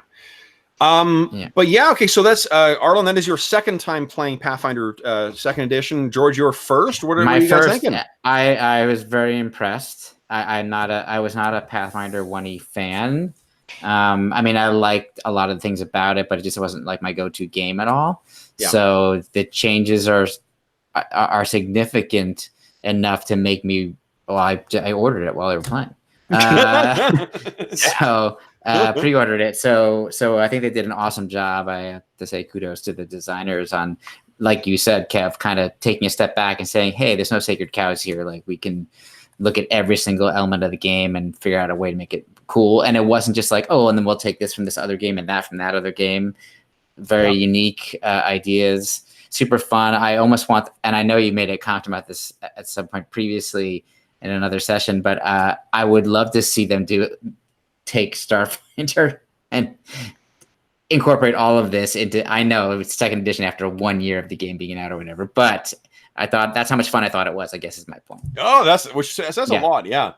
But yeah, okay. So that's Arlen. That is your second time playing Pathfinder Second Edition. George, your first. What are you guys thinking? I was very impressed. I was not a Pathfinder 1E fan. I mean, I liked a lot of the things about it, but it just wasn't like my go-to game at all. Yeah. So the changes are significant enough to make me. Well, I ordered it while they were playing. So pre-ordered it. So I think they did an awesome job. I have to say kudos to the designers on, like you said, Kev, kind of taking a step back and saying, hey, there's no sacred cows here. Like, we can look at every single element of the game and figure out a way to make it cool. And it wasn't just like, oh, and then we'll take this from this other game and that from that other game. Very unique ideas, super fun. I almost want, and I know you made a comment about this at some point previously in another session, but I would love to see them take Starfinder and incorporate all of this into, I know it's second edition after 1 year of the game being out or whatever, but I thought that's how much fun I thought it was, I guess is my point. Oh, which says a lot. Yeah.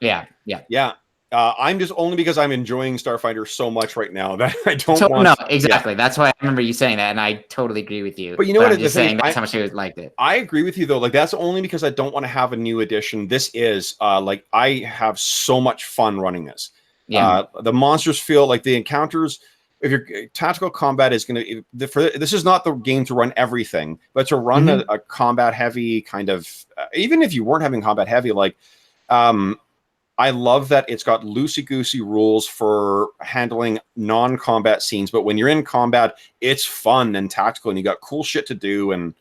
I'm just only because I'm enjoying Starfinder so much right now that I don't want. No, exactly. That's why I remember you saying that, and I totally agree with you. But you know what? I'm just saying that's how much I liked it. I agree with you though. Like, that's only because I don't want to have a new edition. This is like, I have so much fun running this. Yeah. The monsters feel like the encounters. If your tactical combat is going to, this is not the game to run everything, but to run a combat heavy kind of, even if you weren't having combat heavy, like, I love that it's got loosey-goosey rules for handling non-combat scenes, but when you're in combat, it's fun and tactical, and you got cool shit to do, and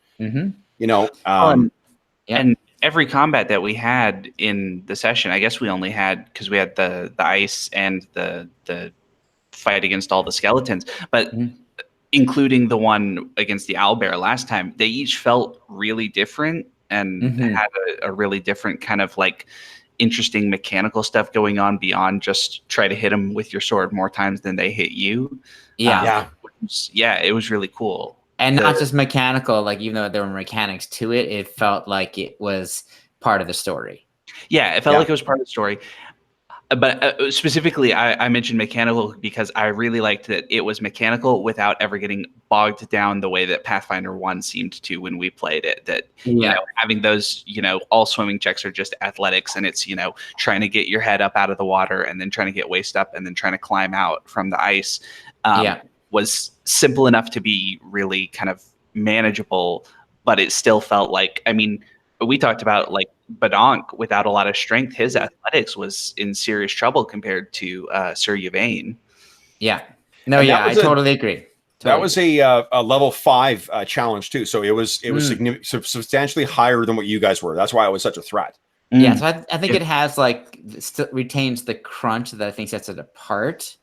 you know, and every combat that we had in the session, I guess we only had, because we had the ice and the fight against all the skeletons, but including the one against the owlbear last time, they each felt really different and had a really different kind of like interesting mechanical stuff going on beyond just try to hit them with your sword more times than they hit you. It was really cool. And not just mechanical, like, even though there were mechanics to it, it felt like it was part of the story. Yeah, it felt like it was part of the story. But specifically, I mentioned mechanical because I really liked that it was mechanical without ever getting bogged down the way that Pathfinder 1 seemed to when we played it. That, you know, having those, you know, all swimming checks are just athletics, and it's, you know, trying to get your head up out of the water and then trying to get waist up and then trying to climb out from the ice was simple enough to be really kind of manageable, but it still felt like, I mean, we talked about like Badonk without a lot of strength, his athletics was in serious trouble compared to Sir Yvain. Yeah. No, I totally agree. That was a level 5 challenge too. So it was substantially higher than what you guys were. That's why it was such a threat. Yeah. So I think it has like retains the crunch that I think sets it apart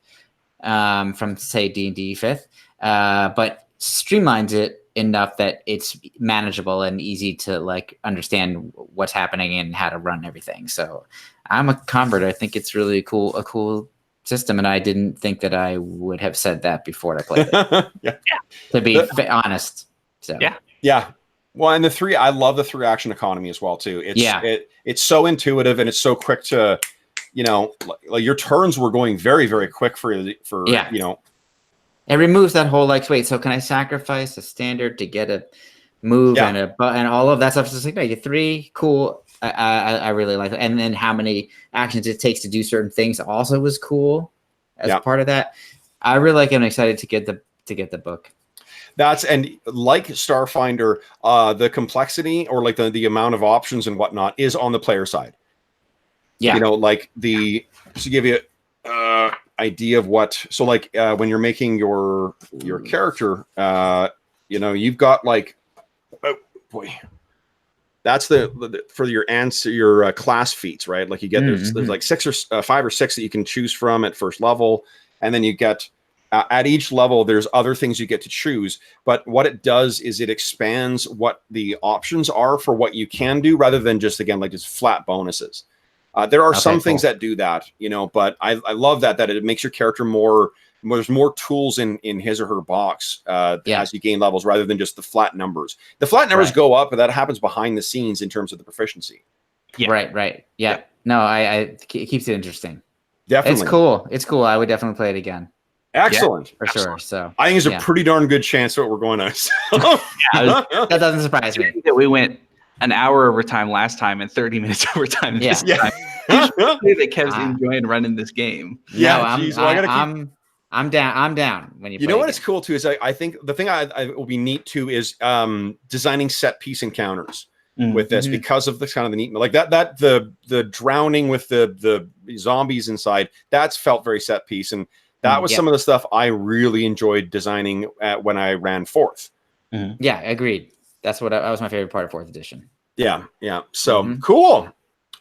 from, say, D&D 5th, but streamlines it enough that it's manageable and easy to like understand what's happening and how to run everything. So I'm a convert. I think it's really a cool system, and I didn't think that I would have said that before I played it. To be honest. So yeah. Well, and I love the 3-action economy as well too. It's so intuitive, and it's so quick to, you know, like your turns were going very, very quick for you know. It removes that whole like, wait, so can I sacrifice a standard to get a move and all of that stuff? It's just like, no, you 3, cool. I really like it. And then how many actions it takes to do certain things also was cool as part of that. I really like it. I'm excited to get the book. And like Starfinder, the complexity or like the amount of options and whatnot is on the player side. Yeah. You know, like just to give you idea of what, so like when you're making your character, you know, you've got like, oh boy, that's the for your class feats, right? Like you get there's like 5 or 6 that you can choose from at first level, and then you get at each level, there's other things you get to choose. But what it does is it expands what the options are for what you can do, rather than just, again, like just flat bonuses. There are some things that do that, but I love that it makes your character more. There's more tools in his or her box as you gain levels, rather than just the flat numbers. The flat numbers go up, but that happens behind the scenes in terms of the proficiency. Yeah. Right. Yeah. No, it keeps it interesting. Definitely. It's cool. I would definitely play it again. Excellent. For sure. So I think there's a pretty darn good chance that we're going on. That doesn't surprise me. We went an hour overtime last time and 30 minutes overtime this time. That Kev's enjoying running this game. I'm down when you know what it's cool too is I think the thing I will be neat too is designing set piece encounters with this, because of the kind of the neat, like that the drowning with the zombies inside, that's felt very set piece, and that was some of the stuff I really enjoyed designing when I ran 4th. Yeah, agreed. That was my favorite part of 4th edition. Yeah. So cool.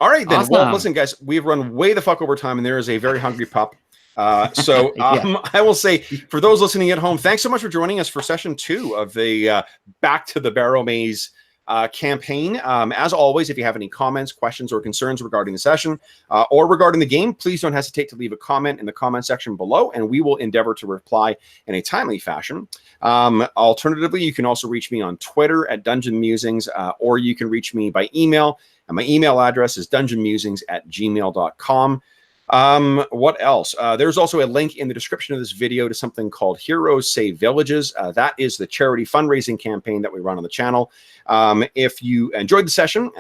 All right, then. Awesome. Well, listen, guys, we've run way the fuck over time, and there is a very hungry pup. So I will say, for those listening at home, thanks so much for joining us for session 2 of the Back to the Barrowmaze campaign. As always, if you have any comments, questions, or concerns regarding the session or regarding the game, please don't hesitate to leave a comment in the comment section below, and we will endeavor to reply in a timely fashion. Alternatively, you can also reach me on Twitter at Dungeon Musings, or you can reach me by email, and my email address is dungeonmusings@gmail.com. What else? There's also a link in the description of this video to something called Heroes Save Villages. That is the charity fundraising campaign that we run on the channel. If you enjoyed the session,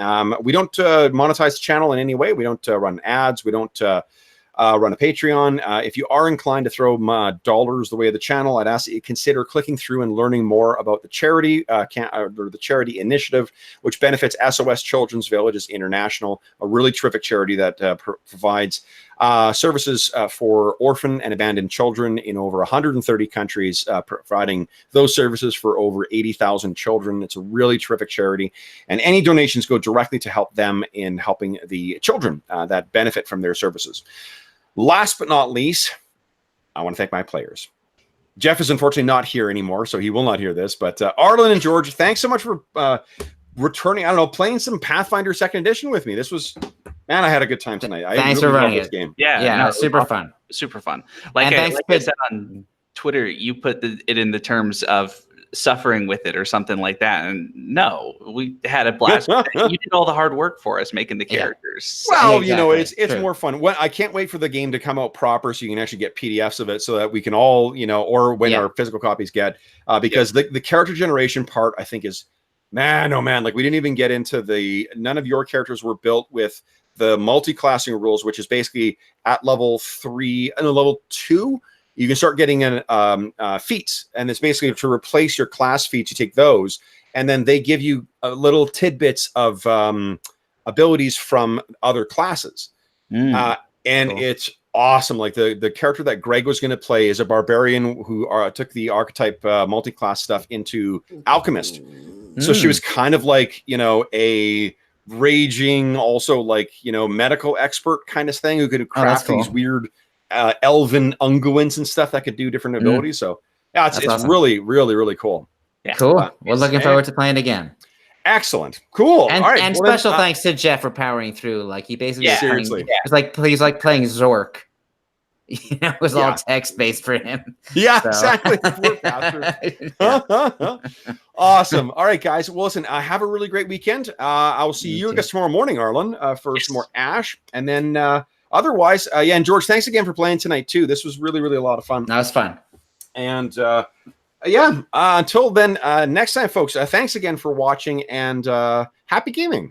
we don't monetize the channel in any way. We don't run ads. We don't run a Patreon. If you are inclined to throw dollars the way of the channel, I'd ask that you consider clicking through and learning more about the charity or the charity initiative, which benefits SOS Children's Villages International, a really terrific charity that provides services for orphan and abandoned children in over 130 countries, providing those services for over 80,000 children. It's a really terrific charity, and any donations go directly to help them in helping the children that benefit from their services. Last but not least, I want to thank my players. Jeff is unfortunately not here anymore, so he will not hear this, but Arlen and George, thanks so much for returning, playing some Pathfinder 2nd Edition with me. This was... Man, I had a good time tonight. Thanks for running this game. Yeah, super fun. Super fun. Like I said on Twitter, you put it in the terms of suffering with it or something like that. And no, we had a blast. You did all the hard work for us making the characters. Well, it's more fun. I can't wait for the game to come out proper so you can actually get PDFs of it so that we can all, or when our physical copies get, because the character generation part, I think is, man, like we didn't even get into none of your characters were built with the multi-classing rules, which is basically at level 3 and level 2, you can start getting feats, and it's basically to replace your class feats. You take those, and then they give you little tidbits of abilities from other classes, and it's awesome. Like the character that Greg was going to play is a barbarian who took the archetype multi-class stuff into alchemist. So she was kind of like a raging, also like medical expert kind of thing who could craft these weird elven unguents and stuff that could do different abilities. So yeah, it's awesome. Really, really, really cool. Yeah. Cool. We're looking forward to playing again. Excellent. Cool. And, all right. And special thanks to Jeff for powering through. Like he basically seriously. It's like he's like playing Zork. It was all text based for him. Yeah, exactly. Awesome. All right, guys. Well, listen, have a really great weekend. I will see you, I guess, tomorrow morning, Arlen, for some more Ash. And then otherwise, and George, thanks again for playing tonight, too. This was really, really a lot of fun. That was fun. And until then, next time, folks, thanks again for watching, and happy gaming.